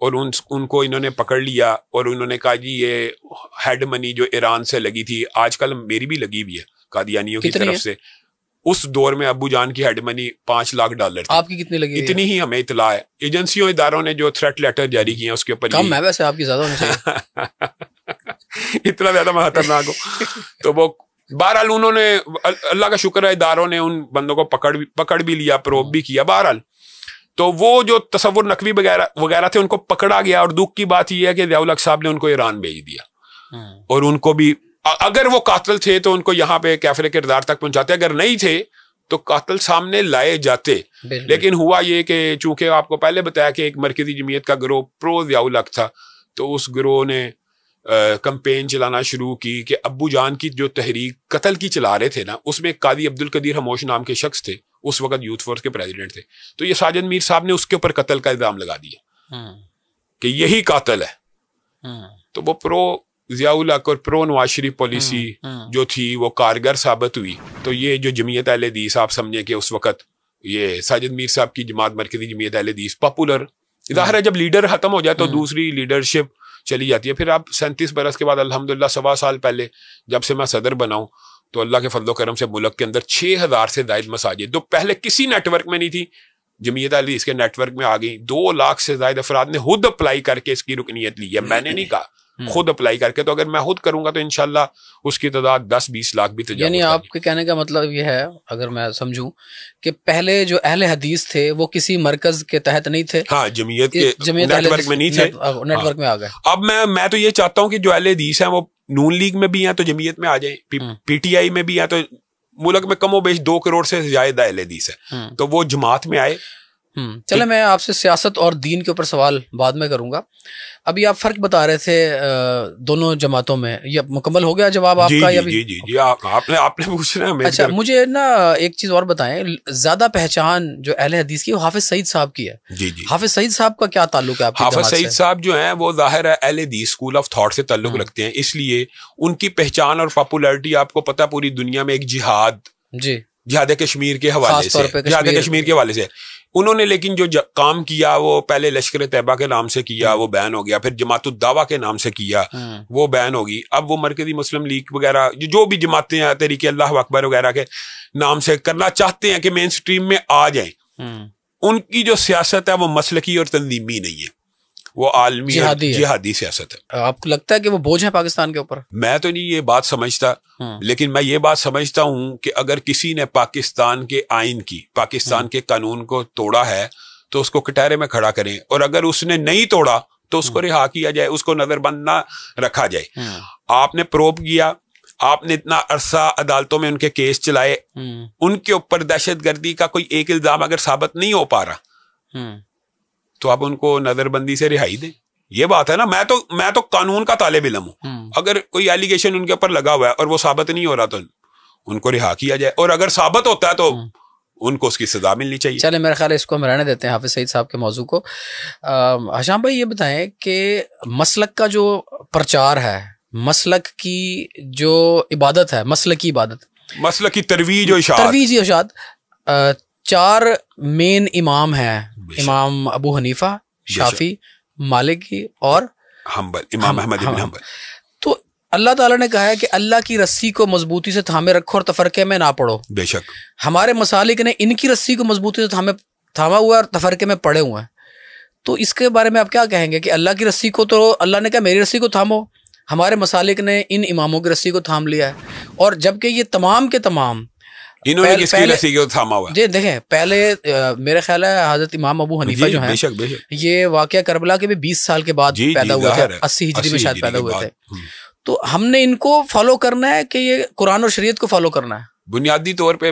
اور ان کو انہوں نے پکڑ لیا اور انہوں نے کہا جی یہ ہیڈ منی جو ایران سے لگی تھی، آج کل میری بھی لگی ہوئی ہے قادیانیوں کی طرف سے، اس دور میں ابو جان کی ہیڈ منی $5 لاکھ تھی۔ آپ کی کتنی لگی؟ اتنی ہی ہمیں اطلاع ہے، ایجنسیوں اداروں نے جو تھریٹ لیٹر جاری کیے ہیں اس کے اوپر کم ہے ویسے، آپ کی زیادہ ہونی چاہیے اتنا زیادہ میں خطرناک ہوں۔ تو وہ بہرحال انہوں نے، اللہ کا شکر ہے اداروں نے ان بندوں کو پکڑ بھی لیا، پروب بھی کیا بہرحال۔ تو وہ جو تصور نقوی وغیرہ تھے ان کو پکڑا گیا، اور دکھ کی بات یہ ہے کہ ضیاء الحق صاحب نے ان کو ایران بھیج دیا، اور ان کو بھی اگر وہ قاتل تھے تو ان کو یہاں پہ کیفر کردار تک پہنچاتے، اگر نہیں تھے تو قاتل سامنے لائے جاتے۔ لیکن ہوا یہ کہ چونکہ آپ کو پہلے بتایا کہ ایک مرکزی جمعیت کا گروہ پرو ضیاء الحق تھا، تو اس گروہ نے کمپین چلانا شروع کی کہ ابو جان کی جو تحریک قتل کی چلا رہے تھے نا، اس میں قاضی عبد القدیر خاموش نام کے شخص تھے، اس وقت یوتھ فورس کے پریزیڈنٹ تھے، تو یہ ساجد میر صاحب نے اس کے اوپر قتل کا الزام لگا دیا کہ یہی قاتل ہے۔ تو وہ پرو ضیاء الحق اور پرو نواز شریف پالیسی جو تھی وہ کارگر ثابت ہوئی۔ تو یہ جو جمعیت اہل حدیث آپ سمجھیں کہ اس وقت یہ ساجد میر صاحب کی جماعت مرکزی جمعیت اہل حدیث پاپولر، ظاہر ہے جب لیڈر ختم ہو جائے تو دوسری لیڈرشپ چلی جاتی ہے۔ پھر آپ 37 برس کے بعد الحمدللہ 1.25 سال پہلے جب سے میں صدر بنا ہوں تو اللہ کے فضل و کرم سے ملک کے اندر 6000 سے زائد مساجد جو پہلے کسی نیٹ ورک میں نہیں تھی، جمعیت اہل حدیث کے نیٹ ورک میں آ گئی۔ 2 لاکھ سے زائد افراد نے خود اپلائی کر کے اس کی رکنیت لی ہے، میں نے نہیں کہا، خود اپلائی کر کے۔ تو اگر میں خود کروں گا تو انشاءاللہ اس کی تعداد 10-20 لاکھ بھی تجاوز۔ یعنی آپ کے کہنے کا مطلب یہ ہے، اگر میں سمجھوں، کہ پہلے جو اہل حدیث تھے وہ کسی مرکز کے تحت نہیں تھے، ہاں جمعیت کے نیٹ ورک میں نہیں تھے، نیٹ ورک میں آ گئے۔ اب میں تو یہ چاہتا ہوں کہ جو اہل حدیث ہیں وہ نون لیگ میں بھی ہیں تو جمعیت میں آ جائیں، پی ٹی آئی میں بھی ہیں، تو ملک میں کم و بیش 2 کروڑ سے زیادہ اہل حدیث ہے، تو وہ جماعت میں آئے۔ چلے میں آپ سے سیاست اور دین کے اوپر سوال بعد میں کروں گا۔ ابھی آپ فرق بتا رہے تھے دونوں جماعتوں میں، یہ مکمل ہو گیا جواب آپ کا؟ جی آپ نے پوچھنا ہے۔ اچھا مجھے نا ایک چیز اور بتائیں، زیادہ پہچان جو اہل حدیث کی وہ حافظ سعید صاحب کی ہے۔ جی حافظ سعید صاحب کا کیا تعلق ہے آپ کی جماعت سے؟ حافظ سعید صاحب جو ہیں وہ ظاہر ہے اہل حدیث اسکول آف تھاٹ سے تعلق رکھتے ہیں، اس لیے ان کی پہچان اور پاپولیرٹی آپ کو پتہ پوری دنیا میں ایک جہاد کشمیر کے حوالے سے، جہاد کشمیر کے حوالے سے انہوں نے، لیکن جو کام کیا وہ پہلے لشکر طیبہ کے نام سے کیا، وہ بین ہو گیا، پھر جماعت الدعوہ کے نام سے کیا، وہ بین ہوگی، اب وہ مرکزی مسلم لیگ وغیرہ جو بھی جماعتیں ہیں تحریک اللہ اکبر وغیرہ کے نام سے کرنا چاہتے ہیں کہ مین سٹریم میں آ جائیں، ان کی جو سیاست ہے وہ مسلکی اور تنظیمی نہیں ہے، وہ عالمی جہادی سیاست ہے۔ آپ کو لگتا ہے کہ وہ بوجھ ہے پاکستان کے اوپر؟ میں تو نہیں یہ بات سمجھتا، لیکن میں یہ بات سمجھتا ہوں کہ اگر کسی نے پاکستان کے آئین کی، پاکستان کے قانون کو توڑا ہے تو اس کو کٹہرے میں کھڑا کریں، اور اگر اس نے نہیں توڑا تو اس کو رہا کیا جائے، اس کو نظر بند نہ رکھا جائے۔ آپ نے پروب کیا، آپ نے اتنا عرصہ عدالتوں میں ان کے کیس چلائے، ان کے اوپر دہشت گردی کا کوئی ایک الزام اگر ثابت نہیں ہو پا رہا تو آپ ان کو نظر بندی سے رہائی دیں۔ یہ بات ہے نا، میں تو قانون کا طالب علم ہوں، اگر کوئی ایلیگیشن ان کے اوپر لگا ہوا ہے اور وہ ثابت نہیں ہو رہا تو ان کو رہا کیا جائے، اور اگر ثابت ہوتا ہے تو ان کو اس کی سزا ملنی چاہیے۔ چلے میرے خیال ہے اس کو ہم رہنے دیتے ہیں حافظ سعید صاحب کے موضوع کو۔ حشام بھائی یہ بتائیں کہ مسلک کا جو پرچار ہے، مسلک کی جو عبادت ہے، مسلکی عبادت، مسلک کی ترویج و اشاعت، 4 مین امام ہیں، امام ابو حنیفہ، شافعی، مالکی اور امام احمد بن حنبل۔ تو اللہ تعالیٰ نے کہا ہے کہ اللہ کی رسی کو مضبوطی سے تھامے رکھو اور تفرقے میں نہ پڑو۔ بے شک ہمارے مسالک نے ان کی رسی کو مضبوطی سے تھاما ہوا ہے اور تفرقے میں پڑے ہوئے ہیں، تو اس کے بارے میں آپ کیا کہیں گے کہ اللہ کی رسی کو تو اللہ نے کہا میری رسی کو تھامو، ہمارے مسالک نے ان اماموں کی رسی کو تھام لیا ہے، اور جبکہ یہ تمام کے تمام انہوں نے کس کی رسی کو تھاما ہوا؟ جی دیکھیں، پہلے میرے خیال ہے حضرت امام ابو حنیفہ جو ہیں، یہ واقعہ کربلا کے بھی 20 سال کے بعد پیدا ہوئے تھے، 80 ہجری میں شاید پیدا ہوئے تھے، تو ہم نے ان کو فالو کرنا ہے کہ یہ قرآن اور شریعت کو فالو کرنا ہے؟ بنیادی طور پہ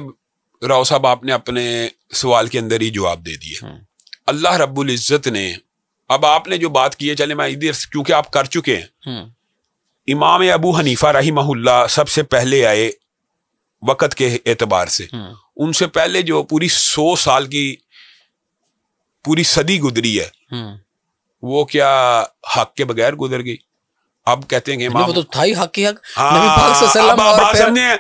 راؤ صاحب آپ نے اپنے سوال کے اندر ہی جواب دے دیا۔ اللہ رب العزت نے، اب آپ نے جو بات کی ہے، چلے میں ادھر کیونکہ آپ کر چکے ہیں، امام ابو حنیفہ رحمہ اللہ سب سے پہلے آئے وقت کے اعتبار سے، ان سے پہلے جو پوری 100 سال کی پوری صدی گزری ہے وہ کیا حق کے بغیر گزر گئی؟ اب کہتے ہیں کہ امام، وہ تو تھا ہی حق ہی حق، نبی پاک صلی اللہ علیہ وسلم نے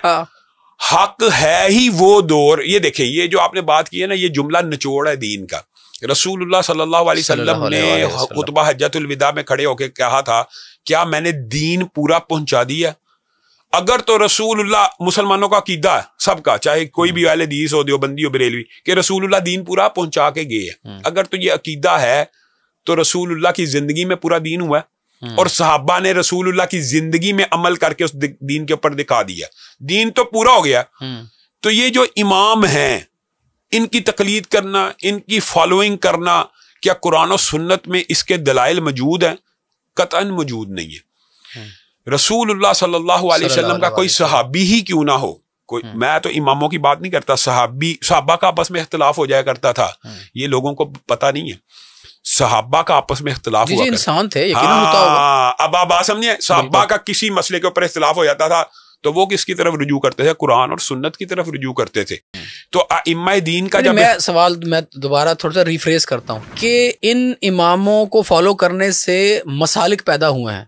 حق ہے ہی وہ دور۔ یہ دیکھیں، یہ جو آپ نے بات کی ہے نا، یہ جملہ نچوڑ ہے دین کا۔ رسول اللہ صلی اللہ علیہ وسلم نے خطبہ حجۃ الوداع میں کھڑے ہو کے کہا تھا کیا میں نے دین پورا پہنچا دیا؟ اگر تو رسول اللہ مسلمانوں کا عقیدہ ہے سب کا، چاہے کوئی بھی اہل حدیث ہو، دیوبندی ہو، بریلوی، کہ رسول اللہ دین پورا پہنچا کے گئے ہیں، اگر تو یہ عقیدہ ہے تو رسول اللہ کی زندگی میں پورا دین ہوا ہے، اور صحابہ نے رسول اللہ کی زندگی میں عمل کر کے اس دین کے اوپر دکھا دیا، دین تو پورا ہو گیا۔ تو یہ جو امام ہیں ان کی تقلید کرنا، ان کی فالوئنگ کرنا، کیا قرآن و سنت میں اس کے دلائل موجود ہیں؟ قطعاً موجود نہیں ہے۔ رسول اللہ صلی اللہ علیہ وسلم کا کوئی صحابی ہی کیوں نہ ہو، کوئی، میں تو اماموں کی بات نہیں کرتا، صحابہ کا آپس میں اختلاف ہو جایا کرتا تھا، یہ لوگوں کو پتہ نہیں ہے، صحابہ کا آپس میں اختلاف ہوا، انسان تھے، یقیناً ہوتا ہوگا۔ اب آپ بات سمجھیں، صحابہ کا کسی مسئلے کے اوپر اختلاف ہو جاتا تھا تو وہ کس کی طرف رجوع کرتے تھے؟ قرآن اور سنت کی طرف رجوع کرتے تھے۔ تو ائمہ دین کا جب میں سوال میں دوبارہ تھوڑا سا ریفریز کرتا ہوں کہ ان اماموں کو فالو کرنے سے مسالک پیدا ہوئے ہیں،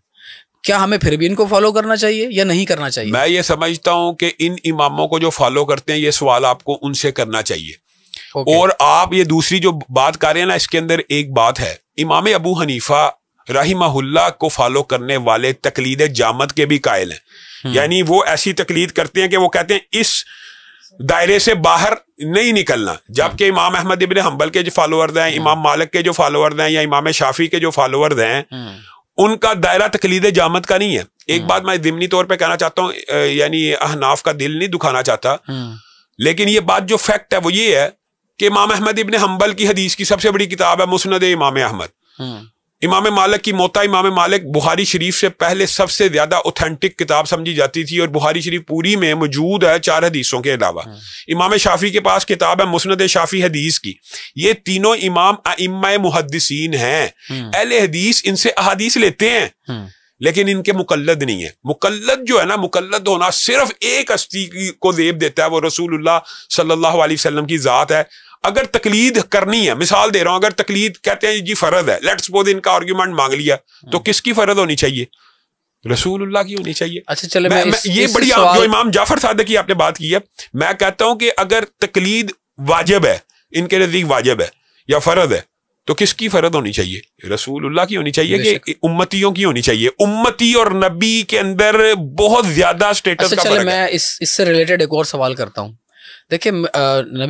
کیا ہمیں پھر بھی ان کو فالو کرنا چاہیے یا نہیں کرنا چاہیے؟ میں یہ سمجھتا ہوں کہ ان اماموں کو جو فالو کرتے ہیں یہ سوال آپ کو ان سے کرنا چاہیے۔ اور آپ یہ دوسری جو بات کر رہے ہیں نا، اس کے اندر ایک بات ہے، امام ابو حنیفہ رحمہ اللہ کو فالو کرنے والے تقلید جامد کے بھی قائل ہیں، یعنی وہ ایسی تقلید کرتے ہیں کہ وہ کہتے ہیں اس دائرے سے باہر نہیں نکلنا، جبکہ امام احمد ابن حنبل کے جو فالوورز ہیں، امام مالک کے جو فالوورز ہیں، یا امام شافعی کے جو فالوورز ہیں، ان کا دائرہ تقلید جامد کا نہیں ہے۔ ایک بات میں ضمنی طور پہ کہنا چاہتا ہوں، یعنی احناف کا دل نہیں دکھانا چاہتا، لیکن یہ بات جو فیکٹ ہے وہ یہ ہے کہ امام احمد ابن حنبل کی حدیث کی سب سے بڑی کتاب ہے مسند امام احمد۔ امام مالک کی موطا، امام مالک بخاری شریف سے پہلے سب سے زیادہ اوتھینٹک کتاب سمجھی جاتی تھی، اور بخاری شریف پوری میں موجود ہے 4 حدیثوں کے علاوہ۔ امام شافعی کے پاس کتاب ہے مسند شافعی حدیث کی۔ یہ تینوں امام ائمہ محدثین ہیں، اہل حدیث ان سے احادیث لیتے ہیں، لیکن ان کے مقلد نہیں ہے۔ مقلد جو ہے نا، مقلد ہونا صرف ایک ہستی کو زیب دیتا ہے، وہ رسول اللہ صلی اللہ علیہ وسلم کی ذات ہے۔ اگر تقلید کرنی ہے، مثال دے رہا ہوں، اگر تقلید کہتے ہیں جی فرض ہے، لیٹس سپوز ان کا آرگیومنٹ مانگ لیا، تو کس کی فرض ہونی چاہیے؟ رسول اللہ کی ہونی چاہیے۔ اچھا چلے، یہ بڑی جو امام جعفر صادق کی آپ نے بات کی ہے، میں کہتا ہوں کہ اگر تقلید واجب ہے، ان کے نزدیک واجب ہے یا فرض ہے، تو کس کی فرض ہونی چاہیے؟ رسول اللہ کی ہونی چاہیے کہ امتیوں کی ہونی چاہیے؟ امتی اور نبی کے اندر بہت زیادہ اسٹیٹس کا فرق ہے۔ میں اس سے ریلیٹڈ ایک اور سوال کرتا ہوں۔ دیکھیں، نبی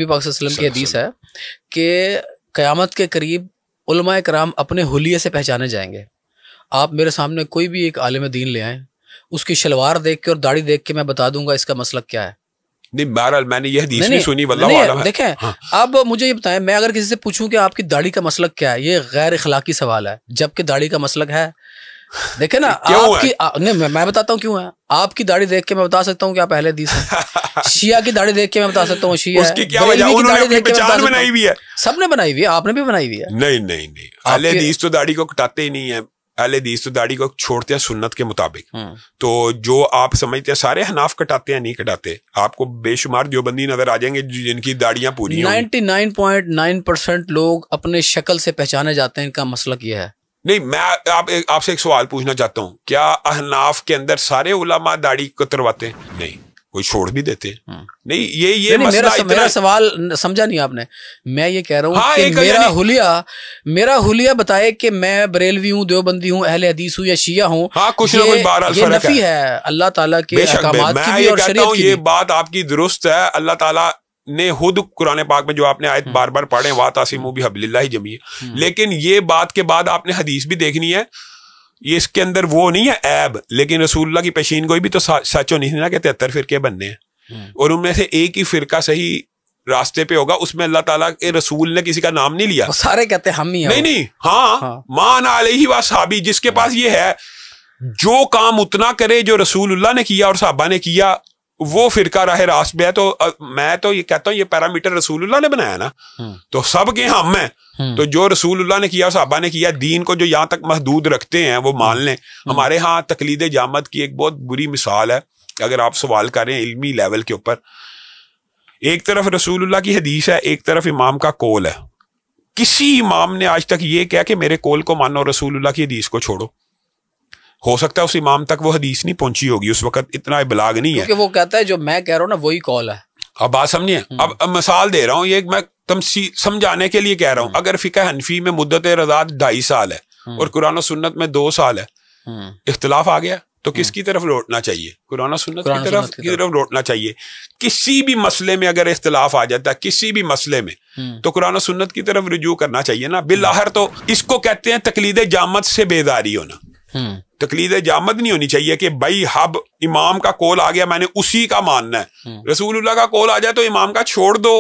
پاک صلی اللہ علیہ وسلم کی حدیث ہے کہ قیامت کے قریب علماء کرام اپنے حلیے سے پہچانے جائیں گے۔ آپ میرے سامنے کوئی بھی ایک عالم دین لے آئیں، اس کی شلوار دیکھ کے اور داڑھی دیکھ کے میں بتا دوں گا اس کا مسلک کیا ہے۔ نہیں، بہرحال میں نے یہ حدیث نہیں سنی، واللہ اعلم۔ دیکھیں، اب مجھے یہ بتائیں، میں اگر کسی سے پوچھوں کہ آپ کی داڑھی کا مسلک کیا ہے، یہ غیر اخلاقی سوال ہے، جبکہ داڑھی کا مسلک ہے۔ دیکھیں نا، آپ کی نہیں، میں بتاتا ہوں کیوں ہے۔ آپ کی داڑھی دیکھ کے میں بتا سکتا ہوں کہ آپ اہل حدیث ہیں، شیعہ کی داڑھی دیکھ کے میں بتا سکتا ہوں شیعہ ہے، بریلوی کی داڑھی دیکھ کے میں بتا سکتا ہوں۔ سب نے بنائی ہوئی ہے، آپ نے بھی بنائی ہوئی ہے۔ نہیں، اہل حدیث تو داڑھی کو کٹاتے ہی نہیں ہے، اہل حدیث تو داڑھی کو چھوڑتے ہیں سنت کے مطابق۔ تو جو آپ سمجھتے ہیں سارے حناف کٹاتے ہیں، نہیں کٹاتے۔ آپ کو بے شمار دیوبندی نظر آ جائیں گے جن کی داڑیاں پوری ہیں۔ 99.9% لوگ اپنے شکل سے پہچانے جاتے ہیں، ان کا مسلک یہ ہے۔ نہیں، میں آپ سے ایک سوال پوچھنا چاہتا ہوں، کیا احناف کے اندر سارے علماء داڑھی کترواتے ہیں؟ نہیں، کوئی چھوڑ بھی دیتے ہیں۔ نہیں، یہ میرا سوال سمجھا نہیں آپ نے۔ میں یہ کہہ رہا ہوں کہ میرا حلیہ بتائے کہ میں بریلوی ہوں، دیوبندی ہوں، اہل حدیث ہوں یا شیعہ ہوں، کچھ نہ کچھ بہرحال یہ نفی ہے اللہ تعالیٰ کے احکامات کی بھی اور شریعت کی بھی۔ یہ بات آپ کی درست ہے، اللہ تعالیٰ نے خود قرآن پاک میں جو آپ نے آیت بار بار پڑھیں، وَاعْتَصِمُوا بِحَبْلِ اللَّهِ جَمِيعًا، لیکن یہ بات کے بعد آپ نے حدیث بھی دیکھنی ہے، یہ اس کے اندر وہ نہیں ہے عیب، لیکن رسول اللہ کی پیشین گوئی بھی تو سچ ہونی تھی نا کہ 73 فرقے بننے ہیں، اور ان میں سے ایک ہی فرقہ صحیح راستے پہ ہوگا، اس میں اللہ تعالیٰ کے رسول نے کسی کا نام نہیں لیا، سارے کہتے ہم ہی ہیں۔ نہیں، ہاں، مان علیہ وصحابی، جس کے پاس یہ ہے، جو کام اتنا کرے جو رسول اللہ نے کیا اور صحابہ نے کیا، وہ فرقہ راہ راست پہ ہے۔ تو میں تو یہ کہتا ہوں یہ پیرامیٹر رسول اللہ نے بنایا نا، تو سب کے ہم ہیں، تو جو رسول اللہ نے کیا صحابہ نے کیا، دین کو جو یہاں تک محدود رکھتے ہیں وہ مان لیں۔ ہمارے ہاں تقلید جامد کی ایک بہت بری مثال ہے، اگر آپ سوال کریں علمی لیول کے اوپر، ایک طرف رسول اللہ کی حدیث ہے، ایک طرف امام کا قول ہے۔ کسی امام نے آج تک یہ کہا کہ میرے قول کو مانو، رسول اللہ کی حدیث کو چھوڑو؟ ہو سکتا ہے اس امام تک وہ حدیث نہیں پہنچی ہوگی، اس وقت اتنا ابلاغ نہیں ہے، کیونکہ وہ کہتا ہے جو میں کہہ رہا ہوں نا وہی قول ہے۔ اب بات سمجھیں، اب مثال دے رہا ہوں، یہ میں سمجھانے کے لیے کہہ رہا ہوں. اگر فقہ حنفی میں مدت رضاعت 2.5 سال ہے اور قرآن و سنت میں 2 سال ہے, اختلاف آ گیا تو کس کی طرف لوٹنا چاہیے؟ قرآن و سنت کی طرف لوٹنا چاہیے. کسی بھی مسئلے میں اگر اختلاف آ جاتا ہے, کسی بھی مسئلے میں, تو قرآن و سنت کی طرف رجوع کرنا چاہیے نا. بالآخر تو اس کو کہتے ہیں تقلید جامد سے بیداری ہونا. تقلید جامد نہیں ہونی چاہیے کہ بھائی اب امام کا قول آ گیا میں نے اسی کا ماننا ہے. رسول اللہ کا قول آ جائے تو امام کا چھوڑ دو.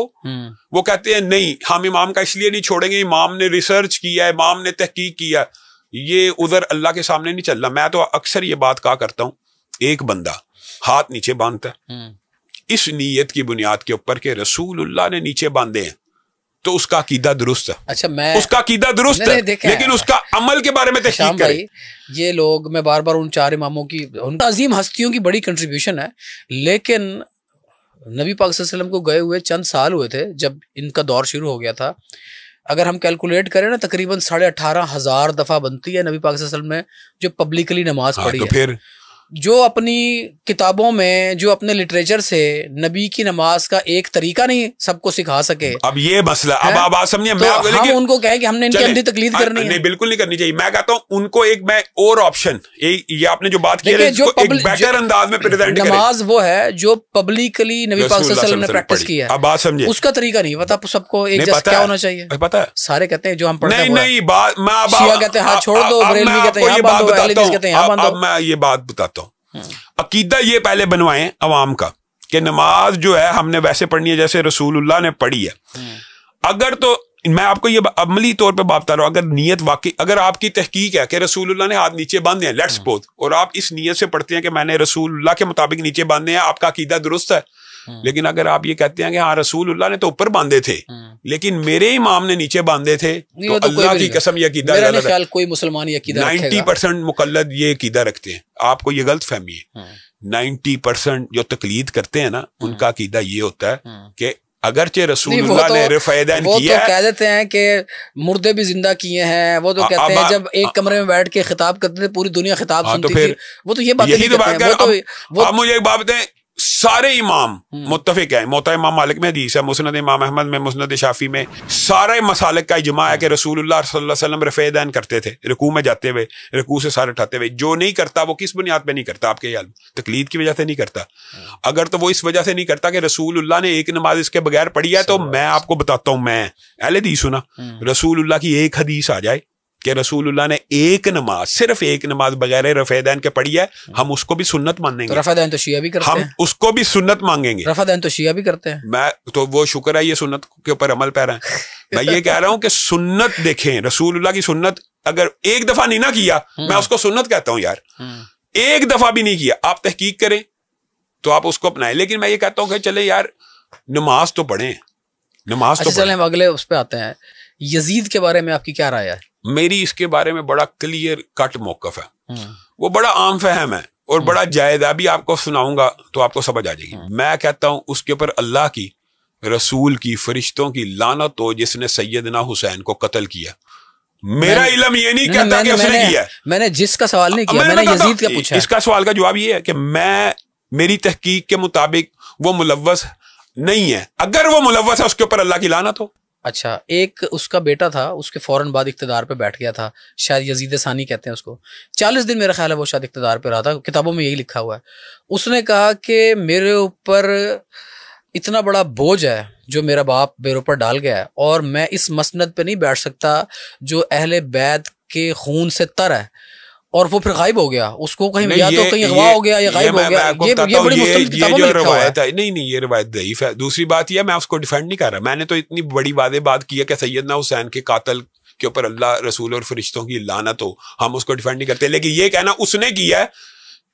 وہ کہتے ہیں نہیں, ہم امام کا اس لیے نہیں چھوڑیں گے, امام نے ریسرچ کیا ہے, امام نے تحقیق کیا. یہ ادھر اللہ کے سامنے نہیں چل رہا. میں تو اکثر یہ بات کہا کرتا ہوں, ایک بندہ ہاتھ نیچے باندھتا ہے اس نیت کی بنیاد کے اوپر کہ رسول اللہ نے نیچے باندھے ہیں, تو اس کا عقیدہ درست ہے. اچھا, اس کا عقیدہ درست ہے, لیکن اس کا عمل کے بارے میں تحقیق کریں. یہ لوگ, میں بار بار ان 4 اماموں کی, ان عظیم ہستیوں کی بڑی کنٹریبیوشن ہے, لیکن نبی پاک صلی اللہ علیہ وسلم کو گئے ہوئے چند سال ہوئے تھے جب ان کا دور شروع ہو گیا تھا. اگر ہم کیلکولیٹ کریں نا, تقریباً 18,500 دفعہ بنتی ہے نبی پاک صلی اللہ علیہ وسلم نے جو پبلکلی نماز پڑھی ہے. پھر جو اپنی کتابوں میں, جو اپنے لٹریچر سے نبی کی نماز کا ایک طریقہ نہیں سب کو سکھا سکے. اب یہ مسئلہ, اب آپ سمجھیں, ہم ان کو کہیں کہ ہم نے ان کی اندھی تقلید کرنی ہے. نہیں, بالکل نہیں کرنی چاہیے. میں کہتا ہوں ان کو ایک میں اور آپشن, یہ آپ نے جو بات کی ہے ایک بیٹر انداز میں پریزنٹ کریں. نماز وہ ہے جو پبلکلی نبی پاک صلی اللہ علیہ وسلم نے پریکٹس کی ہے. اب بات سمجھیں, اس کا طریقہ نہیں پتا سب کو. ایک جیسا کیا ہونا چاہیے پتا ہے, سارے کہتے ہیں جو ہم پڑھتے ہیں. نہیں, بات میں شیعہ کہتے ہیں ہاتھ چھوڑ دو, بریلوی کہتے ہیں یہاں باندھو, اہل حدیث کہتے ہیں یہاں باندھو. اب میں یہ بات بتاتا ہوں. عقیدہ یہ پہلے بنوائیں عوام کا کہ نماز جو ہے ہم نے ویسے پڑھنی ہے جیسے رسول اللہ نے پڑھی ہے. اگر تو میں آپ کو یہ عملی طور پہ بات بتا رہا ہوں, اگر نیت واقعی, اگر آپ کی تحقیق ہے کہ رسول اللہ نے ہاتھ نیچے باندھے ہیں, لیٹس سپوز, اور آپ اس نیت سے پڑھتے ہیں کہ میں نے رسول اللہ کے مطابق نیچے باندھے ہیں, آپ کا عقیدہ درست ہے. لیکن اگر آپ یہ کہتے ہیں کہ ہاں رسول اللہ نے تو اوپر باندھے تھے لیکن میرے امام نے نیچے باندھے تھے, تو اللہ کی قسم یہ عقیدہ غلط ہے. کوئی مسلمان یہ عقیدہ 90% مقلد یہ عقیدہ رکھتے ہیں. آپ کو یہ غلط فہمی ہے. 90% جو تقلید کرتے ہیں نا, ان کا عقیدہ یہ ہوتا ہے کہ اگرچہ رسول اللہ نے رفع یدین کیا ہے, کہہ دیتے ہیں کہ مردے بھی زندہ کیے ہیں. وہ تو کہتے ہیں جب ایک کمرے میں بیٹھ کے خطاب کرتے تھے پوری دنیا خطاب سنتی تھی. وہ تو یہ بات نہیں کرتے ہیں. اب مجھے ایک بات بتائیں, سارے امام متفق ہیں, موطا امام مالک میں حدیث ہے, مسند امام احمد میں, مسند شافعی میں, سارے مسالک کا اجماع ہے کہ رسول اللہ صلی اللہ علیہ وسلم رفع یدین کرتے تھے رکوع میں جاتے ہوئے, رکوع سے سارے اٹھاتے ہوئے. جو نہیں کرتا وہ کس بنیاد پہ نہیں کرتا؟ آپ کے علم تقلید کی وجہ سے نہیں کرتا. اگر تو وہ اس وجہ سے نہیں کرتا کہ رسول اللہ نے ایک نماز اس کے بغیر پڑھی ہے, تو میں آپ کو بتاتا ہوں, میں اہل حدیث ہوں نا, رسول اللہ کی ایک حدیث آ جائے کہ رسول اللہ نے ایک نماز, صرف ایک نماز بغیر رفع یدین کے پڑھی ہے, ہم اس کو بھی سنت مانیں گے. رفع یدین تو شیعہ بھی کرتے ہیں, ہم اس کو بھی سنت مانگیں گے. رفع یدین تو شیعہ بھی کرتے ہیں. میں تو وہ شکر ہے یہ سنت کے اوپر عمل پیرا ہے. میں یہ کہہ رہا ہوں کہ سنت دیکھیں, رسول اللہ کی سنت اگر ایک دفعہ نہیں نہ کیا, میں اس کو سنت کہتا ہوں. یار ایک دفعہ بھی نہیں کیا, آپ تحقیق کریں تو آپ اس کو اپنائیں. لیکن میں یہ کہتا ہوں کہ چلے یار نماز تو پڑھیں, نماز تو چلیں. ہم اگلے اس پہ آتے ہیں. یزید کے بارے میں آپ کی کیا رائے ہے؟ میری اس کے بارے میں بڑا کلیئر کٹ موقف ہے. وہ بڑا عام فہم ہے اور بڑا جائز ہے. ابھی آپ کو سناؤں گا تو آپ کو سمجھ آ جائے گی. میں کہتا ہوں اس کے اوپر اللہ کی, رسول کی, فرشتوں کی لعنت ہو جس نے سیدنا حسین کو قتل کیا. میرا علم یہ نہیں کہتا کہ اس نے کیا. میں نے جس کا سوال نہیں کیا, میں نے یزید کا پوچھا. اس کا سوال کا جواب یہ ہے کہ میری تحقیق کے مطابق وہ ملوث نہیں ہے. اگر وہ ملوث ہے اس کے اوپر اللہ کی لعنت ہو. اچھا, ایک اس کا بیٹا تھا, اس کے فوراً بعد اقتدار پہ بیٹھ گیا تھا, شاید یزید ثانی کہتے ہیں اس کو. 40 دن میرا خیال ہے وہ شاید اقتدار پہ رہا تھا, کتابوں میں یہی لکھا ہوا ہے. اس نے کہا کہ میرے اوپر اتنا بڑا بوجھ ہے جو میرا باپ میرے اوپر ڈال گیا ہے, اور میں اس مسند پہ نہیں بیٹھ سکتا جو اہل بیت کے خون سے تر ہے. اور وہ پھر غائب ہو گیا, اس کو کہیں یا تو کہیں اغوا ہو گیا یا غائب ہو گیا. یہ بڑی مستند کتابوں میں لکھا ہوا ہے. نہیں, یہ روایت ضعیف ہے. دوسری بات یہ ہے, میں اس کو ڈیفینڈ نہیں کر رہا. میں نے تو اتنی بڑی واضح بات کی ہے کہ سیدنا حسین کے قاتل کے اوپر اللہ, رسول اور فرشتوں کی لعنت ہو, ہم اس کو ڈیفینڈ نہیں کرتے. لیکن یہ کہنا اس نے کیا ہے,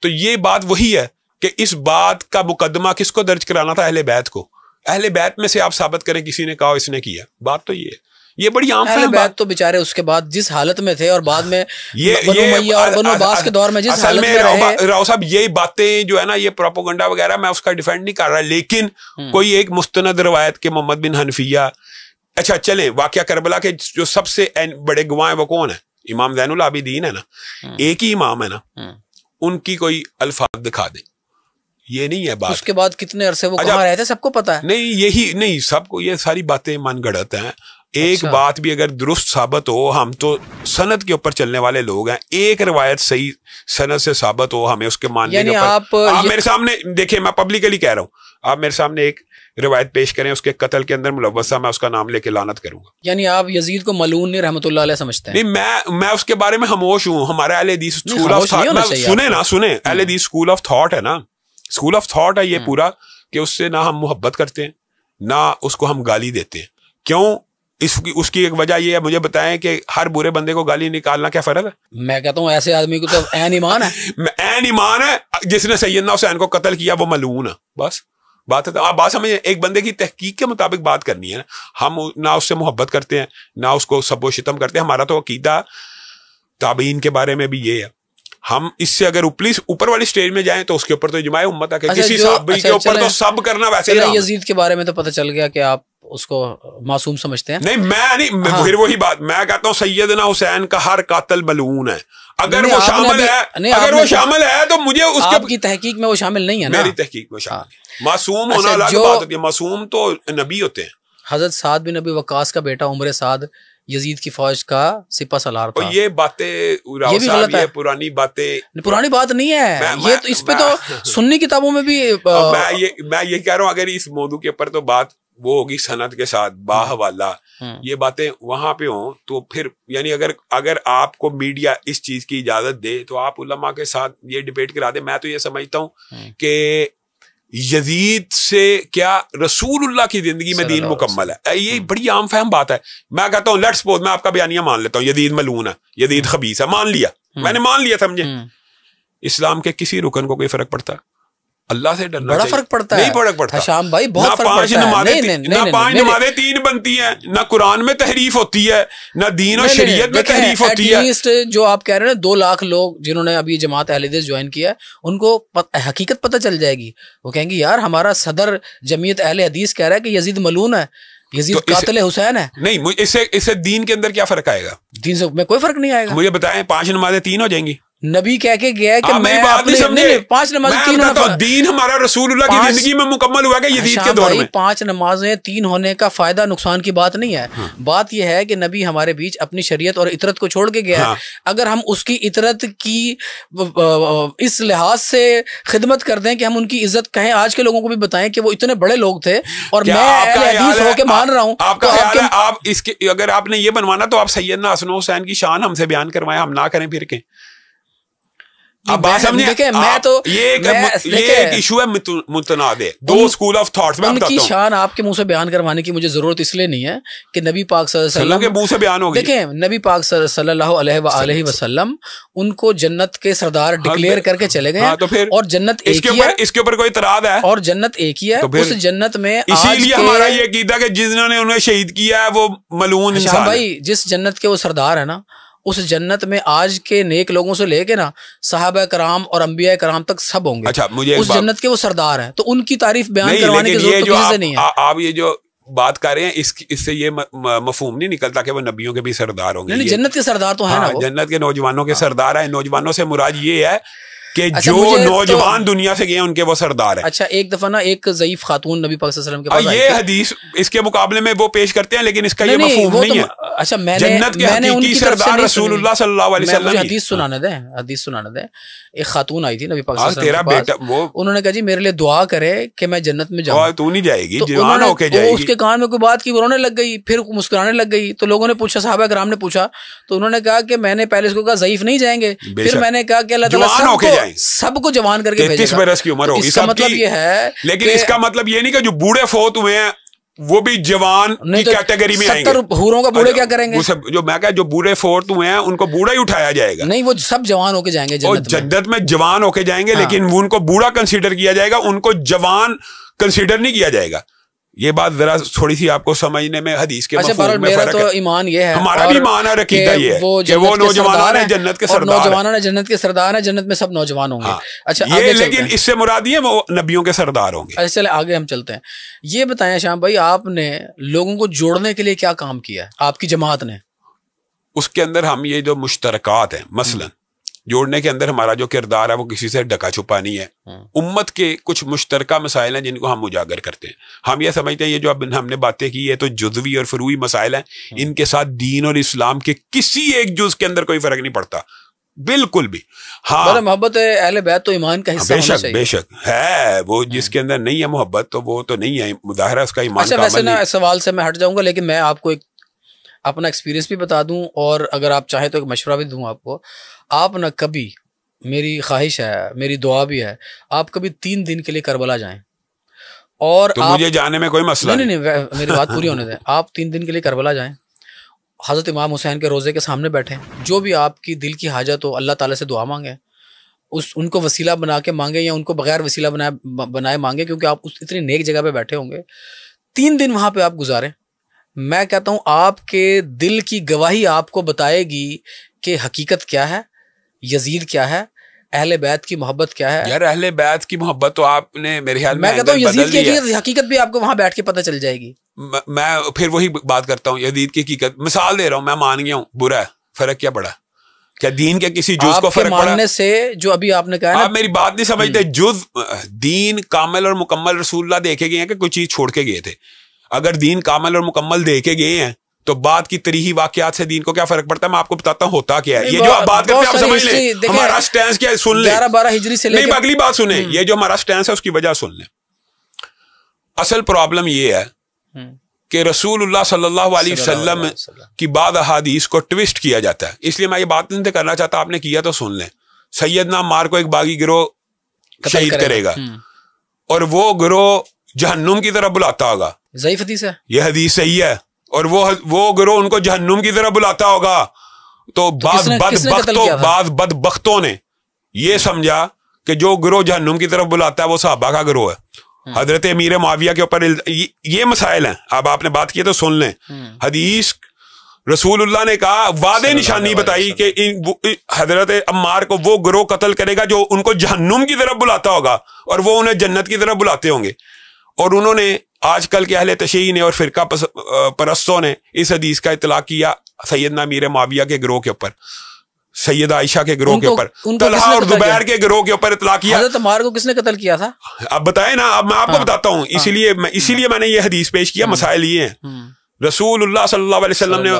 تو یہ بات وہی ہے کہ اس بات کا مقدمہ کس کو درج کرانا تھا؟ اہل بیت کو. اہل بیت میں سے آپ ثابت کریں کسی نے کہا اس نے کیا. بات تو یہ ہے. یہ بڑی عام اہل بیت تو بیچارے اس کے بعد جس حالت میں تھے, اور بعد میں بنو امیہ اور بنو عباس کے دور میں جس حالت میں رہے. راؤ صاحب یہ باتیں جو ہے نا, یہ پروپیگنڈا وغیرہ, میں اس کا ڈیفینڈ نہیں کر رہا, لیکن کوئی ایک مستند روایت کے محمد بن حنفیہ. اچھا چلیں, واقعہ کربلا کے جو سب سے بڑے گواہ ہیں وہ کون ہیں؟ امام زین العابدین ہے نا, ایک ہی امام ہے نا, ان کی کوئی الفاظ دکھا دیں یہ نہیں ہے بات. اس کے بعد کتنے عرصے وہ کہاں رہتے سب کو پتا ہے. نہیں یہی نہیں, سب کو یہ ساری باتیں من گڑت ہیں. ایک بات بھی اگر درست ثابت ہو, ہم تو سند کے اوپر چلنے والے لوگ ہیں, ایک روایت صحیح سند سے ثابت ہو ہمیں اس کے ماننے کے اوپر. آپ میرے سامنے دیکھیں, میں پبلکلی کہہ رہا ہوں, آپ میرے سامنے ایک روایت پیش کریں, اس کے قتل کے اندر ملوث ہے, میں اس کا نام لے کے لعنت کروں گا. یعنی آپ یزید کو ملعون نہیں رحمۃ اللہ علیہ سمجھتے ہیں؟ نہیں, میں اس کے بارے میں خاموش ہوں. ہمارا اہل حدیث اسکول آف تھاٹ, سنیں اہل حدیث اسکول آف تھاٹ ہے نا, اسکول آف تھاٹ ہے یہ پورا, کہ اس سے نہ ہم محبت کرتے ہیں نہ اس کو ہم گالی دیتے ہیں. کیوں؟ اس کی ایک وجہ یہ ہے, مجھے بتائیں کہ ہر برے بندے کو گالی نکالنا کیا فرض ہے؟ میں کہتا ہوں ایسے آدمی کو تو عین ایمان ہے. عین ایمان ہے. جس نے سیدنا حسین کو قتل کیا وہ ملعون ہے. بس بات ہے. آپ بات سمجھیں, ایک بندے کی تحقیق کے مطابق بات کرنی ہے نا. ہم نہ اس سے محبت کرتے ہیں نہ اس کو سب و شتم کرتے ہیں. ہمارا تو عقیدہ تابعین کے بارے میں بھی یہ ہے. ہم اس سے اگر اوپر والی سٹیج میں جائیں تو اس کے اوپر تو اجماع امت ہے کہ کسی صحابی کے اوپر تو سب کرنا ویسے ہی. یزید کے بارے میں تو پتہ چل گیا کہ آپ اس کو معصوم سمجھتے ہیں. نہیں میں نہیں, پھر وہی بات میں کہتا ہوں, سیدنا حسین کا ہر قاتل ملعون ہے. اگر وہ شامل ہے تو مجھے اس کی تحقیق میں وہ شامل نہیں ہے نا. میری تحقیق میں شامل ہے. معصوم ہونا الگ بات ہوتی ہے. معصوم تو نبی ہوتے ہیں. حضرت سعد بن ابی وقاص کا بیٹا عمر سعد یزید کی فوج کا سپہ سالار تھا. یہ باتیں یہ پرانی باتیں, پرانی بات نہیں ہے یہ تو. اس پہ تو سنی کتابوں میں بھی میں یہ کہہ رہا ہوں, اگر اس موضوع کے اوپر تو بات وہ ہوگی سند کے ساتھ باحوالہ, یہ باتیں وہاں پہ ہوں تو پھر یعنی اگر آپ کو میڈیا اس چیز کی اجازت دے تو آپ علماء کے ساتھ یہ ڈیبیٹ کرا دیں. میں تو یہ سمجھتا ہوں کہ یزید سے کیا رسول اللہ کی زندگی میں دین مکمل ہے. یہ بڑی عام فہم بات ہے. میں کہتا ہوں لیٹس سپوز, میں آپ کا بیانیہ مان لیتا ہوں, یزید ملعون ہے, یزید خبیث ہے, مان لیا, میں نے مان لیا, سمجھے. اسلام کے کسی رکن کو کوئی فرق پڑتا ہے؟ اللہ سے ڈرنا بڑا فرق پڑتا ہے. نہیں فرق پڑتا شام بھائی, بہت فرق پڑتا ہے. نہ 5 نمازیں 3 بنتی ہیں, نہ قرآن میں تحریف ہوتی ہے, نہ دین و شریعت میں تحریف ہوتی ہے. جو آپ کہہ رہے ہیں 2 لاکھ لوگ جنہوں نے ابھی جماعت اہل حدیث جوائن کیا ہے, ان کو حقیقت پتہ چل جائے گی. وہ کہیں گے یار ہمارا صدر جمعیت اہل حدیث کہہ رہا ہے کہ یزید ملعون ہے, یزید قاتل حسین ہے. نہیں, اس سے دین کے اندر کیا فرق آئے گا؟ دین سے میں کوئی فرق نہیں آئے گا. مجھے بتائیں 5 نمازیں 3 ہو جائیں گی؟ نبی کہہ کے گیا کہ میں 5 نمازیں 3 دین ہمارا رسول اللہ کی زندگی میں مکمل ہوا کہ یزید کے دور میں 5 نمازیں 3 ہونے کا فائدہ نقصان کی بات نہیں ہے. بات یہ ہے کہ نبی ہمارے بیچ اپنی شریعت اور اطرت کو چھوڑ کے گیا ہے. اگر ہم اس کی اطرت کی اس لحاظ سے خدمت کر دیں کہ ہم ان کی عزت کہیں, آج کے لوگوں کو بھی بتائیں کہ وہ اتنے بڑے لوگ تھے اور میں اہل حدیث ہو کے مان رہا ہوں. آپ کا خیال ہے آپ اس کے اگر آپ نے یہ بنوانا تو آپ سیدنا حسن و حسین کی شان ہم سے بیان کروائیں, ہم نہ کریں پھر کے. اب بات سمجھیں, میں تو یہ ایک ایشو ہے متنازع. 2 اسکول آف تھاٹس میں بتاتا ہوں. ان کی شان آپ کے منہ سے بیان کروانے کی مجھے ضرورت اس لیے نہیں ہے کہ نبی پاک صلی اللہ علیہ وسلم کے منہ سے بیان ہوگی. دیکھیں نبی پاک صلی اللہ علیہ وآلہ وسلم ان کو جنت کے سردار ڈکلیئر کر کے چلے گئے, اور جنت ایک ہی ہے, اس کے اوپر کوئی اعتراض ہے, اور جنت ایک ہی ہے. اس جنت میں اسی لیے ہمارا یہ عقیدہ کہ جنہوں نے انہیں شہید کیا ہے وہ ملعون انسان ہے. بھائی جس جنت کے وہ سردار ہے نا, اس جنت میں آج کے نیک لوگوں سے لے کے نا صحابہ کرام اور انبیاء کرام تک سب ہوں گے. اچھا, مجھے اس جنت کے وہ سردار ہیں, تو ان کی تعریف بیان کروانے کی ضرورت کسی سے نہیں ہے. آپ یہ جو بات کر رہے ہیں اس سے یہ مفہوم نہیں نکلتا کہ وہ نبیوں کے بھی سردار ہوں گے. جنت کے سردار تو ہیں نا, جنت کے نوجوانوں کے سردار ہیں. نوجوانوں سے مراد یہ ہے کہ جو نوجوان دنیا سے گئے ان کے وہ سردار ہیں. اچھا, ایک دفعہ نا ایک ضعیف خاتون نبی پاک صلی اللہ علیہ وسلم کے پاس یہ حدیث اس کے مقابلے میں وہ پیش کرتے ہیں, لیکن اس کا یہ مفہوم نہیں ہے. اچھا, جنت کے حقیقی سردار رسول اللہ صلی اللہ علیہ وسلم. حدیث سنانے دیں. ایک خاتون آئی تھی نبی پاک صلی اللہ علیہ وسلم کے پاس, انہوں نے کہا جی میرے لیے دعا کرے کہ میں جنت میں جاؤں. تو نہیں جائے گی, جوان ہو کے جائے گی. اس کے کان میں کوئی بات کی, وہ رونے لگ گئی, پھر مسکرانے لگ گئی. تو لوگوں نے پوچھا, صحابہ کرام نے پوچھا, تو انہوں نے کہا کہ میں نے پہلے اس کو کہا ضعیف نہیں جائیں گے, پھر میں نے کہا کہ اللہ تعالیٰ سب کو جوان کر کے 33 برس کی عمر ہوگی. اس کا مطلب یہ ہے, لیکن اس کا مطلب یہ نہیں کہ جو بوڑھے فوت ہوئے ہیں وہ بھی جوان کی کیٹیگری میں آئیں گے. 70 حوروں کا بوڑھے کیا کریں گے؟ جو میں کہا جو بوڑھے فوت ہوئے ہیں ان کو بوڑھا ہی اٹھایا جائے گا. نہیں, وہ سب جوان ہو کے جائیں گے جنت میں جوان ہو کے جائیں گے, لیکن ان کو بوڑھا کنسیڈر کیا جائے گا, ان کو جوان کنسیڈر نہیں کیا جائے گا. یہ بات ذرا تھوڑی سی آپ کو سمجھنے میں حدیث کے مفہوم میں فرق ہے. ایمان یہ ہے, ہمارا بھی ایمان اور عقیدہ یہ ہے کہ وہ نوجوان ہیں جنت کے سردار, نوجوانوں جنت کے سردار ہیں, جنت میں سب نوجوان ہوں گے. اچھا, یہ لیکن اس سے مراد یہ وہ نبیوں کے سردار ہوں گے. اچھا چلے آگے ہم چلتے ہیں. یہ بتائیں شام بھائی, آپ نے لوگوں کو جوڑنے کے لیے کیا کام کیا ہے آپ کی جماعت نے؟ اس کے اندر ہم یہ جو مشترکات ہیں, مثلا جوڑنے کے اندر ہمارا جو کردار ہے وہ کسی سے ڈکا چھپا نہیں ہے. امت کے کچھ مشترکہ مسائل ہیں جن کو ہم اجاگر کرتے ہیں. ہم یہ سمجھتے ہیں یہ جو اب ہم نے باتیں کی یہ تو جزوی اور فروعی مسائل ہیں, ان کے ساتھ دین اور اسلام کے کسی ایک جز کے اندر کوئی فرق نہیں پڑتا بالکل بھی. ہاں محبت اہل بیت تو ایمان کا حصہ ہونا چاہیے. بے شک ہے, وہ جس کے اندر نہیں ہے محبت تو وہ تو نہیں ہے, مظاہرہ اس کا ایمان کا عمل نہیں. ویسے نا سوال سے میں ہٹ جاؤں گا, لیکن میں آپ کو ایک اپنا ایکسپیرینس بھی بتا دوں, اور اگر آپ چاہیں تو ایک مشورہ بھی دوں آپ کو. آپ نہ کبھی, میری خواہش ہے, میری دعا بھی ہے, آپ کبھی 3 دن کے لیے کربلا جائیں. اور تو مجھے جانے میں کوئی مسئلہ نہیں, میری بات پوری ہونے دیں. آپ 3 دن کے لیے کربلا جائیں, حضرت امام حسین کے روزے کے سامنے بیٹھیں, جو بھی آپ کی دل کی حاجت ہو اللہ تعالیٰ سے دعا مانگیں, ان کو وسیلہ بنا کے مانگیں یا ان کو بغیر وسیلہ بنائے مانگیں, کیونکہ آپ اتنی نیک جگہ پہ بیٹھے ہوں گے. 3 دن وہاں پہ آپ گزاریں. میں کہتا ہوں آپ کے دل کی گواہی آپ کو بتائے گی کہ حقیقت کیا ہے, یزید کیا ہے, اہل بیت کی محبت کیا ہے. یار اہل بیت کی محبت تو آپ نے میرے خیال میں کہتا ہوں یزید کی حقیقت بھی آپ کو وہاں بیٹھ کے پتہ چل جائے گی. میں پھر وہی بات کرتا ہوں, یزید کی حقیقت مثال دے رہا ہوں, میں مان گیا ہوں برا ہے, فرق کیا پڑا, کیا دین کے کسی جز کو فرق پڑا ماننے سے؟ جو ابھی آپ نے کہا, آپ میری بات نہیں سمجھتے. جز دین کامل اور مکمل رسول اللہ دیکھے گئے ہیں کہ کوئی چیز چھوڑ کے گئے تھے. اگر دین کامل اور مکمل دیکھے گئے ہیں تو بات کی تاریخی واقعات سے دین کو کیا فرق پڑتا ہے؟ میں آپ کو بتاتا ہوں ہوتا کیا ہے. یہ جو آپ بات کرتے ہیں آپ سمجھ لیں, ہمارا سٹینس کیا ہے سن لیں. 11-12 ہجری سے نہیں, اگلی بات سنیں, یہ جو ہمارا سٹینس ہے اس کی وجہ سن لیں. اصل پرابلم یہ ہے کہ رسول اللہ صلی اللہ علیہ وسلم کی بعض احادیث کو ٹویسٹ کیا جاتا ہے. اس لیے میں یہ بات نہیں کرنا چاہتا, آپ نے کیا تو سن لیں. سیدنا عمار کو ایک باغی گروہ شہید کرے گا اور وہ گروہ جہنم کی طرف بلاتا ہوگا. ضعیف حدیث ہے, یہ حدیث صحیح ہے. اور وہ گروہ ان کو جہنم کی طرف بلاتا ہوگا. تو بعض بدبختوں نے یہ سمجھا کہ جو گروہ جہنم کی طرف بلاتا ہے وہ صحابہ کا گروہ ہے. حضرت امیر معاویہ کے اوپر یہ مسائل ہیں. اب آپ نے بات کی تو سن لیں. حدیث رسول اللہ نے کہا, واضح نشانی بتائی کہ حضرت عمار کو وہ گروہ قتل کرے گا جو ان کو جہنم کی طرف بلاتا ہوگا اور وہ انہیں جنت کی طرف بلاتے ہوں گے. اور انہوں نے آج کل کے اہل تشیع نے اور فرقہ پرستوں نے اس حدیث کا اطلاق کیا سیدنا امیر معاویہ کے گروہ کے اوپر, سیدہ عائشہ کے گروہ کے اوپر, طلحہ اور زبیر کے گروہ کے اوپر اطلاق کیا. حضرت عمار کو کس نے قتل کیا تھا؟ اب بتائیں نا, اب میں آپ کو بتاتا ہوں. اسی لیے میں نے یہ حدیث پیش کیا. مسائل یہ ہیں, رسول اللہ صلی اللہ علیہ وسلم نے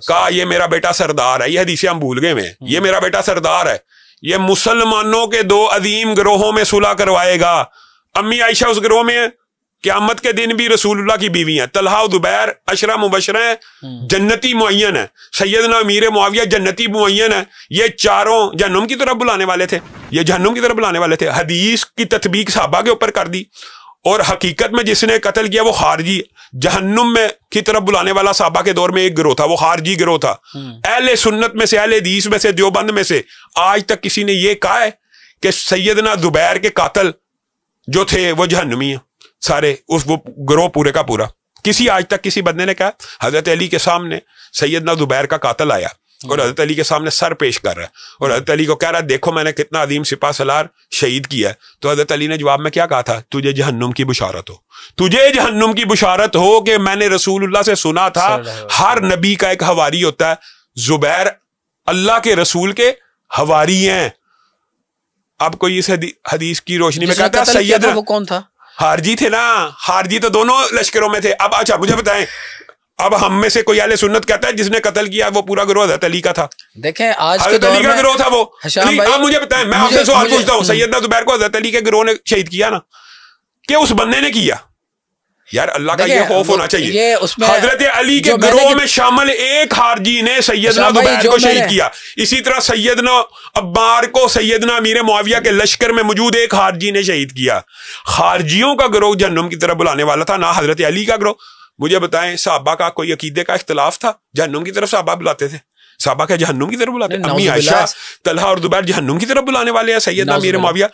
کہا یہ میرا بیٹا سردار ہے. یہ حدیثیں ہم بھول گئے ہیں. یہ میرا بیٹا سردار ہے, یہ مسلمانوں کے 2 عظیم گروہوں میں صلح کروائے گا. امی عائشہ اس گروہ میں, قیامت کے دن بھی رسول اللہ کی بیوی ہیں. طلحہ و زبیر عشرہ مبشرہ ہیں, جنتی معین ہے. سیدنا امیر معاویہ جنتی معین ہے. یہ چاروں جہنم کی طرف بلانے والے تھے, یہ جہنم کی طرف بلانے والے تھے. حدیث کی تطبیق صحابہ کے اوپر کر دی, اور حقیقت میں جس نے قتل کیا وہ خارجی, جہنم میں کی طرف بلانے والا صحابہ کے دور میں ایک گروہ تھا, وہ خارجی گروہ تھا. اہل سنت میں سے, اہل حدیث میں سے, دیوبند میں سے آج تک کسی نے یہ کہا ہے کہ سیدنا زبیر کے قاتل جو تھے وہ جہنمی ہیں سارے, اس وہ گروہ پورے کا پورا؟ کسی آج تک کسی بندے نے کہا؟ حضرت علی کے سامنے سیدنا زبیر کا قاتل آیا اور حضرت علی کے سامنے سر پیش کر رہا ہے اور حضرت علی کو کہہ رہا ہے دیکھو میں نے کتنا عظیم سپاہ سالار شہید کیا ہے. تو حضرت علی نے جواب میں کیا کہا تھا؟ تجھے جہنم کی بشارت ہو, تجھے جہنم کی بشارت ہو کہ میں نے رسول اللہ سے سنا تھا ہر نبی کا ایک حواری ہوتا ہے, زبیر اللہ کے رسول کے حواری ہیں. اب کوئی اس حدیث کی روشنی میں کہتا ہے سیدنا, وہ کون تھا؟ خارجی تھے نا, خارجی تو دونوں لشکروں میں تھے. اب اچھا مجھے بتائیں, اب ہم میں سے کوئی اہل سنت کہتا ہے جس نے قتل کیا وہ پورا گروہ حضرت علی کا تھا؟ دیکھیں آج حضرت علی کا گروہ تھا وہ. آپ مجھے بتائیں, میں آپ سے سوال پوچھتا ہوں, سیدنا زبیر کو حضرت علی کے گروہ نے شہید کیا نا, کہ اس بندے نے کیا؟ یار اللہ کا یہ خوف ہونا چاہیے. حضرت علی کے گروہ میں شامل ایک خارجی نے سیدنا زبیر کو شہید کیا. اسی طرح سیدنا عمار کو سیدنا امیر معاویہ کے لشکر میں موجود ایک خارجی نے شہید کیا. خارجیوں کا گروہ جہنم کی طرف بلانے والا تھا, نہ حضرت علی کا گروہ. مجھے بتائیں صحابہ کا کوئی عقیدے کا اختلاف تھا؟ جہنم کی طرف صحابہ بلاتے تھے, صحابہ کے جہنم کی طرف بلاتے. امی عائشہ, طلحہ اور زبیر جہنم کی طرف بلانے والے ہیں, سیدنا امیر معاویہ.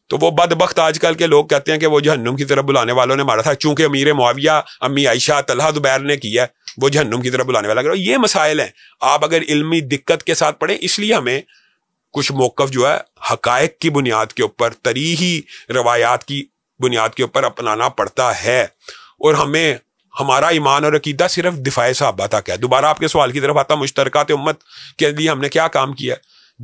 تو وہ بدبخت آج کل کے لوگ کہتے ہیں کہ وہ جہنم کی طرف بلانے والوں نے مارا تھا, چونکہ امیر معاویہ, امی عائشہ, طلحہ زبیر نے کیا وہ جہنم کی طرف بلانے والا گروہ. یہ مسائل ہیں, آپ اگر علمی دقت کے ساتھ پڑھیں. اس لیے ہمیں کچھ موقف جو ہے حقائق کی بنیاد کے اوپر, تاریخی روایات کی بنیاد کے اوپر اپنانا پڑتا ہے. اور ہمیں ہمارا ایمان اور عقیدہ صرف دفاع صحابہ تک ہے. دوبارہ آپ کے سوال کی طرف آتا, مشترکات امت کے لیے ہم نے کیا کام کیا؟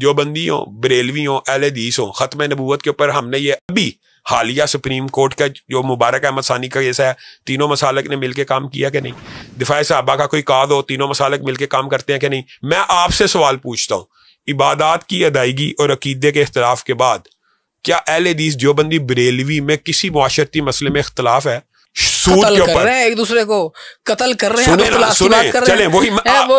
دیوبندی ہوں, بریلوی ہوں, اہل حدیث ہوں, ختم نبوت کے اوپر ہم نے یہ ابھی حالیہ سپریم کورٹ کا جو مبارک احمد ثانی کا کیس ہے, تینوں مسالک نے مل کے کام کیا کہ نہیں؟ دفاع صحابہ کا کوئی قاض ہو, تینوں مسالک مل کے کام کرتے ہیں کہ نہیں؟ میں آپ سے سوال پوچھتا ہوں, عبادات کی ادائیگی اور عقیدے کے اختلاف کے بعد کیا اہل حدیث دیوبندی بریلوی میں کسی معاشرتی مسئلے میں اختلاف ہے؟ سود کے اوپر ایک دوسرے کو قتل کر رہے ہیں, چلیں وہی میں تو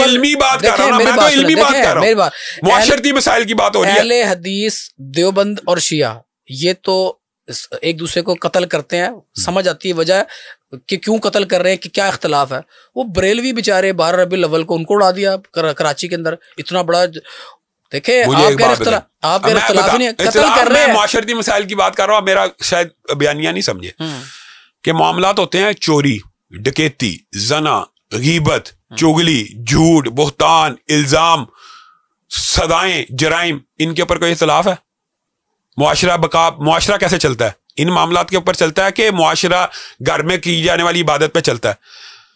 علمی بات کر رہا ہوں, میں تو علمی بات کر رہا ہوں, معاشرتی مسائل کی بات ہو رہی ہے. اہل حدیث دیوبند اور شیعہ یہ تو ایک دوسرے کو قتل کرتے ہیں, سمجھ آتی ہے وجہ کہ کیوں قتل کر رہے ہیں, کہ کیا اختلاف ہے. وہ بریلوی بیچارے 12 ربیع الاول کو ان کو اڑا دیا کراچی کے اندر, اتنا بڑا. دیکھیں آپ کا اختلاف نہیں, قتل کر رہے ہیں. معاشرتی مسائل کی بات کر رہا ہوں, میرا شاید بیانیہ نہیں سمجھے کہ معاملات ہوتے ہیں چوری, ڈکیتی, زنا, غیبت, چغلی, جھوٹ, بہتان, الزام, سزائیں, جرائم, ان کے اوپر کوئی اختلاف ہے؟ معاشرہ کیسے چلتا ہے؟ ان معاملات کے اوپر چلتا ہے کہ معاشرہ گھر میں کی جانے والی عبادت پہ چلتا ہے.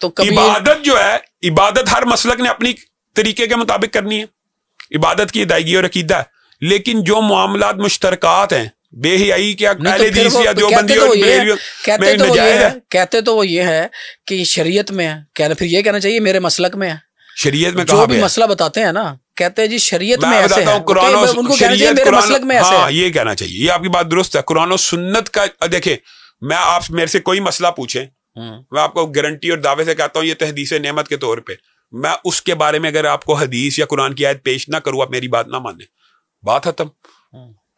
تو عبادت جو ہے, عبادت ہر مسلک نے اپنی طریقے کے مطابق کرنی ہے, عبادت کی ادائیگی اور عقیدہ ہے. لیکن جو معاملات مشترکات ہیں, بے حیائی کیا کہتے تو وہ یہ ہے کہ شریعت میں ہے, پھر یہ کہنا چاہیے میرے مسلک میں ہے. شریعت میں جو بھی مسئلہ بتاتے ہیں نا, کہتے ہیں جی شریعت میں ایسے ہے, ان کو کہنا چاہیے میرے مسلک میں ایسے ہے. ہاں یہ کہنا چاہیے, یہ آپ کی بات درست ہے. قرآن و سنت کا دیکھیں, میں آپ میرے سے کوئی مسئلہ پوچھیں, میں آپ کو گارنٹی اور دعوے سے کہتا ہوں یہ تحدیث نعمت کے طور پہ, میں اس کے بارے میں اگر آپ کو حدیث یا قرآن کی آیت پیش نہ کروں, آپ میری بات نہ مانیں, بات ختم.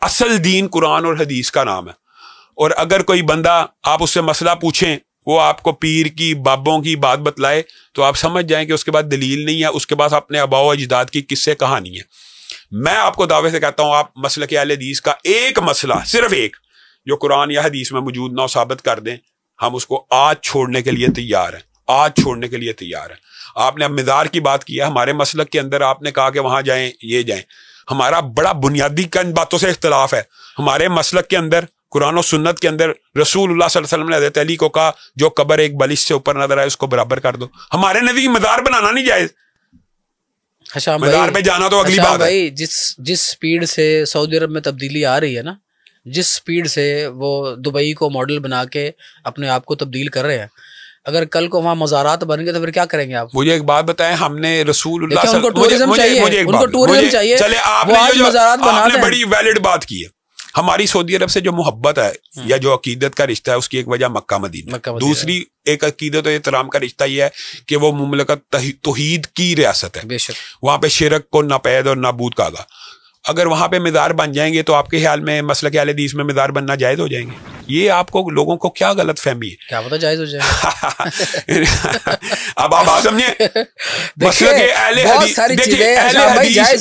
اصل دین قرآن اور حدیث کا نام ہے. اور اگر کوئی بندہ آپ اس سے مسئلہ پوچھیں, وہ آپ کو پیر کی بابوں کی بات بتلائے, تو آپ سمجھ جائیں کہ اس کے بعد دلیل نہیں ہے, اس کے پاس اپنے آباء و اجداد کی قصے کہانی ہے. میں آپ کو دعوے سے کہتا ہوں, آپ مسلک اہل حدیث کا ایک مسئلہ, صرف ایک, جو قرآن یا حدیث میں موجود نہ ہو, ثابت کر دیں, ہم اس کو آج چھوڑنے کے لیے تیار ہیں, آج چھوڑنے کے لیے تیار ہیں. آپ نے اب مزار کی بات کی ہے, ہمارے مسلک کے اندر آپ نے کہا کہ وہاں جائیں, یہ جائیں. ہمارا بڑا بنیادی کن باتوں سے اختلاف ہے. ہمارے مسلک کے اندر قرآن و سنت کے اندر رسول اللہ صلی اللہ علیہ وسلم نے حضرت علی کو کہا جو قبر ایک بلش سے اوپر نظر آئے اس کو برابر کر دو. ہمارے نبی مزار بنانا نہیں جائز, مزار پہ جانا تو اگلی بات ہے. جس سپیڈ سے سعودی عرب میں تبدیلی آ رہی ہے نا, جس سپیڈ سے وہ دبئی کو ماڈل بنا کے اپنے آپ کو تبدیل کر رہے ہیں, اگر کل کو وہاں مزارات بن گئے تو پھر کیا کریں گے آپ؟ مجھے ایک بات بتائیں, ہم نے رسول اللہ ان کو ٹورزم چاہیے, چلے آپ نے بڑی ویلڈ بات کی ہے. ہماری سعودی عرب سے جو محبت ہے یا جو عقیدت کا رشتہ ہے, اس کی ایک وجہ مکہ مدینہ. دوسری ایک عقیدت و احترام کا رشتہ یہ ہے کہ وہ مملکت توحید کی ریاست ہے, وہاں پہ شرک کو ناپید اور نابود کہا گا. اگر وہاں پہ مزار بن جائیں گے تو آپ کے خیال میں مسلک اہل حدیث میں مزار بننا جائز ہو جائیں گے؟ یہ آپ کو لوگوں کو کیا غلط فہمی ہے, کیا پتہ جائز ہو جائے. اب آپ سمجھیں, مسلک اہل حدیث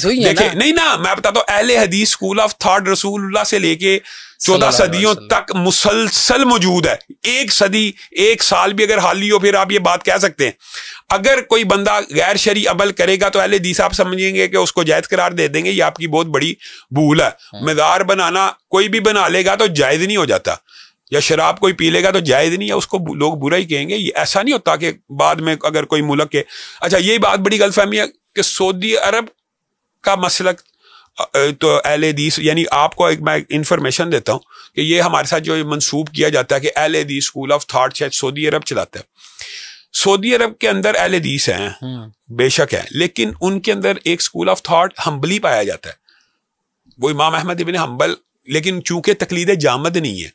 دیکھیں نہیں نا, میں بتاتا ہوں, اہل حدیث اسکول آف تھاٹ رسول اللہ سے لے کے 14 صدیوں تک مسلسل موجود ہے. ایک صدی, ایک سال بھی اگر حالی ہو پھر آپ یہ بات کہہ سکتے ہیں. اگر کوئی بندہ غیر شرعی عمل کرے گا تو اہل حدیث آپ سمجھیں گے کہ اس کو جائز قرار دے دیں گے, یہ آپ کی بہت بڑی بھول ہے. مزار بنانا کوئی بھی بنا لے گا تو جائز نہیں ہو جاتا, یا شراب کوئی پی لے گا تو جائز نہیں ہے, اس کو لوگ برا ہی کہیں گے. یہ ایسا نہیں ہوتا کہ بعد میں اگر کوئی ملک کے, اچھا یہی بات بڑی غلط فہمی ہے کہ سعودی عرب کا مسلک تو اہل حدیث, یعنی آپ کو ایک میں انفارمیشن دیتا ہوں کہ یہ ہمارے ساتھ جو منسوب کیا جاتا ہے کہ اہل حدیث اسکول آف تھاٹ شاید سعودی عرب چلاتا ہے. سعودی عرب کے اندر اہل حدیث ہیں, بے شک ہے, لیکن ان کے اندر ایک اسکول آف تھاٹ حنبلی پایا جاتا ہے, وہ امام احمد ابن حنبل. لیکن چونکہ تقلید جامد نہیں ہے,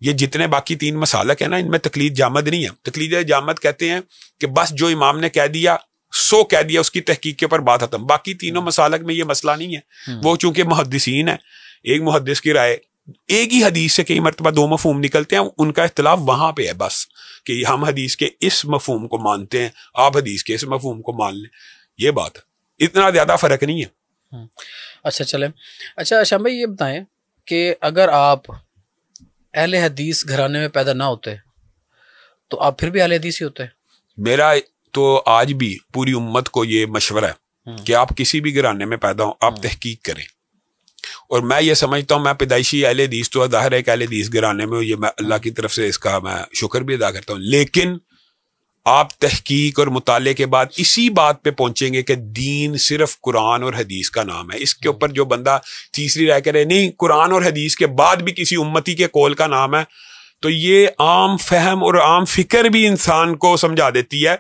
یہ جتنے باقی 3 مسالک ہیں نا, ان میں تقلید جامد نہیں ہے. تقلید جامد کہتے ہیں کہ بس جو امام نے کہہ دیا سو کہہ دیا, اس کی تحقیق کے اوپر بات ختم. باقی تینوں مسالک میں یہ مسئلہ نہیں ہے. وہ چونکہ محدثین ہیں, ایک محدث کی رائے, ایک ہی حدیث سے کئی مرتبہ 2 مفہوم نکلتے ہیں, ان کا اختلاف وہاں پہ ہے بس, کہ ہم حدیث کے اس مفہوم کو مانتے ہیں, آپ حدیث کے اس مفہوم کو مان لیں. یہ بات ہے, اتنا زیادہ فرق نہیں ہے. اچھا چلیں. اچھا شام بھائی یہ بتائیں کہ اگر آپ اہل حدیث گھرانے میں پیدا نہ ہوتے تو آپ پھر بھی اہل حدیث ہی ہوتے؟ میرا تو آج بھی پوری امت کو یہ مشورہ ہے کہ آپ کسی بھی گھرانے میں پیدا ہوں, آپ تحقیق کریں. اور میں یہ سمجھتا ہوں, میں پیدائشی اہل حدیث تو ظاہر ہے کہ اہل حدیث گھرانے میں, یہ میں اللہ کی طرف سے اس کا میں شکر بھی ادا کرتا ہوں, لیکن آپ تحقیق اور مطالعے کے بعد اسی بات پہ پہنچیں گے کہ دین صرف قرآن اور حدیث کا نام ہے. اس کے اوپر جو بندہ تیسری رائے کرے نہیں قرآن اور حدیث کے بعد بھی کسی امتی کے قول کا نام ہے, تو یہ عام فہم اور عام فکر بھی انسان کو سمجھا دیتی ہے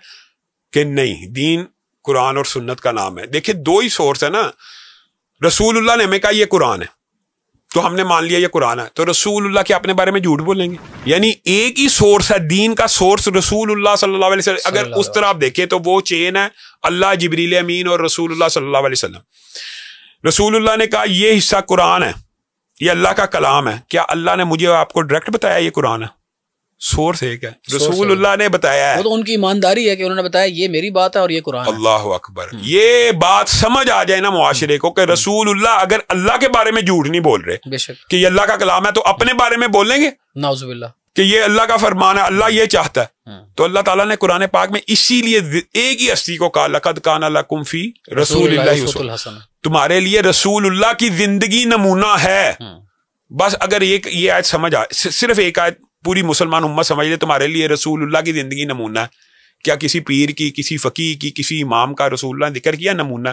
کہ نہیں, دین قرآن اور سنت کا نام ہے. دیکھیں دو ہی سورس ہے نا, رسول اللہ نے ہمیں کہا یہ قرآن ہے تو ہم نے مان لیا یہ قرآن ہے, تو رسول اللہ کے اپنے بارے میں جھوٹ بولیں گے؟ یعنی ایک ہی سورس ہے دین کا, سورس رسول اللہ صلی اللہ علیہ وسلم. اگر اس طرح آپ دیکھیں تو وہ چین ہے اللہ, جبریل امین اور رسول اللہ صلی اللہ علیہ وسلم. رسول اللہ نے کہا یہ حصہ قرآن ہے, یہ اللہ کا کلام ہے. کیا اللہ نے مجھے آپ کو ڈائریکٹ بتایا یہ قرآن ہے؟ سورس ایک ہے, رسول اللہ نے بتایا ہے. وہ تو ان کی ایمانداری ہے کہ انہوں نے بتایا یہ میری بات ہے اور یہ قرآن ہے. اللہ اکبر. یہ بات سمجھ آ جائے نا معاشرے کو کہ رسول اللہ اگر اللہ کے بارے میں جھوٹ نہیں بول رہے بے شک کہ یہ اللہ کا کلام ہے, تو اپنے بارے میں بولیں گے نعوذ باللہ کہ یہ اللہ کا فرمان ہے, اللہ یہ چاہتا ہے. تو اللہ تعالیٰ نے قرآن پاک میں اسی لیے ایک ہی ہستی کو کہا لقد کان لکم فی رسول اللہ اسوۃ حسنہ, تمہارے لیے رسول اللہ کی زندگی نمونہ ہے. بس اگر ایک یہ آیت سمجھ آئے, صرف ایک آیت پوری مسلمان امت سمجھ لے تمہارے لیے رسول اللہ کی زندگی نمونہ ہے. کیا کسی پیر کی, کسی فقیہ کی, کسی امام کا رسول اللہ نے ذکر کیا نمونہ؟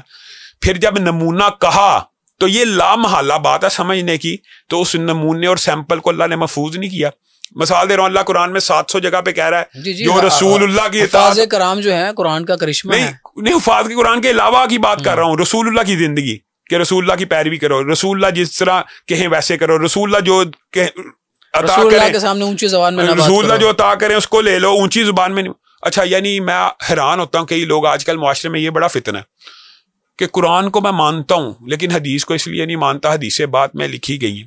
پھر جب نمونہ کہا تو یہ لامحالہ بات ہے سمجھنے کی, تو اس نمونے اور سیمپل کو اللہ نے محفوظ نہیں کیا. مثال دے رہا ہوں, اللہ قرآن میں 700 جگہ پہ کہہ رہا ہے جو رسول اللہ کی حفاظ کرام جو ہے قرآن کا کرشمہ ہے. نہیں حفاظ کی قرآن کے علاوہ کی بات کر رہا ہوں, رسول اللہ کی زندگی کہ رسول اللہ کی پیروی کرو, رسول اللہ جس طرح کہیں ویسے کرو, رسول اللہ جو رسول اللہ کے سامنے اونچی زبان میں رسول اللہ جو عطا کریں اس کو لے لو, اونچی زبان میں نہیں. اچھا یعنی میں حیران ہوتا ہوں کئی لوگ آج کل معاشرے میں یہ بڑا فتنہ ہے کہ قرآن کو میں مانتا ہوں لیکن حدیث کو اس لیے نہیں مانتا, حدیث بات میں لکھی گئی ہیں.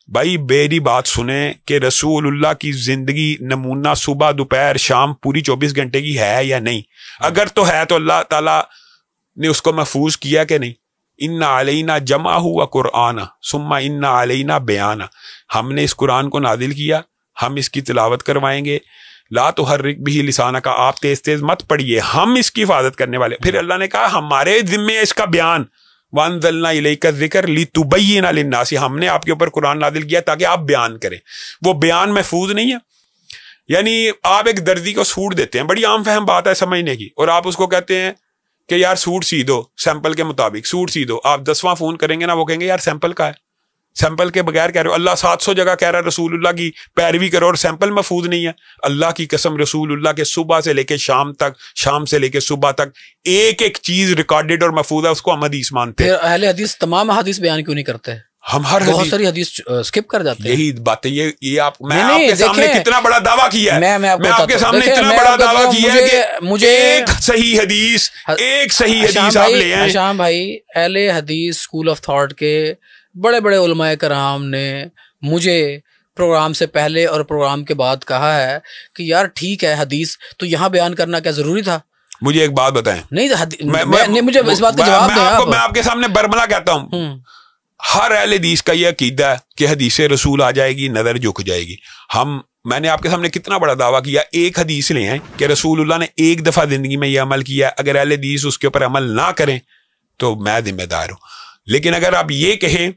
بھائی میری بات سنیں کہ رسول اللہ کی زندگی نمونہ صبح دوپہر شام پوری 24 گھنٹے کی ہے یا نہیں؟ اگر تو ہے تو اللہ تعالیٰ نے اس کو محفوظ کیا کہ نہیں؟ ان علینا جمع ہوا قرآن ثم ان علینا بیان, ہم نے اس قرآن کو نازل کیا, ہم اس کی تلاوت کروائیں گے. لا تحرک بھی لسانک, آپ تیز تیز مت پڑھیے, ہم اس کی حفاظت کرنے والے. پھر اللہ نے کہا ہمارے ذمے اس کا بیان, وانزلنا الیک الذکر لتبین للناس, ہم نے آپ کے اوپر قرآن نازل کیا تاکہ آپ بیان کریں. وہ بیان محفوظ نہیں ہے. یعنی آپ ایک دردی کو سوٹ دیتے ہیں, بڑی عام فہم بات ہے سمجھنے کی, اور آپ اس کو کہتے ہیں کہ یار سوٹ سی دو سیمپل کے مطابق, سوٹ سی دو. آپ 10واں فون کریں گے نا, وہ کہیں گے یار سیمپل کا ہے, سیمپل کے بغیر کہہ رہے ہو. اللہ 700 جگہ کہہ رہا ہے رسول اللہ کی پیروی کرو اور سیمپل محفوظ نہیں ہے. اللہ کی قسم رسول اللہ کے صبح سے لے کے شام تک, شام سے لے کے صبح تک ایک ایک چیز ریکارڈڈ اور محفوظ ہے, اس کو ہم حدیث مانتے ہیں. اہل حدیث تمام حدیث بیان کیوں نہیں کرتے؟ ہم ہر بہت ساری حدیث اسکپ کر جاتے ہیں. یہی بات ہے. یہ آپ میں آپ کے سامنے کتنا بڑا دعویٰ کیا ہے, میں آپ کے سامنے اتنا بڑا دعویٰ کیا ہے کہ مجھے ایک صحیح حدیث آپ لے آئیں. شام بھائی, اہل حدیث اسکول آف تھاٹ کے بڑے بڑے علماء کرام نے مجھے پروگرام سے پہلے اور پروگرام کے بعد کہا ہے کہ یار ٹھیک ہے حدیث تو یہاں بیان کرنا کیا ضروری تھا؟ مجھے ایک بات بتائیں. نہیں مجھے اس بات کا جواب دیں. میں آپ کے سامنے برملا کہتا ہوں, ہر اہل حدیث کا یہ عقیدہ ہے کہ حدیث رسول آ جائے گی نظر جھک جائے گی. میں نے آپ کے سامنے کتنا بڑا دعویٰ کیا, ایک حدیث لے آئیں کہ رسول اللہ نے ایک دفعہ زندگی میں یہ عمل کیا, اگر اہل حدیث اس کے اوپر عمل نہ کریں تو میں ذمہ دار ہوں. لیکن اگر آپ یہ کہیں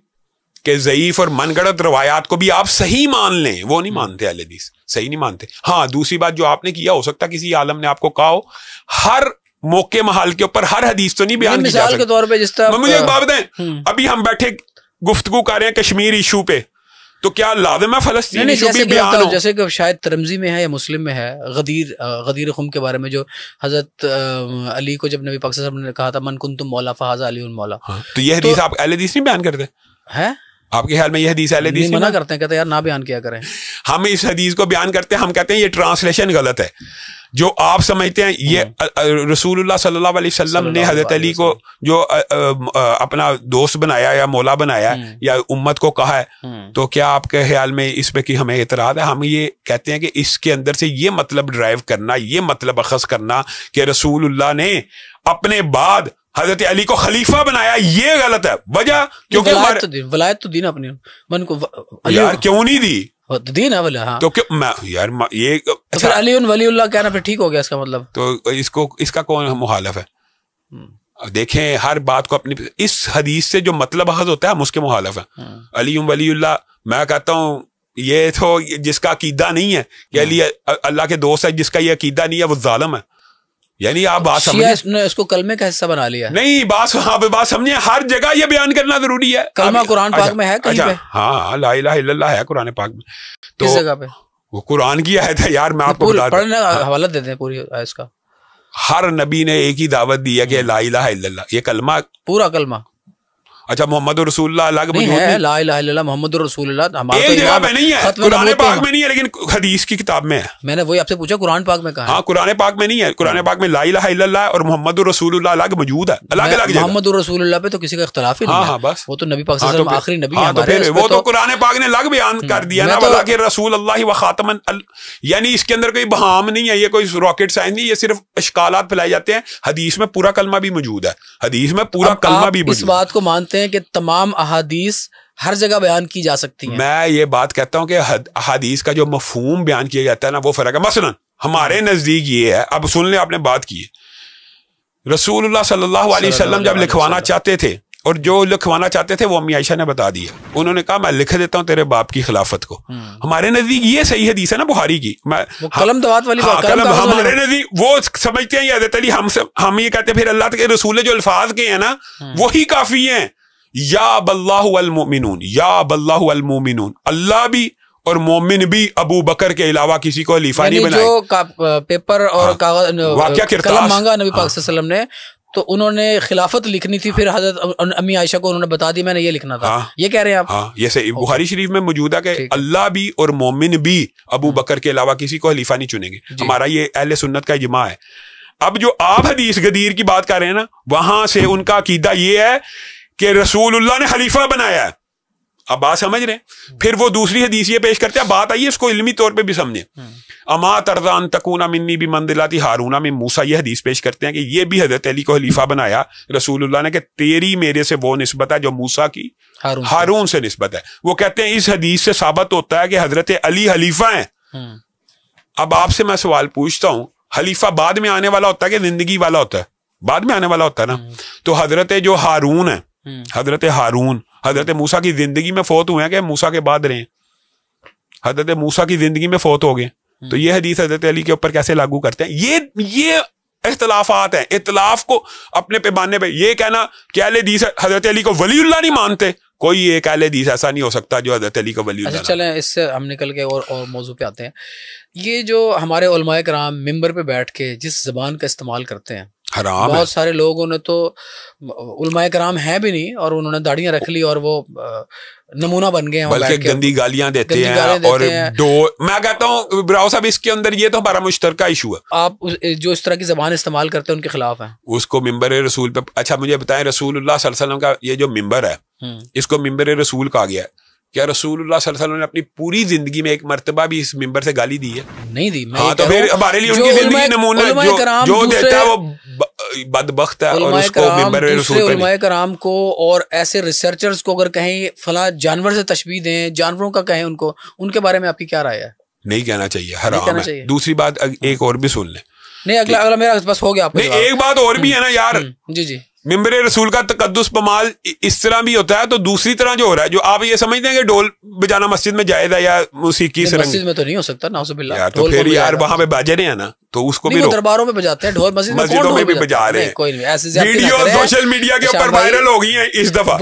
کہ ضعیف اور من گڑت روایات کو بھی آپ صحیح مان لیں, وہ نہیں مانتے اہل حدیث, صحیح نہیں مانتے. ہاں دوسری بات جو آپ نے کیا, ہو سکتا کسی عالم نے آپ کو کہا ہو, ہر موقع محال کے اوپر ہر حدیث تو نہیں بیان کی جا سکتی. مثال کے طور پہ جس طرح مجھے ایک بات بتائیں, ابھی ہم بیٹھے گفتگو کر رہے ہیں کشمیر ایشو پہ, تو کیا لازم ہے فلسطین ایشو بھی بیان ہو؟ جیسے کہ شاید ترمذی میں ہے یا مسلم میں ہے, غدیر خم کے بارے میں جو حضرت علی کو جب نبی پاک صلی اللہ علیہ وسلم نے کہا تھا من کنتم مولا فہذا علی مولا, تو یہ حدیث آپ اہل حدیث نہیں بیان کرتے ہیں؟ آپ کے خیال میں یہ حدیث اہل حدیث منع کرتے ہیں, کہتے ہیں یار نہ بیان کیا کریں. ہم اس حدیث کو بیان کرتے ہیں, ہم کہتے ہیں یہ ٹرانسلیشن غلط ہے. جو آپ سمجھتے ہیں یہ رسول اللہ صلی اللہ علیہ وسلم نے حضرت علی کو جو اپنا دوست بنایا یا مولا بنایا یا امت کو کہا ہے, تو کیا آپ کے خیال میں اس پہ کہ ہمیں اعتراض ہے؟ ہم یہ کہتے ہیں کہ اس کے اندر سے یہ مطلب ڈرائیو کرنا, یہ مطلب اخذ کرنا کہ رسول اللہ نے اپنے بعد حضرت علی کو خلیفہ بنایا, یہ غلط ہے. وجہ کیونکہ ولایت تو دین اپنی من کو یار کیوں نہیں دی دین ہے, ہاں تو یار یہ پھر علی ولی اللہ کہنا پھر ٹھیک ہو گیا اس کا مطلب, تو اس کا کون مخالف ہے؟ دیکھیں ہر بات کو اپنی, اس حدیث سے جو مطلب اخذ ہوتا ہے ہم اس کے مخالف ہیں. علی ولی اللہ, میں کہتا ہوں یہ تو جس کا عقیدہ نہیں ہے کہ علی اللہ کے دوست ہے, جس کا یہ عقیدہ نہیں ہے وہ ظالم ہے. یعنی آپ بات سمجھیں، اس کو کلمے کا حصہ بنا لیا نہیں، بات سمجھیں، ہر جگہ یہ بیان کرنا ضروری ہے. کلمہ قرآن پاک میں ہے کہیں پہ؟ ہاں لا الہ الا اللہ ہے قرآن پاک میں. کس جگہ پہ؟ وہ قرآن کی آیت ہے یار، میں آپ کو پڑھنے کا حوالہ دیتے ہیں پوری اس کا. ہر نبی نے ایک ہی دعوت دی ہے کہ لا الہ الا اللہ، یہ کلمہ پورا کلمہ. اچھا محمد رسول اللہ الگ نہیں ہے، لا الہ الا اللہ محمد رسول اللہ ایک جگہ میں نہیں ہے، قرآن پاک میں نہیں ہے، لیکن حدیث کی کتاب میں ہے. میں نے وہی آپ سے پوچھا قرآن پاک میں کہاں ہے؟ ہاں قرآن پاک میں نہیں ہے، قرآن پاک میں لا الہ الا اللہ اور محمد رسول اللہ الگ موجود ہے، الگ الگ جگہ. محمد رسول اللہ پہ تو کسی کا اختلاف ہی نہیں ہے. ہاں بس وہ تو نبی پاک صلی اللہ علیہ وسلم آخری نبی ہے ہمارے. وہ تو قرآن پاک نے الگ بیان کر دیا نا، ولاکن رسول اللہ و خاتم، یعنی اس کے اندر کوئی بہام نہیں ہے، یہ کوئی راکٹ سائنس نہیں، یہ صرف اشکالات پھیلائے جاتے ہیں. حدیث میں پورا کلمہ بھی موجود ہے، حدیث میں پورا کلمہ بھی موجود ہے. اس بات کو مانتے ہیں کہ تمام احادیث ہر جگہ بیان کی جا سکتی ہیں؟ میں یہ بات کہتا ہوں کہ احادیث کا جو مفہوم بیان کیا جاتا ہے نا وہ فرق ہے. مثلا ہمارے نزدیک یہ ہے، اب سن لیں، آپ نے بات کی ہے، رسول اللہ صلی اللہ علیہ وسلم جب لکھوانا چاہتے تھے، اور جو لکھوانا چاہتے تھے وہ امی عائشہ نے بتا دیا، انہوں نے کہا میں لکھ دیتا ہوں تیرے باپ کی خلافت کو. ہمارے نزدیک یہ صحیح حدیث ہے نا بخاری کی، قلم دوات والی ہمارے نزدیک وہ سمجھتے ہیں حضرت علی، ہم یہ کہتے ہیں پھر اللہ کے رسول جو الفاظ کے ہیں نا وہی کافی ہیں. یا باللہ والمؤمنون، یا باللہ والمؤمنون، اللہ بھی اور مومن بھی ابو بکر کے علاوہ کسی کو خلیفہ نہیں بنائے. جو پیپر اور کاغذ قلم مانگا نبی پاک صلی اللہ علیہ وسلم نے تو انہوں نے خلافت لکھنی تھی، پھر حضرت امی عائشہ کو انہوں نے بتا دی میں نے یہ لکھنا تھا. یہ کہہ رہے ہیں آپ؟ ہاں یہ صحیح بخاری شریف میں موجود ہے کہ اللہ بھی اور مومن بھی ابو بکر کے علاوہ کسی کو خلیفہ نہیں چنیں گے. ہمارا یہ اہل سنت کا اجماع ہے. اب جو آپ حدیث غدیر کی بات کر رہے ہیں نا، وہاں سے ان کا عقیدہ یہ ہے کہ رسول اللہ نے خلیفہ بنایا ہے. اب بات سمجھ رہے ہیں؟ پھر وہ دوسری حدیث یہ پیش کرتے ہیں، بات آئیے اس کو علمی طور پہ بھی سمجھیں. اما ترضا ان تکون منی بمنزلۃ ہارون من موسیٰ، یہ حدیث پیش کرتے ہیں کہ یہ بھی حضرت علی کو خلیفہ بنایا رسول اللہ نے کہ تیری میرے سے وہ نسبت ہے جو موسیٰ کی ہارون سے نسبت ہے. وہ کہتے ہیں اس حدیث سے ثابت ہوتا ہے کہ حضرت علی خلیفہ ہیں. اب آپ سے میں سوال پوچھتا ہوں، خلیفہ بعد میں آنے والا ہوتا ہے کہ زندگی والا ہوتا ہے؟ بعد میں آنے والا ہوتا ہے نا. تو حضرت جو ہارون ہے، حضرت ہارون حضرت موسیٰ کی زندگی میں فوت ہوئے ہیں کہ موسیٰ کے بعد رہے ہیں؟ حضرت موسیٰ کی زندگی میں فوت ہو گئے. تو یہ حدیث حضرت علی کے اوپر کیسے لاگو کرتے ہیں؟ یہ اختلافات ہیں. اختلاف کو اپنے پیمانے پہ یہ کہنا کہ اہل حدیث حضرت علی کو ولی اللہ نہیں مانتے، کوئی ایک اہل حدیث ایسا نہیں ہو سکتا جو حضرت علی کو ولی اللہ. اچھا چلیں اس سے ہم نکل کے اور موضوع پہ آتے ہیں. یہ جو ہمارے علماء کرام ممبر پہ بیٹھ کے جس زبان کا استعمال کرتے ہیں، حرام بہت سارے لوگوں نے تو علماء کرام ہیں بھی نہیں اور انہوں نے داڑیاں رکھ لی اور وہ نمونہ بن گئے ہیں، بلکہ گندی گالیاں دیتے ہیں. اور میں کہتا ہوں براؤ صاحب اس کے اندر یہ تو ہمارا مشترکہ ایشو ہے. آپ جو اس طرح کی زبان استعمال کرتے ہیں ان کے خلاف ہیں. اس کو ممبر رسول پہ، اچھا مجھے بتائیں، رسول اللہ صلی اللہ علیہ وسلم کا یہ جو ممبر ہے اس کو ممبر رسول کہا گیا ہے. کیا رسول اللہ صلی اللہ علیہ وسلم نے اپنی پوری زندگی میں ایک مرتبہ بھی اس ممبر سے گالی دی ہے؟ نہیں دی. ہاں تو پھر ہمارے لیے ان کی زندگی نمونہ جو دیتا ہے وہ بدبخت ہے. اور اس کو ممبر رسول پہ علماء کرام کو اور ایسے ریسرچرز کو اگر کہیں فلاں جانور سے تشبیہ دیں، جانوروں کا کہیں ان کو، ان کے بارے میں آپ کی کیا رائے ہے؟ نہیں کہنا چاہیے، حرام ہے. دوسری بات ایک اور بھی سن لیں. نہیں اگلا میرا بس ہو گیا. ایک بات اور بھی ہے نا یار، جی ممبر رسول کا تقدس پمال اس طرح بھی ہوتا ہے. تو دوسری طرح جو ہو رہا ہے، جو آپ یہ سمجھتے ہیں کہ ڈھول بجانا مسجد میں جائز ہے یا موسیقی سرنگ، مسجد میں تو نہیں ہو سکتا نعوذ باللہ. تو پھر یار وہاں پہ باجے رہے ہیں نا، تو اس کو بھی درباروں میں بجاتے ہیں ڈھول، مسجدوں میں بھی بجا رہے ہیں. کوئی نہیں، ایسے ویڈیو سوشل میڈیا کے اوپر وائرل ہو گئی ہیں اس دفعہ.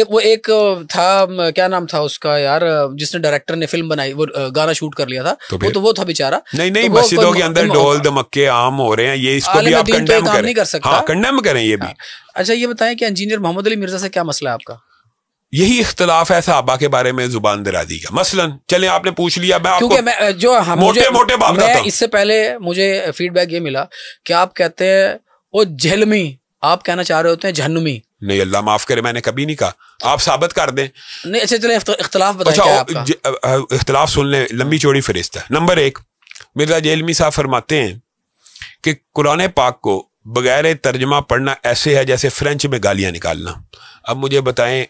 وہ ایک تھا، کیا نام تھا اس کا یار، جس نے ڈائریکٹر نے فلم بنائی، وہ گانا شوٹ کر لیا تھا، وہ تھا بیچارہ. نہیں مسجدوں کے اندر ڈھول دھمکے عام ہو رہے ہیں، یہ اس کو بھی آپ کنڈیم نہیں کر سکتا. ہاں کنڈیم کریں یہ بھی. اچھا یہ بتائیں کہ انجینئر محمد علی مرزا سے کیا مسئلہ ہے آپ کا؟ یہی اختلاف ہے صحابہ کے بارے میں زبان درازی کا. مثلا چلیں آپ نے پوچھ لیا، میں آپ کو موٹے بات کرتا ہوں. اس سے پہلے مجھے فیڈ بیک یہ ملا کہ آپ کہتے ہیں وہ جہلمی، آپ کہنا چاہ رہے ہوتے ہیں جہنمی. نہیں اللہ معاف کرے، میں نے کبھی نہیں کہا، آپ ثابت کر دیں. نہیں اچھا چلیں اختلاف بتائیں. اختلاف سن لیں، لمبی چوڑی فہرست ہے. نمبر 1، مرزا جہلمی صاحب فرماتے ہیں کہ قرآن پاک کو بغیر ترجمہ پڑھنا ایسے ہے جیسے فرینچ میں گالیاں نکالنا. اب مجھے بتائیں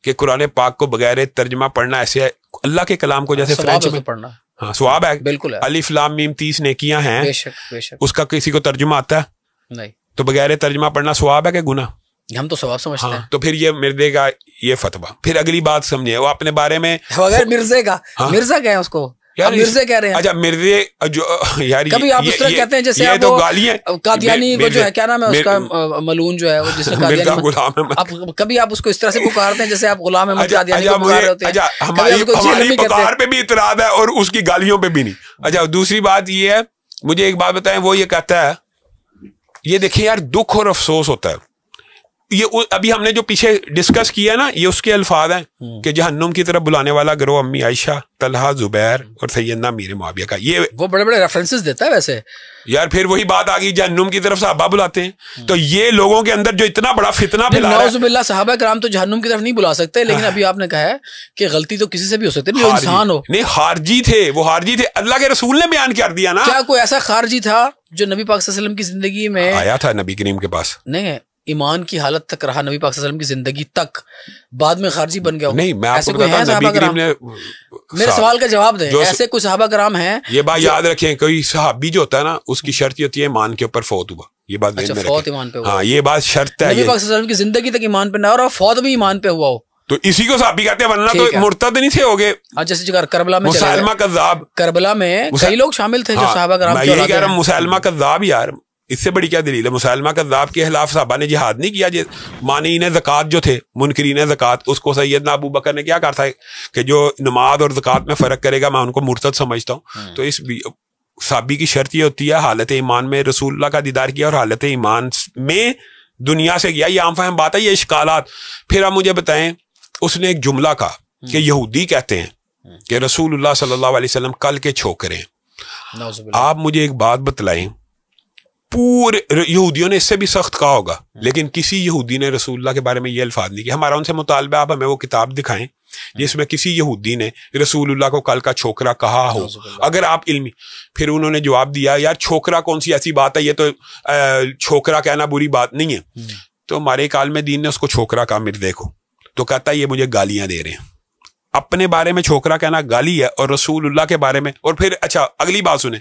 کہ قرآن پاک کو بغیر ترجمہ پڑھنا ایسے ہے اللہ کے کلام کو جیسے فرینچ میں پڑھنا. ہاں ثواب ہے، بالکل. الف لام میم 30 نیکیاں ہیں، بے شک. اس کا کسی کو ترجمہ آتا ہے؟ نہیں. تو بغیر ترجمہ پڑھنا ثواب ہے کہ گناہ؟ ہم تو ثواب سمجھتے ہیں. تو پھر یہ مردے کا یہ فتویٰ. پھر اگلی بات سمجھے، وہ اپنے بارے میں بغیر مرزے کا، مرزا کیا ہے اس کو مرزے کہہ رہے ہیں. اچھا مرزے جو یار کبھی آپ اس طرح کہتے ہیں جیسے آپ قادیانی کو جو ہے کیا نام ہے اس کا ملعون جو ہے جس نے قادیانی, کبھی آپ اس کو اس طرح سے پکارتے ہیں جیسے آپ غلام احمد قادیانی کو پکار رہے ہوتے ہیں. ہماری پکار پہ بھی اعتراض ہے اور اس کی گالیوں پہ بھی نہیں. اچھا دوسری بات یہ ہے, مجھے ایک بات بتائیں, وہ یہ کہتا ہے, یہ دیکھیں یار دکھ اور افسوس ہوتا ہے, یہ ابھی ہم نے جو پیچھے ڈسکس کیا نا یہ اس کے الفاظ ہیں کہ جہنم کی طرف بلانے والا گروہ امی عائشہ, طلحہ, زبیر اور سیدنا میر معاویہ کا. یہ وہ بڑے بڑے ریفرنسز دیتا ہے ویسے یار. پھر وہی بات آ گئی جہنم کی طرف صحابہ بلاتے ہیں, تو یہ لوگوں کے اندر جو اتنا بڑا فتنہ پھیلا رہا ہے. نعوذ باللہ صحابہ کرام تو جہنم کی طرف نہیں بلا سکتے, لیکن ابھی آپ نے کہا ہے کہ غلطی تو کسی سے بھی ہو سکتی ہے, انسان ہو. نہیں خارجی تھے, وہ خارجی تھے, اللہ کے رسول نے بیان کر دیا نا. کیا کوئی ایسا خارجی تھا جو نبی پاک صلی اللہ علیہ وسلم کی زندگی میں آیا تھا نبی کریم کے پاس؟ نہیں, ایمان کی حالت تک رہا نبی پاک صلی اللہ علیہ وسلم کی زندگی تک, بعد میں خارجی بن گیا. نہیں میں آپ کو بتاتا ہوں نبی کریم نے, میرے سوال کا جواب دیں, ایسے کوئی صحابہ کرام ہیں. یہ بات یاد رکھیں, کوئی صحابی جو ہوتا ہے نا اس کی شرط یہ ہوتی ہے ایمان کے اوپر فوت ہوا. یہ بات فوت ایمان پہ ہوا, ہاں یہ بات شرط ہے. نبی پاک صلی اللہ علیہ وسلم کی زندگی تک ایمان پہ نہ اور فوت بھی ایمان پہ ہوا ہو تو اسی کو صحابی کہتے ہیں, ورنہ تو مرتد نہیں تھے ہوگے. جیسے کربلا میں مسلمہ کذاب, کربلا میں کئی لوگ شامل تھے جو صحابہ کرام. میں یہی کہہ رہا ہوں مسلمہ کذاب, یار اس سے بڑی کیا دلیل ہے؟ مسلمہ کذاب کے خلاف صحابہ نے جہاد نہیں کیا. مانعین زکوٰۃ جو تھے, منکرین زکوٰۃ, اس کو سیدنا ابو بکر نے کیا کہا تھا کہ جو نماز اور زکوٰۃ میں فرق کرے گا میں ان کو مرتد سمجھتا ہوں. تو اس صحابی کی شرط یہ ہوتی ہے حالت ایمان میں رسول اللہ کا دیدار کیا اور حالت ایمان میں دنیا سے گیا. یہ عام فہم بات ہے, یہ اشکالات. پھر آپ مجھے بتائیں, اس نے ایک جملہ کہا کہ یہودی کہتے ہیں کہ رسول اللہ صلی اللہ علیہ وسلم کل کے چھوکرے ہیں. آپ مجھے ایک بات بتلائیں, پورے یہودیوں نے اس سے بھی سخت کہا ہوگا, لیکن کسی یہودی نے رسول اللہ کے بارے میں یہ الفاظ نہیں کیا. ہمارا ان سے مطالبہ, آپ ہمیں وہ کتاب دکھائیں جس میں کسی یہودی نے رسول اللہ کو کل کا چھوکرا کہا ہو, اگر آپ علمی. پھر انہوں نے جواب دیا یار چھوکرا کون سی ایسی بات ہے, یہ تو چھوکرا کہنا بری بات نہیں ہے. تو ہمارے عالم دین نے اس کو چھوکرا کہا مرزے کو, تو کہتا ہے یہ مجھے گالیاں دے رہے ہیں. اپنے بارے میں چھوکرا کہنا گالی ہے اور رسول اللہ کے بارے میں. اور پھر اچھا اگلی بات سنیں,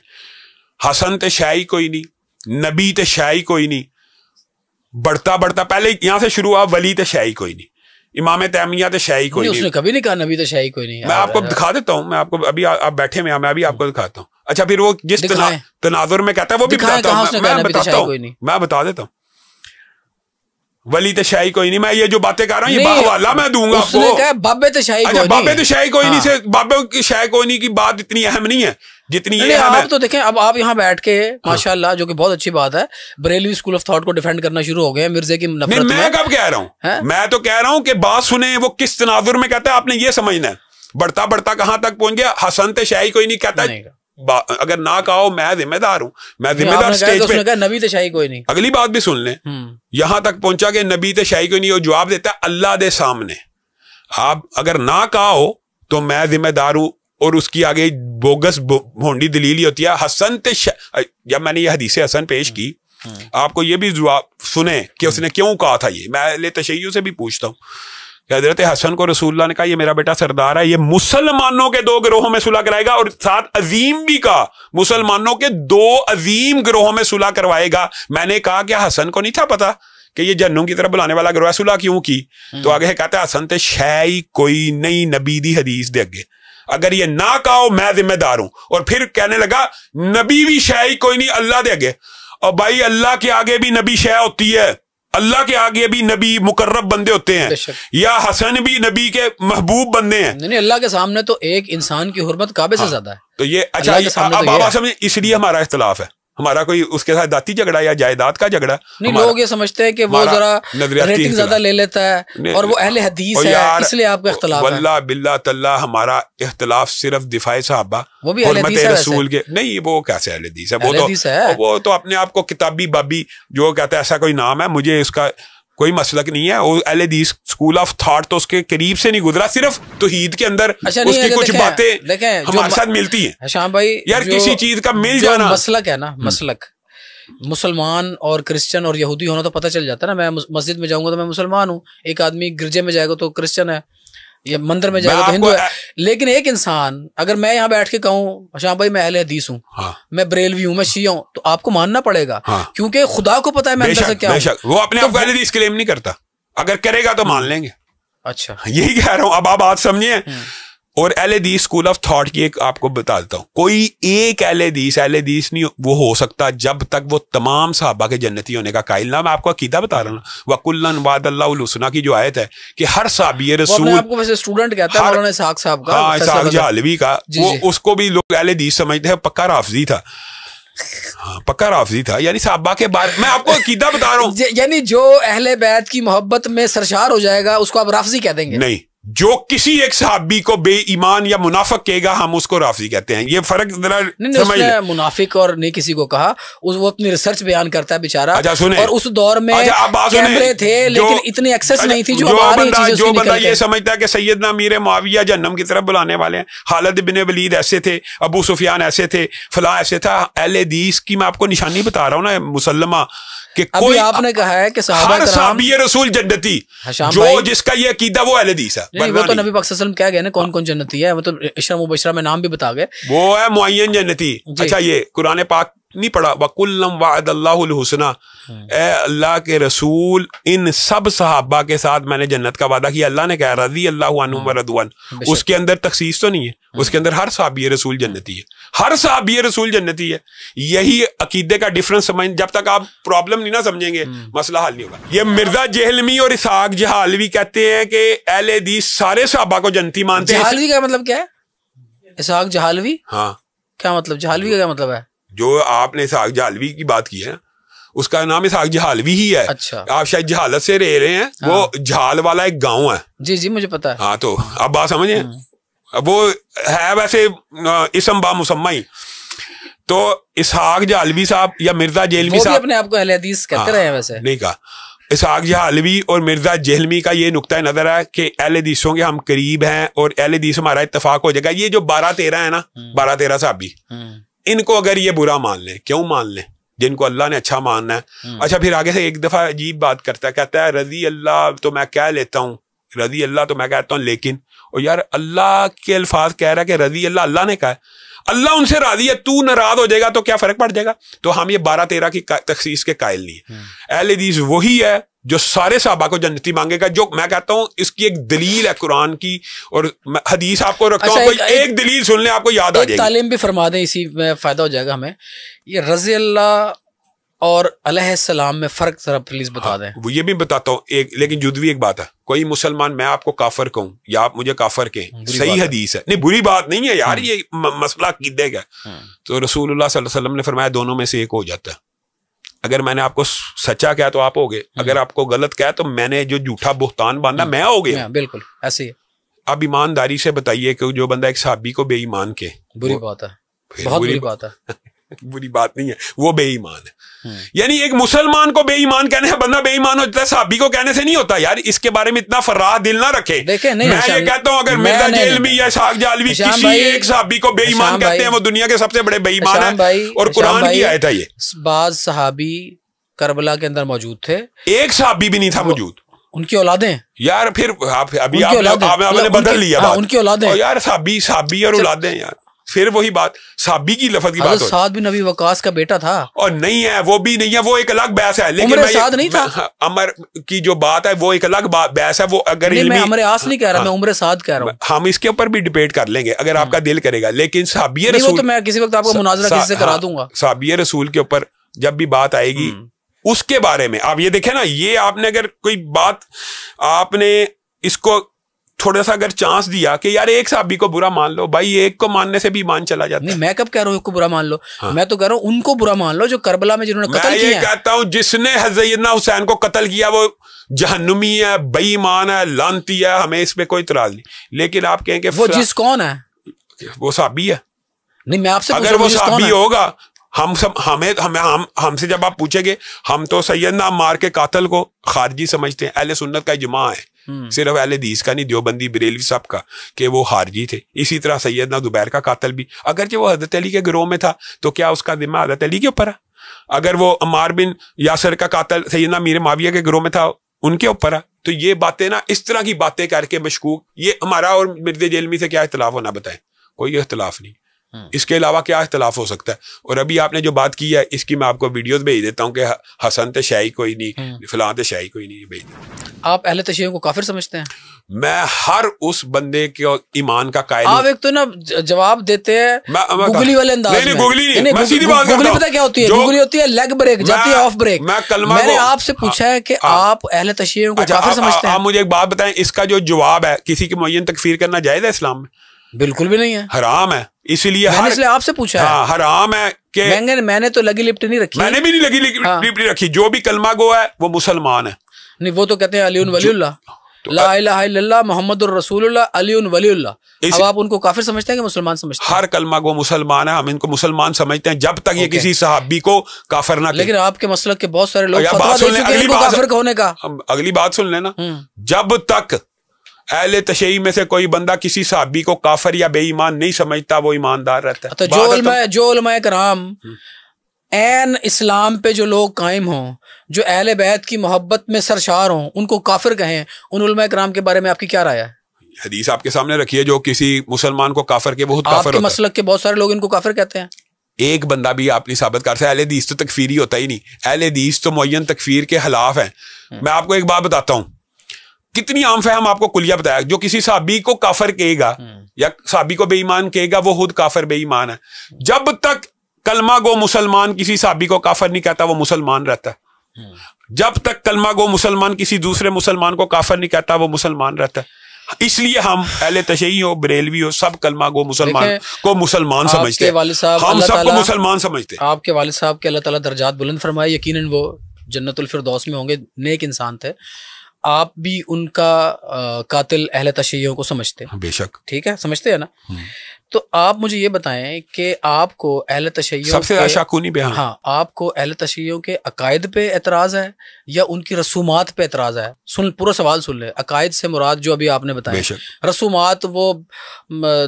حسن تے شاہی کوئی نہیں, نبی تے شاہی کوئی نہیں, بڑھتا بڑھتا پہلے یہاں سے شروع ہوا, ولی تے شاہی کوئی نہیں, امام تیمیہ تے شاہی کوئی نہیں. اس نے کبھی نہیں کہا نبی تے شاہی کوئی نہیں. میں آپ کو دکھا دیتا ہوں, میں آپ کو ابھی آپ بیٹھے میں ابھی آپ کو دکھاتا ہوں. اچھا پھر وہ جس تناظر میں کہتا ہے وہ بھی بتاتا ہوں, میں بتاتا ہوں, میں بتا دیتا ہوں. ولی تے شاہی کوئی نہیں, میں یہ جو باتیں کر رہا ہوں یہ باحوالہ میں دوں گا آپ کو. بابے تے شاہی کوئی نہیں, بابے تے شاہی کوئی نہیں سے بابے کی شاہی کوئی نہیں کی بات اتنی اہم نہیں ہے جتنی یہ ہے. آپ تو دیکھیں, اب آپ یہاں بیٹھ کے ماشاءاللہ, جو کہ بہت اچھی بات ہے, بریلوی اسکول آف تھاٹ کو ڈیفینڈ کرنا شروع ہو گئے مرزے کی نفرت میں. میں کب کہہ رہا ہوں, میں تو کہہ رہا ہوں کہ بات سنیں وہ کس تناظر میں کہتا ہے, آپ نے یہ سمجھنا ہے. بڑھتا بڑھتا کہاں تک پہنچ گیا, حسن تے شاہی کوئی نہیں کہتا. اگر نہ کہو میں ذمہ دار ہوں, میں ذمہ دار اسٹیج پہ. نبی تے شاہی کوئی نہیں, اگلی بات بھی سن لیں, یہاں تک پہنچا کہ نبی تے شاہی کوئی نہیں, وہ جواب دیتا ہے اللہ دے سامنے. آپ اگر نہ کہو تو میں ذمہ دار ہوں, اور اس کی آگے بوگس بھونڈی دلیل ہوتی ہے حسن تے. جب میں نے یہ حدیث حسن پیش کی, آپ کو یہ بھی جواب سنیں کہ اس نے کیوں کہا تھا. یہ میں لے تشیع سے بھی پوچھتا ہوں کہ حضرت حسن کو رسول اللہ نے کہا یہ میرا بیٹا سردار ہے, یہ مسلمانوں کے 2 گروہوں میں صلح کرائے گا, اور ساتھ عظیم بھی کہا مسلمانوں کے 2 عظیم گروہوں میں صلح کروائے گا. میں نے کہا کہ حسن کو نہیں تھا پتا کہ یہ جہنم کی طرف بلانے والا گروہ, صلح کیوں کی؟ تو آگے کہتا ہے حسن تے شاہی کوئی نہیں نبی دی حدیث دے اگے, اگر یہ نہ کہو میں ذمہ دار ہوں. اور پھر کہنے لگا نبی بھی شاہی کوئی نہیں اللہ دے اگے. اور بھائی اللہ کے آگے بھی نبی شاہ ہوتی ہے, اللہ کے آگے بھی نبی مقرب بندے ہوتے ہیں, یا حسن بھی نبی کے محبوب بندے ہیں. نہیں, اللہ کے سامنے تو ایک انسان کی حرمت کعبے سے زیادہ ہے. تو یہ اچھا اب آپ سمجھیں, اس لیے ہمارا اختلاف ہے, ہمارا کوئی اس کے ساتھ ذاتی جھگڑا یا جائیداد کا جھگڑا نہیں. لوگ یہ سمجھتے ہیں کہ وہ ذرا ریٹنگ زیادہ لے لیتا ہے اور وہ اہل حدیث ہے, اس لیے آپ کا اختلاف ہے. واللہ باللہ تعالی ہمارا اختلاف صرف دفاع صحابہ, وہ بھی اہل حدیث ہے رسول کے نہیں. وہ کیسے اہل حدیث ہے, وہ تو اپنے آپ کو کتابی بابی جو کہتا ہے ایسا کوئی نام ہے, مجھے اس کا کوئی مسلک نہیں ہے. وہ اہل حدیث اسکول آف تھاٹ تو اس کے قریب سے نہیں گزرا, صرف توحید کے اندر اس کی کچھ باتیں ہمارے ساتھ ملتی ہیں. شام بھائی یار کسی چیز کا مل جانا مسلک ہے نا, مسلک مسلمان اور کرسچن اور یہودی ہونا تو پتہ چل جاتا ہے نا. میں مسجد میں جاؤں گا تو میں مسلمان ہوں, ایک آدمی گرجے میں جائے گا تو کرسچن ہے, یا مندر میں جائے گا تو ہندو ہے. لیکن ایک انسان اگر میں یہاں بیٹھ کے کہوں شام بھائی میں اہل حدیث ہوں, میں بریلوی ہوں, میں شیعہ ہوں, تو آپ کو ماننا پڑے گا, کیونکہ خدا کو پتا ہے میں اندر سے کیا ہوں. وہ اپنے آپ کو اہل حدیث کلیم نہیں کرتا, اگر کرے گا تو مان لیں گے. اچھا یہی کہہ رہا ہوں. اب آپ بات سمجھیں, اور اہل حدیث اسکول آف تھاٹ کی ایک آپ کو بتا دیتا ہوں, کوئی ایک اہل حدیث نہیں وہ ہو سکتا جب تک وہ تمام صحابہ کے جنتی ہونے کا قائل نہ. میں آپ کو عقیدہ بتا رہا ہوں, وَكُلًّا وَعَدَ اللَّهُ الْحُسْنَى کی جو آیت ہے کہ ہر صحابی رسول, آپ کو ویسے اسٹوڈنٹ کہتا ہے مولانا اسحاق صاحب کا, ہاں اسحاق جہلوی کا, وہ اس کو بھی لوگ اہل حدیث سمجھتے ہیں, پکا رافضی تھا. ہاں پکا رافضی تھا, یعنی صحابہ کے بارے میں آپ کو عقیدہ بتا رہا ہوں. یعنی جو اہل بیت کی محبت میں سرشار ہو جائے گا اس کو آپ رافضی کہہ دیں گے؟ نہیں, جو کسی ایک صحابی کو بے ایمان یا منافق کہے گا ہم اس کو رافضی کہتے ہیں. یہ فرق ذرا سمجھ لیں. منافق اور نہیں کسی کو کہا, وہ اپنی ریسرچ بیان کرتا ہے بیچارہ. اور اس دور میں کیمرے تھے لیکن اتنی ایکسس نہیں تھی جو بندہ یہ سمجھتا ہے کہ سیدنا امیر معاویہ جہنم کی طرف بلانے والے ہیں, خالد بن ولید ایسے تھے, ابو سفیان ایسے تھے, فلاں ایسے تھا. اہل حدیث کی میں آپ کو نشانی بتا رہا ہوں نا مسلمہ, کہ کوئی آپ نے کہا ہے کہ ہر صحابی رسول جنتی, جو جس کا یہ عقیدہ وہ اہل حدیث ہے. وہ تو نبی پاک صلی اللہ علیہ وسلم کیا گئے نا کون کون جنتی ہے, مطلب عشرہ مبشرہ میں نام بھی بتا گئے, وہ ہے معین جنتی. اچھا یہ قرآن پاک نہیں پڑھا, وَكُلًّا وَعَدَ اللَّهُ الْحُسْنَى, اے اللہ کے رسول ان سب صحابہ کے ساتھ میں نے جنت کا وعدہ کیا. اللہ نے کہا رضی اللہ عنہم ورضوا, اس کے اندر تخصیص تو نہیں ہے, اس کے اندر ہر صحابی رسول جنتی ہے, ہر صحابی رسول جنتی ہے. یہی عقیدے کا ڈفرنس سمجھ, جب تک آپ پرابلم نہیں نہ سمجھیں گے مسئلہ حل نہیں ہوگا. یہ مرزا جہلمی اور اسحاق جہلوی کہتے ہیں کہ اہل حدیث سارے صحابہ کو جنتی مانتے ہیں. جہلوی کا مطلب کیا ہے؟ اسحاق جہلوی, ہاں کیا مطلب جہلوی کا کیا مطلب ہے؟ جو آپ نے اسحاق جہلوی کی بات کی ہے اس کا نام اسحاق جہلوی ہی ہے. اچھا, آپ شاید جہالت سے رہے ہیں. وہ جھال والا ایک گاؤں ہے. جی جی مجھے پتا ہے. ہاں تو اب بات سمجھیں, وہ ہے ویسے اسم با مسمى ہی. تو اسحاق جہلوی صاحب یا مرزا جہلمی صاحب اپنے آپ کو اہل حدیث کہتے رہے ہیں, ویسے نہیں کہا. اسحاق جہلوی اور مرزا جہلمی کا یہ نقطہ نظر ہے کہ اہل حدیثوں کے ہم قریب ہیں اور اہل حدیث ہمارا اتفاق ہو جائے گا. یہ جو 12-13 ہے نا, 12-13 صحابی, ان کو اگر یہ برا مان لیں, کیوں مان لیں جن کو اللہ نے اچھا ماننا ہے. اچھا پھر آگے سے ایک دفعہ عجیب بات کرتا ہے, کہتا ہے رضی اللہ تو میں کہہ لیتا ہوں, رضی اللہ تو میں کہتا ہوں, لیکن اور یار اللہ کے الفاظ کہہ رہا ہے کہ رضی اللہ نے کہا ہے, اللہ ان سے راضی ہے, تو ناراض ہو جائے گا تو کیا فرق پڑ جائے گا. تو ہم یہ 12-13 کی تخصیص کے قائل نہیں ہیں. اہل حدیث وہی ہے جو سارے صحابہ کو جنتی مانگے گا. جو میں کہتا ہوں اس کی ایک دلیل ہے قرآن کی, اور حدیث آپ کو رکھتا ہوں, کوئی ایک دلیل سن لیں آپ کو یاد آ جائے گی. تعلیم بھی فرما دیں, اسی میں فائدہ ہو جائے گا ہمیں. یہ رضی اللہ اور علیہ السلام میں فرق ذرا پلیز بتا دیں. وہ یہ بھی بتاتا ہوں ایک, لیکن جدوی ایک بات ہے, کوئی مسلمان میں آپ کو کافر کہوں یا آپ مجھے کافر کہیں, صحیح حدیث ہے, نہیں بری بات نہیں ہے یار, یہ مسئلہ عقیدے کا. تو رسول اللہ صلی اللہ علیہ وسلم نے فرمایا دونوں میں سے ایک ہو جاتا ہے. اگر میں نے آپ کو سچا کہا تو آپ ہو گئے, اگر آپ کو غلط کہا تو میں نے جو جھوٹا بہتان باندھا میں ہو گیا. بالکل ایسے ہی. اب ایمانداری سے بتائیے کہ جو بندہ ایک صحابی کو بے ایمان کے, بری بات ہے, بہت بری بات ہے. بری بات نہیں ہے, وہ بے ایمان ہے. یعنی ایک مسلمان کو بے ایمان کہنے سے بندہ بے ایمان ہوتا ہے, صحابی کو کہنے سے نہیں ہوتا. یار اس کے بارے میں اتنا فرا دل نہ رکھے. میں یہ کہتا ہوں اگر مرزا جہلمی یا اسحاق جہلوی کسی ایک صحابی کو بے ایمان کہتے ہیں, وہ دنیا کے سب سے بڑے بے ایمان ہیں, اور قرآن کی آیت ہے. یہ بعض صحابی کربلا کے اندر موجود تھے, ایک صحابی بھی نہیں تھا موجود. ان کی اولادیں یار, پھر ابھی آپ نے بدل لیا بات, ان کی اولادیں یار صحابی اور اولادیں یار, پھر وہی بات صحابی کی لفظ کی بات. سعد بن ابی وقاص کا بیٹا تھا, اور نہیں ہے, وہ بھی نہیں ہے, وہ ایک الگ بحث ہے. لیکن سعد نہیں تھا, عمر کی جو بات ہے وہ ایک الگ بحث ہے. وہ اگر میں عمر عاص نہیں کہہ رہا, میں عمر سعد کہہ رہا ہوں. ہم اس کے اوپر بھی ڈیبیٹ کر لیں گے اگر آپ کا دل کرے گا, لیکن صحابی رسول تو میں کسی وقت آپ کو مناظرہ کسی سے کرا دوں گا. صحابی رسول کے اوپر جب بھی بات آئے گی اس کے بارے میں آپ یہ دیکھیں نا, یہ آپ نے اگر کوئی بات آپ نے اس کو تھوڑا سا اگر چانس دیا کہ یار ایک صحابی کو برا مان لو, بھائی ایک کو ماننے سے بھی ایمان چلا جاتا ہے. نہیں میں کب کہہ رہا ہوں ایک کو برا مان لو, میں تو کہہ رہا ہوں ان کو برا مان لو جو کربلا میں جنہوں نے قتل کیا. میں یہ کہتا ہوں جس نے سیدنا حسین کو قتل کیا وہ جہنمی ہے, بے ایمان ہے, لعنتی ہے, ہمیں اس پہ کوئی اعتراض نہیں. لیکن آپ کہیں کہ وہ جس کون ہے, وہ صحابی ہے. نہیں میں آپ سے اگر وہ صحابی ہوگا, ہم سے جب آپ پوچھیں گے, ہم تو سیدنا عمار کے قاتل کو خارجی سمجھتے ہیں. اہل سنت کا اجماع ہے, صرف اہل حدیث کا نہیں, دیوبندی بریلوی سب کا, کہ وہ خارجی تھے. اسی طرح سیدنا زبیر کا قاتل بھی, اگرچہ وہ حضرت علی کے گروہ میں تھا تو کیا اس کا ذمہ حضرت علی کے اوپر ہے؟ اگر وہ عمار بن یاسر کا قاتل سیدنا امیر معاویہ کے گروہ میں تھا, ان کے اوپر ہے. تو یہ باتیں نا, اس طرح کی باتیں کر کے مشکوک, یہ ہمارا اور مرزا جہلمی سے کیا اختلاف ہونا بتائیں, کوئی اختلاف نہیں. اس کے علاوہ کیا اختلاف ہو سکتا ہے؟ اور ابھی آپ نے جو بات کی ہے اس کی میں آپ کو ویڈیوز بھیج دیتا ہوں کہ حسن تشیعی کوئی نہیں، فلاں تشیعی کوئی نہیں، بھیج دیتا. آپ اہل تشیعوں کو کافر سمجھتے ہیں؟ میں ہر اس بندے کے ایمان کا قائل. آپ ایک تو نا جواب دیتے ہیں گوگلی والے انداز میں. نہیں، میں سیدھی بات کرتا ہوں. گوگلی پتہ کیا ہوتی ہے؟ گوگلی ہوتی ہے لیگ بریک، جاتی ہے آف بریک. میں نے آپ سے پوچھا ہے کہ آپ اہل تشیعوں کو کافر سمجھتے ہیں؟ آپ مجھے ایک بات بتائیں، اس کا جو جواب ہے کسی کی معین تکفیر کرنا جائز ہے اسلام میں؟ بالکل بھی نہیں ہے، حرام ہے. اسی لیے آپ سے پوچھا ہے. حرام ہے کہ میں نے تو لگی لپٹ نہیں رکھی. میں نے بھی نہیں لگی لپٹ رکھی. جو بھی کلمہ گو ہے وہ مسلمان ہے. نہیں، وہ تو کہتے ہیں علی ولی اللہ، لا الہ الا اللہ محمد الرسول اللہ علی ولی اللہ. اب آپ ان کو کافر سمجھتے ہیں کہ مسلمان سمجھتے ہیں؟ ہر کلمہ گو مسلمان ہے، ہم ان کو مسلمان سمجھتے ہیں جب تک یہ کسی صحابی کو کافر نہ. لیکن آپ کے مسلک کے بہت سارے لوگ فتویٰ دے چکے ہیں ان کو کافر ہونے کا. اگلی بات سن لینا. جب تک اہل تشیع میں سے کوئی بندہ کسی صحابی کو کافر یا بے ایمان نہیں سمجھتا وہ ایماندار رہتا ہے. جو علماء کرام این اسلام پہ جو لوگ قائم ہوں، جو اہل بیت کی محبت میں سرشار ہوں، ان کو کافر کہیں، ان علماء کرام کے بارے میں آپ کی کیا رائے ہے؟ حدیث آپ کے سامنے رکھیے، جو کسی مسلمان کو کافر کے بہت کافر ہوتا ہے. آپ کے مسلک کے بہت سارے لوگ ان کو کافر کہتے ہیں. ایک بندہ بھی آپ نہیں ثابت کر سکتے. اہل حدیث تو تکفیری ہوتا ہی نہیں. اہل حدیث تو معین تکفیر کے خلاف ہیں. میں آپ کو ایک بات بتاتا ہوں، کتنی عام فہم آپ کو کلیہ بتایا. جو کسی صحابی کو کافر کہے گا یا صحابی کو بے ایمان کہے گا وہ خود کافر بے ایمان ہے. جب تک کلمہ گو مسلمان کسی صحابی کو کافر نہیں کہتا وہ مسلمان رہتا ہے. جب تک کلمہ گو مسلمان کسی دوسرے مسلمان کو کافر نہیں کہتا وہ مسلمان رہتا ہے. اس لیے ہم اہل تشیع ہو بریلوی ہو سب کلمہ گو مسلمان کو مسلمان سمجھتے ہیں. ہم سب کو مسلمان سمجھتے ہیں. آپ کے والد صاحب کے اللہ تعالیٰ درجات بلند فرمائے، یقیناً وہ جنت الفردوس میں ہوں گے، نیک انسان تھے. آپ بھی ان کا قاتل اہل تشیعوں کو سمجھتے ہیں؟ بے شک. ٹھیک ہے، سمجھتے ہیں نا. تو آپ مجھے یہ بتائیں کہ آپ کو اہل تشیعوں سب سے شاکونی بیان، ہاں، آپ کو اہل تشیعوں کے عقائد پہ اعتراض ہے یا ان کی رسومات پہ اعتراض ہے؟ پورا سوال سن لیں. عقائد سے مراد جو ابھی آپ نے بتایا، رسومات وہ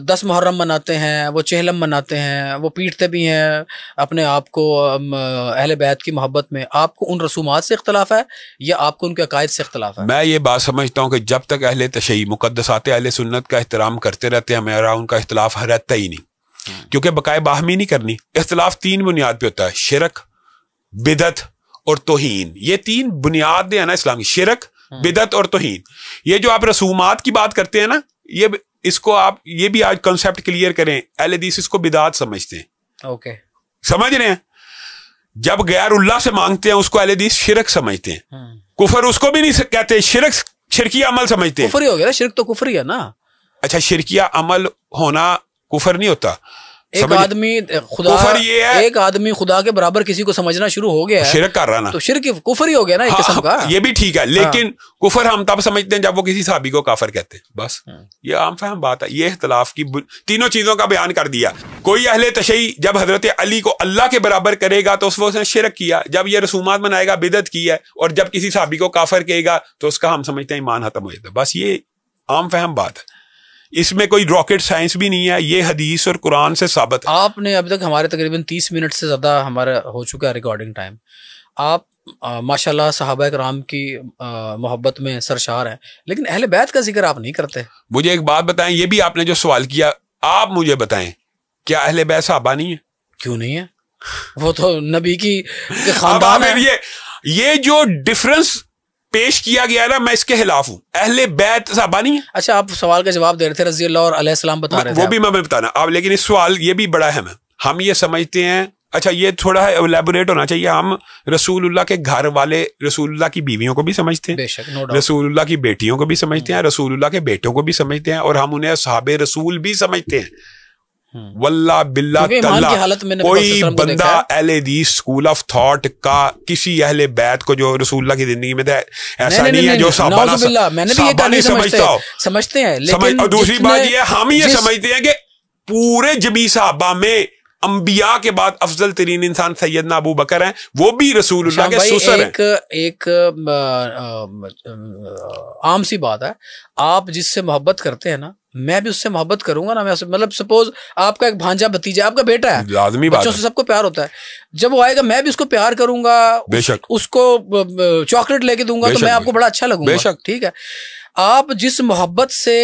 10 محرم مناتے ہیں، وہ چہلم مناتے ہیں، وہ پیٹتے بھی ہیں اپنے آپ کو اہل بیت کی محبت میں. آپ کو ان رسومات سے اختلاف ہے یا آپ کو ان کے عقائد سے اختلاف ہے؟ میں یہ بات سمجھتا ہوں کہ جب تک اہل تشیع مقدسات اہل سنت کا احترام کرتے رہتے ہیں ہمارا ان کا اختلاف رہتا ہی نہیں، کیونکہ بقائے باہمی نہیں کرنی. اختلاف 3 بنیاد پہ ہوتا ہے، شرک، بدعت اور توہین. یہ 3 بنیاد ہیں نا اسلامی، شرک، بدعت اور توہین. یہ جو آپ رسومات کی بات کرتے ہیں نا، یہ اس کو آپ یہ بھی آج کنسیپٹ کلیئر کریں. اہل حدیث اس کو بدعت سمجھتے ہیں. اوکے، سمجھ رہے ہیں؟ جب غیر اللہ سے مانگتے ہیں اس کو اہل حدیث شرک سمجھتے ہیں. کفر اس کو بھی نہیں کہتے، شرکیہ عمل سمجھتے ہیں. کفر ہی ہو گیا، شرک تو کفر ہی ہے نا. اچھا، شرکیہ عمل ہونا کفر نہیں ہوتا. ایک آدمی خدا کے برابر کسی کو سمجھنا شروع ہو گیا ہے، شرک کر رہا نا، تو شرک کفر ہی ہو گیا نا ایک قسم کا. یہ بھی ٹھیک ہے، لیکن کفر ہم تب سمجھتے ہیں جب وہ کسی صحابی کو کافر کہتے ہیں. بس یہ عام فہم بات ہے. یہ اختلاف کی تینوں چیزوں کا بیان کر دیا. کوئی اہل تشیع جب حضرت علی کو اللہ کے برابر کرے گا تو اس نے شرک کیا. جب یہ رسومات منائے گا بدعت کی ہے. اور جب کسی صحابی کو کافر کہے گا تو اس کا ہم سمجھتے ہیں ایمان ختم ہو جاتا ہے. بس یہ عام فہم بات ہے. اس میں کوئی راکٹ سائنس بھی نہیں ہے، یہ حدیث اور قرآن سے ثابت ہے. آپ نے ابھی تک ہمارے تقریباً 30 منٹ سے زیادہ ہمارا ہو چکا ہے ریکارڈنگ ٹائم. آپ ماشاءاللہ صحابہ کرام کی محبت میں سرشار ہیں، لیکن اہل بیت کا ذکر آپ نہیں کرتے. مجھے ایک بات بتائیں، یہ بھی آپ نے جو سوال کیا، آپ مجھے بتائیں کیا اہل بیت صحابہ نہیں ہے؟ کیوں نہیں ہے؟ وہ تو نبی کی خاندان ہے. یہ جو ڈفرنس پیش کیا گیا نا، میں اس کے خلاف ہوں. اہل بیت صحابہ نہیں ہے. اچھا، آپ سوال کا جواب دے رہے تھے، رضی اللہ اور علیہ السلام بتا رہے تھے، وہ بھی میں بتانا اب. لیکن اس سوال یہ بھی بڑا اہم ہے. ہم یہ سمجھتے ہیں، اچھا یہ تھوڑا الیبوریٹ ہونا چاہیے. ہم رسول اللہ کے گھر والے رسول اللہ کی بیویوں کو بھی سمجھتے ہیں، رسول اللہ کی بیٹیوں کو بھی سمجھتے ہیں، رسول اللہ کے بیٹوں کو بھی سمجھتے ہیں، اور ہم انہیں اصحاب رسول بھی سمجھتے ہیں. واللہ باللہ تعالی کوئی بندہ اہل حدیث اسکول آف تھاٹ کا کسی اہل بیت کو جو رسول اللہ کی زندگی میں ایسا نہیں ہے جو صحابہ نہیں سمجھتا ہو. سمجھتے ہیں. اور دوسری بات یہ ہم یہ سمجھتے ہیں کہ پورے جمی صحابہ میں انبیاء کے بعد افضل ترین انسان سیدنا ابو بکر ہیں، وہ بھی رسول اللہ کے سسر ہیں. ایک عام سی بات ہے، آپ جس سے محبت کرتے ہیں نا، میں بھی اس سے محبت کروں گا نا. میں مطلب سپوز آپ کا ایک بھانجا بھتیجا، آپ کا بیٹا ہے، لازمی بات ہے، بچوں سے سب کو پیار ہوتا ہے. جب وہ آئے گا میں بھی اس کو پیار کروں گا، بے شک، اس کو چاکلیٹ لے کے دوں گا تو میں آپ کو بڑا اچھا لگوں گا. ٹھیک ہے. آپ جس محبت سے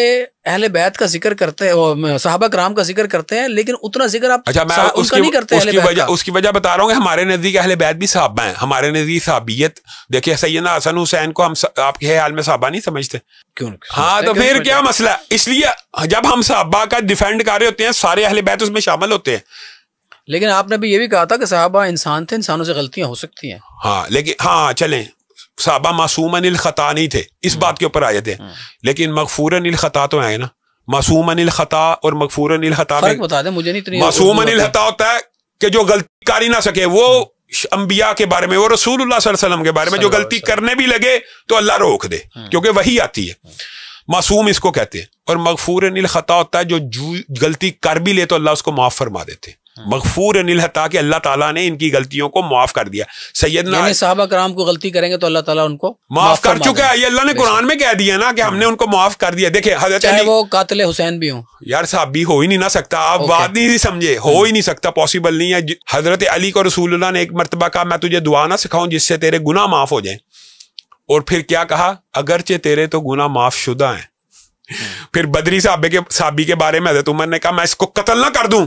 اہل بیت کا ذکر کرتے ہیں، صحابہ کرام کا ذکر کرتے ہیں، لیکن اتنا ذکر آپ اچھا میں نہیں کرتے اہل بیت کا. اس کی وجہ بتا رہا ہوں کہ ہمارے نزدیک اہل بیت بھی صحابہ ہیں. ہمارے نزدیک صحابیت دیکھیے سیدنا حسن حسین کو ہم آپ کے حال میں صحابہ نہیں سمجھتے. کیوں؟ ہاں تو پھر کیا مسئلہ ہے؟ اس لیے جب ہم صحابہ کا ڈیفینڈ کر رہے ہوتے ہیں سارے اہل بیت اس میں شامل ہوتے ہیں. لیکن آپ نے بھی یہ بھی کہا تھا کہ صحابہ انسان تھے، انسانوں سے غلطیاں ہو سکتی ہیں. ہاں لیکن ہاں چلیں صحابہ معصوماً الخطا نہیں تھے، اس بات کے اوپر آئے تھے، لیکن مغفوراً الخطا تو ہے نا. معصوماً الخطا اور مغفوراً الخطا فرق بتا دیں مجھے. نہیں معصوماً الخطا ہوتا ہے کہ جو غلطی کر ہی نہ سکے، وہ انبیاء کے بارے میں، وہ رسول اللہ صلی اللہ علیہ وسلم کے بارے میں جو غلطی کرنے بھی لگے تو اللہ روک دے کیونکہ وہی آتی ہے. معصوم اس کو کہتے ہیں. اور مغفوراً الخطا ہوتا ہے جو غلطی کر بھی لے تو اللہ اس کو معاف فرما دیتے. مغفوراً الخطا کہ اللہ تعالیٰ نے ان کی غلطیوں کو معاف کر دیا. سیدنا یعنی صحابہ کرام کو غلطی کریں گے تو اللہ تعالیٰ ان کو معاف کر چکا ہے. یہ اللہ نے قرآن میں کہہ دیا نا کہ ہم نے ان کو معاف کر دیا. دیکھیں حضرت چاہے وہ قاتل حسین بھی ہوں. یار صحابی ہو ہی نہیں نہ سکتا. آپ بات نہیں سمجھے، ہو ہی نہیں سکتا، پاسبل نہیں ہے. حضرت علی کو رسول اللہ نے ایک مرتبہ کہا میں تجھے دعا نہ سکھاؤں جس سے تیرے گناہ معاف ہو جائیں، اور پھر کیا کہا؟ اگرچہ تیرے تو گناہ معاف شدہ ہیں. پھر بدری صحابی کے بارے میں حضرت عمر نے کہا میں اس کو قتل نہ کر دوں،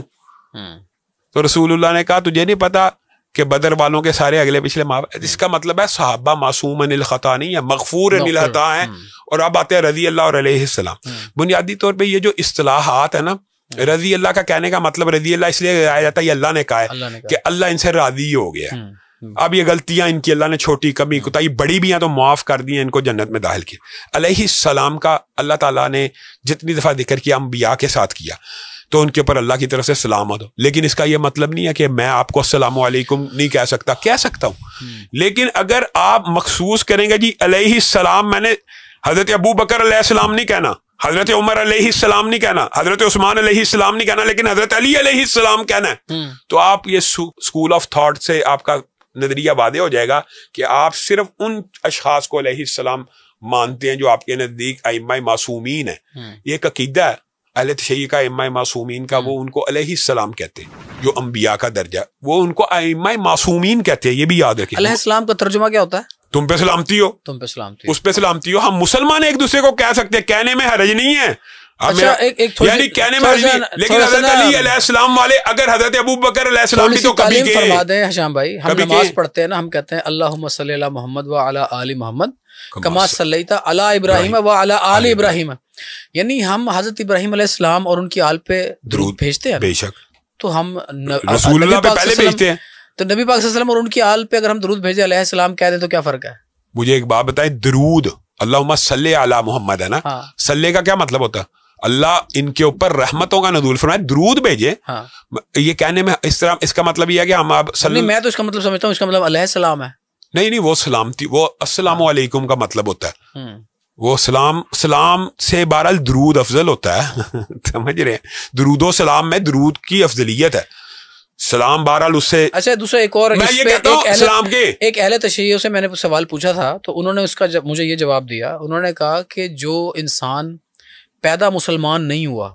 تو رسول اللہ نے کہا تجھے نہیں پتا کہ بدر والوں کے سارے اگلے پچھلے معاف. اس کا مطلب ہے صحابہ معصوماً الخطا نہیں ہے، مغفوراً الخطا ہیں. اور اب آتے ہیں رضی اللہ اور علیہ السلام. بنیادی طور پہ یہ جو اصطلاحات ہے نا، رضی اللہ کا کہنے کا مطلب رضی اللہ اس لیے آیا جاتا ہے یہ اللہ نے کہا ہے کہ اللہ ان سے راضی ہو گیا. اب یہ غلطیاں ان کی اللہ نے چھوٹی کمی کوتاہی بڑی بھی ہیں تو معاف کر دی ہیں، ان کو جنت میں داخل کیا. علیہ السلام کا اللہ تعالیٰ نے جتنی دفعہ ذکر کیا انبیاء کے ساتھ کیا تو ان کے اوپر اللہ کی طرف سے سلامت ہو. لیکن اس کا یہ مطلب نہیں ہے کہ میں آپ کو السلام علیکم نہیں کہہ سکتا، کہہ سکتا ہوں. لیکن اگر آپ مخصوص کریں گے جی علیہ السلام، میں نے حضرت ابو بکر علیہ السلام نہیں کہنا، حضرت عمر علیہ السلام نہیں کہنا، حضرت عثمان علیہ السلام نہیں کہنا، لیکن حضرت علی علیہ السلام کہنا ہے، تو آپ یہ اسکول آف تھاٹ سے آپ کا نظریہ واضح ہو جائے گا کہ آپ صرف ان اشخاص کو علیہ السلام مانتے ہیں جو آپ کے نزدیک ائمہ معصومین ہیں. یہ ایک عقیدہ ہے اہل تشیع کا ائمہ معصومین کا، وہ ان کو علیہ السلام کہتے ہیں. جو انبیاء کا درجہ وہ ان کو ائمہ معصومین کہتے ہیں. یہ بھی یاد رکھیں. علیہ السلام کا ترجمہ کیا ہوتا ہے؟ تم پہ سلامتی ہو، تم پہ سلامتی ہو، اس پہ سلامتی ہو. ہم مسلمان ایک دوسرے کو کہہ سکتے ہیں، کہنے میں حرج نہیں ہے. یعنی کہنے میں حرج نہیں، لیکن حضرت علی علیہ السلام والے اگر حضرت ابو بکر علیہ السلام بھی تو کبھی گئے. فرما دیں حشام بھائی، ہم نماز پڑھتے ہیں نا، ہم کہتے ہیں اللہم صلی علی محمد وعلی آل محمد کما صلیت علی ابراہیم وعلی آل ابراہیم. یعنی ہم حضرت ابراہیم علیہ السلام اور ان کی آل پہ درود بھیجتے ہیں. بے شک. تو ہم رسول اللہ پہ پہلے بھیجتے ہیں. تو نبی پاک صلی اللہ علیہ وسلم اور ان کی آل پہ اگر ہم درود بھیجیں علیہ السلام کہہ دیں تو کیا فرق ہے؟ مجھے ایک بات بتائیں، درود اللہم صلی علی محمد ہے نا، صلی کا کیا مطلب ہوتا ہے؟ اللہ ان کے اوپر رحمتوں کا نزول فرمائے، درود بھیجے. یہ کہنے میں اس طرح اس کا مطلب یہ ہے کہ ہم آپ میں تو اس کا مطلب سمجھتا ہوں اس کا مطلب علیہ السلام ہے. نہیں وہ سلامتی، وہ السلام علیکم کا مطلب ہوتا ہے. وہ سلام سے بہرحال درود افضل ہوتا ہے. سمجھ رہے ہیں؟ درود و سلام میں درود کی افضلیت ہے، سلام بہرحال اس سے. اچھا دوسرا ایک اور، میں یہ کہتا ہوں سلام کے ایک اہل تشیع سے میں نے سوال پوچھا تھا تو انہوں نے اس کا مجھے یہ جواب دیا. انہوں نے کہا کہ جو انسان پیدا مسلمان نہیں ہوا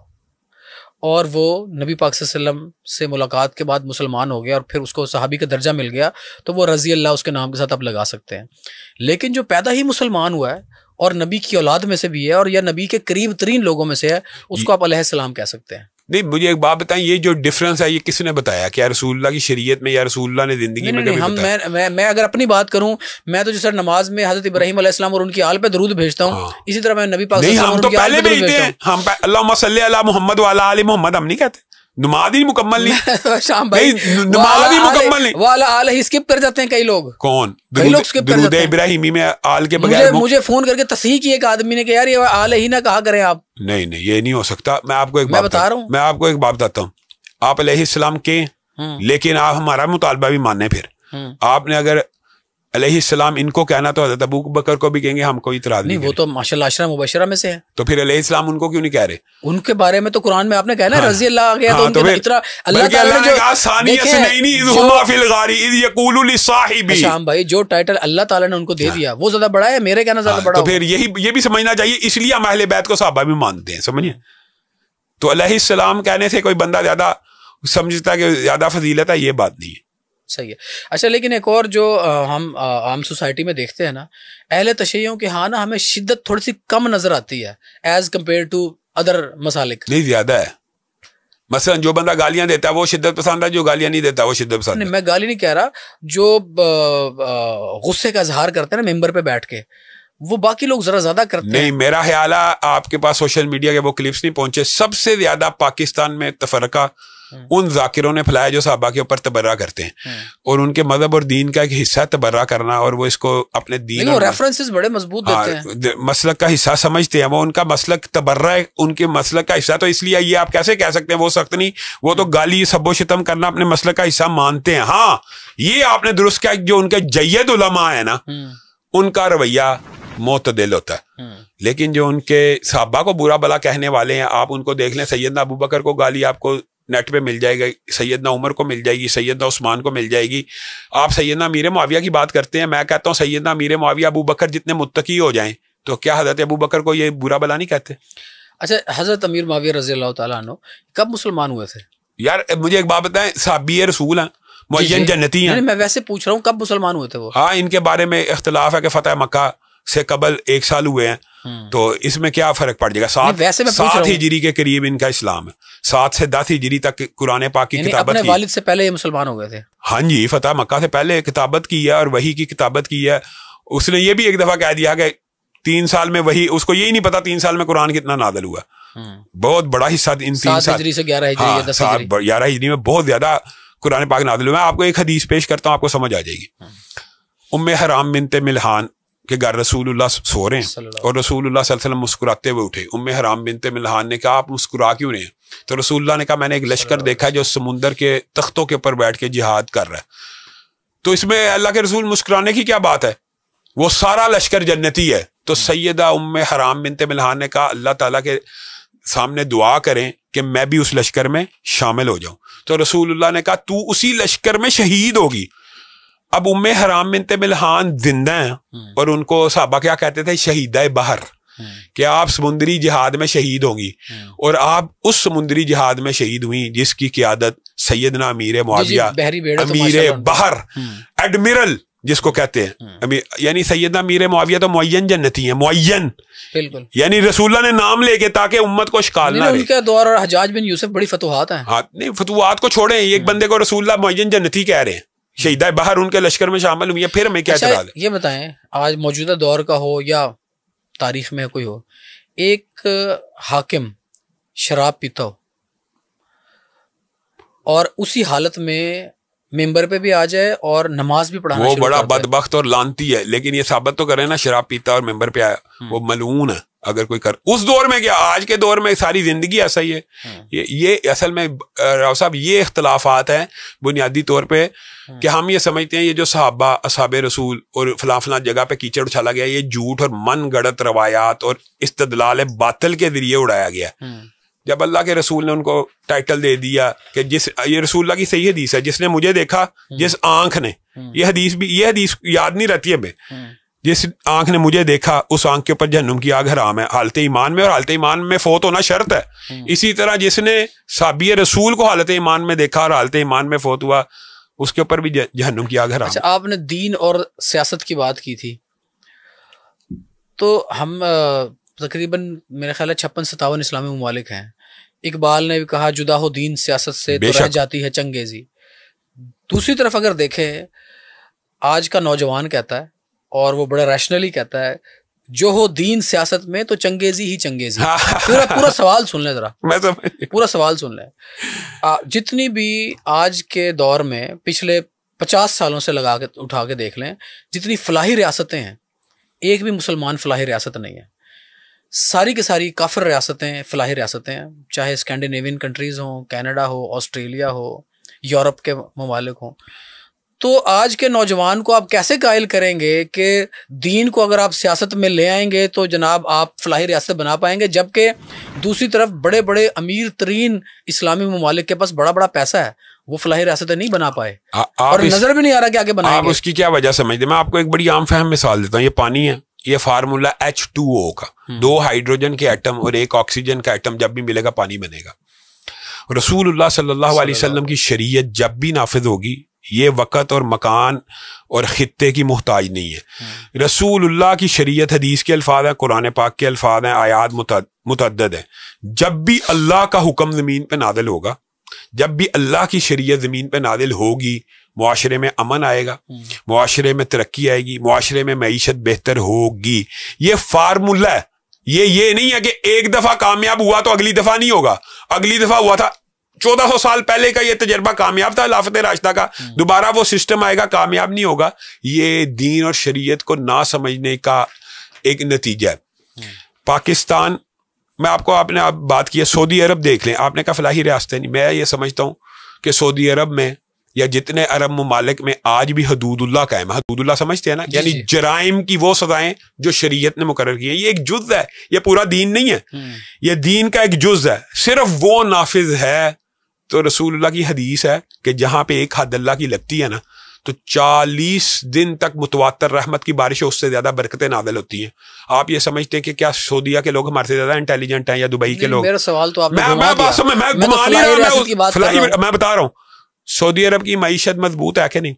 اور وہ نبی پاک صلی اللہ علیہ وسلم سے ملاقات کے بعد مسلمان ہو گیا اور پھر اس کو صحابی کا درجہ مل گیا تو وہ رضی اللہ اس کے نام کے ساتھ آپ لگا سکتے ہیں. لیکن جو پیدا ہی مسلمان ہوا ہے اور نبی کی اولاد میں سے بھی ہے اور یا نبی کے قریب ترین لوگوں میں سے ہے، اس کو آپ علیہ السلام کہہ سکتے ہیں. نہیں مجھے ایک بات بتائیں، یہ جو ڈفرنس ہے یہ کس نے بتایا؟ کیا رسول اللہ کی شریعت میں یا رسول اللہ نے زندگی میں کبھی بتایا؟ میں اگر اپنی بات کروں، میں تو جیسے نماز میں حضرت ابراہیم علیہ السلام اور ان کی آل پہ درود بھیجتا ہوں، اسی طرح میں نبی پاک صلی اللہ علیہ وسلم اور ان کی آل پہ درود بھیجتا ہوں. ہم اللہم صلی علی محمد وعلی آل محمد ہم نہیں کہتے. نماز ہی مکمل نہیں. شام بھائی نماز ہی مکمل نہیں، والا آل ہی اسکپ کر جاتے ہیں کئی لوگ. کون؟ کئی لوگ اسکپ کر جاتے ہیں. ابراہیمی میں آل کے بغیر مجھے فون کر کے تصحیح کی ایک آدمی نے کہ یار یہ آل ہی نہ کہا کریں آپ. نہیں یہ نہیں ہو سکتا. میں آپ کو ایک بات بتا رہا ہوں، میں آپ کو ایک بات بتاتا ہوں. آپ علیہ السلام کے، لیکن آپ ہمارا مطالبہ بھی ماننے. پھر آپ نے اگر علیہ السلام ان کو کہنا تو حضرت ابو بکر کو بھی کہیں گے، ہم کوئی اعتراض نہیں. وہ تو ماشاءاللہ عشرہ مبشرہ میں سے ہے. تو پھر علیہ السلام ان کو کیوں نہیں کہہ رہے؟ ان کے بارے میں تو قرآن میں آپ نے کہا نا رضی اللہ آ گیا تو ان کے اتنا اللہ تعالیٰ نے جو شام بھائی جو ٹائٹل اللہ تعالیٰ نے ان کو دے دیا وہ زیادہ بڑا ہے، میرے کہنا زیادہ بڑا. تو پھر یہ بھی سمجھنا چاہیے، اس لیے ہم اہل بیت کو صحابہ بھی مانتے ہیں. سمجھے؟ تو علیہ السلام کہنے سے کوئی بندہ زیادہ سمجھتا ہے کہ زیادہ فضیلت ہے، یہ بات نہیں ہے. صحیح ہے. اچھا لیکن ایک اور جو ہم عام سوسائٹی میں دیکھتے ہیں نا, اہل تشیعوں کے ہاں نا ہمیں شدت تھوڑی سی کم نظر آتی ہے ایز کمپیئر ٹو ادر مسالک. نہیں زیادہ ہے. مثلا جو بندہ گالیاں دیتا ہے وہ شدت پسند ہے, جو گالیاں نہیں دیتا وہ شدت پسند ہے. نہیں میں گالی نہیں کہہ رہا, جو غصے کا اظہار کرتے ہیں نا ممبر پہ بیٹھ کے, وہ باقی لوگ ذرا زیادہ کرتے ہیں. نہیں میرا خیال ہے آپ کے پاس سوشل میڈیا کے وہ کلپس نہیں پہنچے. سب سے زیادہ پاکستان میں تفرقہ ان ذاکروں نے پھیلایا جو صحابہ کے اوپر تبرہ کرتے ہیں, اور ان کے مذہب اور دین کا ایک حصہ تبرہ کرنا, اور وہ اس کو اپنے دین اور ریفرنسز بڑے مضبوط دیتے ہیں, مسلک کا حصہ سمجھتے ہیں. وہ ان کا مسلک تبرہ ہے, ان کے مسلک کا حصہ. تو اس لیے یہ آپ کیسے کہہ سکتے ہیں وہ سخت نہیں, وہ تو گالی سب و شتم کرنا اپنے مسلک کا حصہ مانتے ہیں. ہاں یہ آپ نے درست کہا, جو ان کے جید علماء ہیں نا ان کا رویہ معتدل ہوتا ہے, لیکن جو ان کے صحابہ کو برا بلا کہنے والے ہیں آپ ان کو دیکھ لیں. سیدنا ابو بکر کو گالی آپ کو نیٹ پہ مل جائے گا, سیدنا عمر کو مل جائے گی, سیدنا عثمان کو مل جائے گی. آپ سیدنا امیر معاویہ کی بات کرتے ہیں, میں کہتا ہوں سیدنا امیر معاویہ ابو بکر جتنے متقی ہو جائیں تو کیا حضرت ابو بکر کو یہ برا بلا نہیں کہتے؟ اچھا حضرت امیر معاویہ رضی اللہ تعالیٰ عنہ کب مسلمان ہوئے تھے؟ یار مجھے ایک بات بتائیں, صحابی رسول ہیں, معین جنتی ہیں. میں ویسے پوچھ رہا ہوں کب مسلمان ہوئے تھے وہ؟ ہاں ان کے بارے میں اختلاف ہے کہ فتح مکہ سے قبل 1 سال ہوئے ہیں, تو اس میں کیا فرق پڑ جائے گا؟ 7 ہجری کے قریب ان کا اسلام ہے, 7 سے 10 ہجری تک قرآن پاک کی کتابت کی. والد سے پہلے یہ مسلمان ہو گئے تھے؟ ہاں جی, فتح مکہ سے پہلے کتابت کی ہے اور وحی کی کتابت کی ہے. اس نے یہ بھی ایک دفعہ کہہ دیا کہ 3 سال میں وحی, اس کو یہی نہیں پتا 3 سال میں قرآن کتنا نازل ہوا. بہت بڑا حصہ ان 3 سال 7 ہجری سے 11 ہجری 11 ہجری میں بہت زیادہ قرآن پاک نازل ہوا. میں آپ کو ایک حدیث پیش کرتا ہوں, آپ کو سمجھ آ جائے گی. ام حرام بنت ملحان کہ گھر رسول اللہ سو رہے ہیں اور رسول اللہ صلی اللہ علیہ وسلم مسکراتے ہوئے اٹھے. ام حرام بنت ملحان نے کہا آپ مسکرا کیوں رہے ہیں؟ تو رسول اللہ نے کہا میں نے ایک لشکر دیکھا جو سمندر کے تختوں کے اوپر بیٹھ کے جہاد کر رہا ہے. تو اس میں اللہ کے رسول مسکرانے کی کیا بات ہے, وہ سارا لشکر جنتی ہے. تو سیدہ ام حرام بنت ملحان نے کہا اللہ تعالیٰ کے سامنے دعا کریں کہ میں بھی اس لشکر میں شامل ہو جاؤں. تو رسول اللہ نے کہا تو اسی لشکر میں شہید ہوگی. اب ام حرام بنت ملحان زندہ ہیں اور ان کو صحابہ کیا کہتے تھے؟ شہیدہ بحر, کہ آپ سمندری جہاد میں شہید ہوں گی, اور آپ اس سمندری جہاد میں شہید ہوئی جس کی قیادت سیدنا امیر معاویہ, امیر بحر, ایڈمرل جس کو کہتے ہیں, یعنی سیدنا امیر معاویہ تو معین جنتی ہیں, معین بالکل, یعنی رسول اللہ نے نام لے کے تاکہ امت کو اشکال نہ رہے. ان کے دور اور حجاج بن یوسف بڑی فتوحات ہیں. ہاں نہیں فتوحات کو چھوڑیں, ایک بندے کو رسول اللہ معین جنتی کہہ رہے ہیں, شہیدہ بحر ان کے لشکر میں شامل ہوئی ہے, پھر ہمیں کیا اعتراض ہے؟ یہ بتائیں آج موجودہ دور کا ہو یا تاریخ میں کوئی ہو, ایک حاکم شراب پیتا ہو اور اسی حالت میں ممبر پہ بھی آ جائے اور نماز بھی پڑھانا, وہ بڑا بدبخت اور لانتی ہے. لیکن یہ ثابت تو کرے نا شراب پیتا اور ممبر پہ آیا, وہ ملعون ہے. اگر کوئی کر اس دور میں, کیا آج کے دور میں ساری زندگی ایسا ہی ہے. یہ اصل میں راؤ صاحب یہ اختلافات ہیں بنیادی طور پہ کہ ہم یہ سمجھتے ہیں یہ جو صحابہ اصحاب رسول اور فلاں فلاں جگہ پہ کیچڑ اچھالا گیا, یہ جھوٹ اور من گڑت روایات اور استدلال باطل کے ذریعے اڑایا گیا. جب اللہ کے رسول نے ان کو ٹائٹل دے دیا کہ یہ رسول اللہ کی صحیح حدیث ہے, جس نے مجھے دیکھا جس آنکھ نے, یہ حدیث یاد نہیں رہتی ہے, جس آنکھ نے مجھے دیکھا اس آنکھ کے اوپر جہنم کی آگ حرام ہے حالت ایمان میں, اور حالت ایمان میں فوت ہونا شرط ہے. اسی طرح جس نے صحابی رسول کو حالت ایمان میں دیکھا اور حالت ایمان میں فوت ہوا اس کے اوپر بھی جہنم کی آگ حرام. اچھا آپ نے دین اور سیاست کی بات کی تھی, تو ہم تقریباً میرے خیال ہے 56-57 اسلامی ممالک ہیں. اقبال نے بھی کہا جدا ہو دین سیاست سے تو رہ جاتی ہے چنگیزی. دوسری طرف اگر دیکھیں آج کا نوجوان کہتا ہے اور وہ بڑا ریشنلی کہتا ہے جو ہو دین سیاست میں تو چنگیزی ہی چنگیزی. پورا سوال سن لیں ذرا, پورا سوال سن لیں. جتنی بھی آج کے دور میں پچھلے 50 سالوں سے لگا کے اٹھا کے دیکھ لیں, جتنی فلاحی ریاستیں ہیں ایک بھی مسلمان فلاحی ریاست نہیں ہے. ساری کی ساری کافر ریاستیں فلاحی ریاستیں ہیں, چاہے اسکینڈینیوین کنٹریز ہوں, کینیڈا ہو, آسٹریلیا ہو, یورپ کے ممالک ہوں. تو آج کے نوجوان کو آپ کیسے قائل کریں گے کہ دین کو اگر آپ سیاست میں لے آئیں گے تو جناب آپ فلاحی ریاست بنا پائیں گے, جبکہ دوسری طرف بڑے بڑے امیر ترین اسلامی ممالک کے پاس بڑا بڑا پیسہ ہے, وہ فلاحی ریاستیں نہیں بنا پائے اور نظر بھی نہیں آ رہا کہ آگے بنائیں گے. آپ اس کی کیا وجہ سمجھتے ہیں؟ میں آپ کو ایک بڑی عام فہم مثال دیتا ہوں. یہ پانی ہے, یہ فارمولا H2O کا, 2 ہائیڈروجن کے ایٹم اور 1 آکسیجن کا ایٹم جب بھی ملے گا پانی بنے گا. رسول اللہ صلی اللہ علیہ وسلم کی شریعت جب بھی نافذ ہوگی یہ وقت اور مکان اور خطے کی محتاج نہیں ہے. رسول اللہ کی شریعت حدیث کے الفاظ ہیں, قرآن پاک کے الفاظ ہیں, آیات متعدد ہیں. جب بھی اللہ کا حکم زمین پہ نازل ہوگا, جب بھی اللہ کی شریعت زمین پہ نازل ہوگی, معاشرے میں امن آئے گا, معاشرے میں ترقی آئے گی, معاشرے میں معیشت بہتر ہوگی. یہ فارمولہ ہے. یہ نہیں ہے کہ ایک دفعہ کامیاب ہوا تو اگلی دفعہ نہیں ہوگا. اگلی دفعہ ہوا تھا 1400 سال پہلے کا, یہ تجربہ کامیاب تھا خلافت راشدہ کا, دوبارہ وہ سسٹم آئے گا, کامیاب نہیں ہوگا. یہ دین اور شریعت کو نہ سمجھنے کا ایک نتیجہ ہے. پاکستان میں آپ نے بات کی ہے, سعودی عرب دیکھ لیں. آپ نے کہا فلاحی ریاستیں نہیں, میں یہ سمجھتا ہوں کہ سعودی عرب میں یا جتنے عرب ممالک میں آج بھی حدود اللہ قائم ہے. حدود اللہ سمجھتے ہیں نا, یعنی جرائم کی وہ سزائیں جو شریعت نے مقرر کی ہیں. یہ ایک جز ہے, یہ پورا دین نہیں ہے, یہ دین کا ایک جز ہے, صرف وہ نافذ ہے. تو رسول اللہ کی حدیث ہے کہ جہاں پہ ایک حد اللہ کی لگتی ہے نا, تو 40 دن تک متواتر رحمت کی بارش اس سے زیادہ برکتیں نازل ہوتی ہیں. آپ یہ سمجھتے ہیں کہ کیا سعودیہ کے لوگ ہمارے سے زیادہ انٹیلیجنٹ ہیں یا دبئی کے لوگ؟ میرا سوال تو میں بتا رہا ہوں, سعودی عرب کی معیشت مضبوط ہے کہ نہیں؟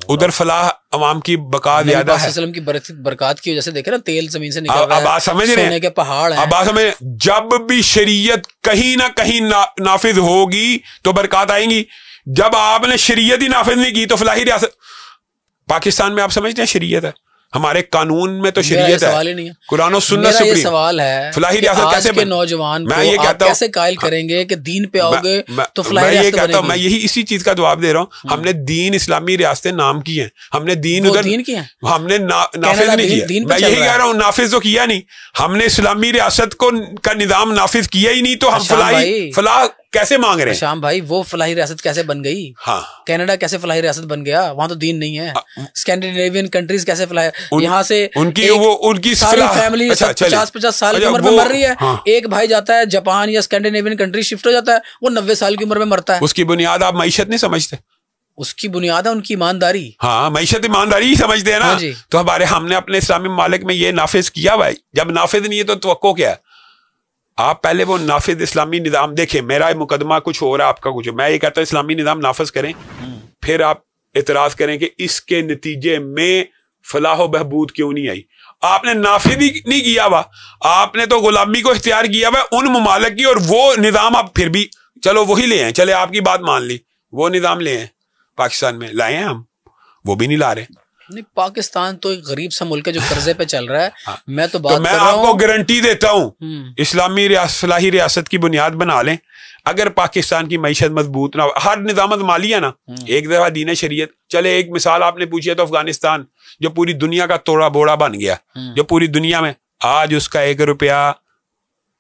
ادھر فلاح عوام کی بقا زیادہ ہے. وسلم کی برکات کی وجہ سے دیکھیں نا, تیل زمین سے نکل رہا ہے, اب آپ سمجھ رہے ہیں, کے پہاڑ ہیں. اب آپ سمجھ, جب بھی شریعت کہیں نہ کہیں نافذ ہوگی تو برکات آئیں گی. جب آپ نے شریعت ہی نافذ نہیں کی تو فلاحی ریاست. پاکستان میں آپ سمجھتے ہیں شریعت ہے, ہمارے قانون میں تو شریعت ہے, قرآن و سنت سپریم. یہ سوال ہے فلاحی ریاست کیسے کے نوجوان میں یہ کہتا ہوں کیسے قائل کریں گے کہ دین پہ آؤ گے تو فلاحی ریاست بنے گی. میں یہی اسی چیز کا جواب دے رہا ہوں. ہم نے دین اسلامی ریاستیں نام کی ہیں, ہم نے دین ادھر ہم نے نافذ نہیں کیا. میں یہی کہہ رہا ہوں, نافذ تو کیا نہیں, ہم نے اسلامی ریاست کا نظام نافذ کیا ہی نہیں, تو ہم فلاح کیسے مانگ رہے ہیں؟ شام بھائی, وہ فلاحی ریاست کیسے بن گئی؟ ہاں, کینیڈا کیسے فلاحی ریاست بن گیا؟ وہاں تو دین نہیں ہے. اسکینڈینیوین کنٹریز کیسے فلاحی, یہاں سے ان کی ساری فیملی 50 سال کی عمر میں مر رہی ہے. ایک بھائی جاتا ہے جاپان یا اسکینڈینیوین کنٹری شفٹ ہو جاتا ہے, وہ 90 سال کی عمر میں مرتا ہے. اس کی بنیاد آپ معیشت نہیں سمجھتے؟ اس کی بنیاد ہے ان کی ایمانداری. ہاں, معیشت ایمانداری ہی سمجھتے ہیں نا. تو ہم نے اپنے اسلامی ممالک میں یہ نافذ کیا بھائی. جب نافذ نہیں ہے تو توقع کیا ہے؟ آپ پہلے وہ نافذ اسلامی نظام دیکھیں. میرا مقدمہ کچھ ہو رہا ہے, آپ کا کچھ. میں یہ کہتا ہوں اسلامی نظام نافذ کریں, پھر آپ اعتراض کریں کہ اس کے نتیجے میں فلاح و بہبود کیوں نہیں آئی. آپ نے نافذ ہی نہیں کیا ہوا, آپ نے تو غلامی کو اختیار کیا ہوا ان ممالک کی, اور وہ نظام آپ پھر بھی چلو وہی لے آئیں. چلے آپ کی بات مان لی, وہ نظام لے آئیں. پاکستان میں لائے ہیں ہم, وہ بھی نہیں لا رہے. نہیں, پاکستان تو ایک غریب سا ملک ہے جو قرضے پہ چل رہا ہے. میں تو آپ کو گارنٹی دیتا ہوں, اسلامی فلاحی ریاست کی بنیاد بنا لیں. اگر پاکستان کی معیشت مضبوط نہ ہو, ہر نظام مالی ہے نا, ایک دفعہ دین شریعت. چلے ایک مثال آپ نے پوچھی ہے تو افغانستان جو پوری دنیا کا توڑا بوڑا بن گیا, جو پوری دنیا میں آج اس کا 1 روپیہ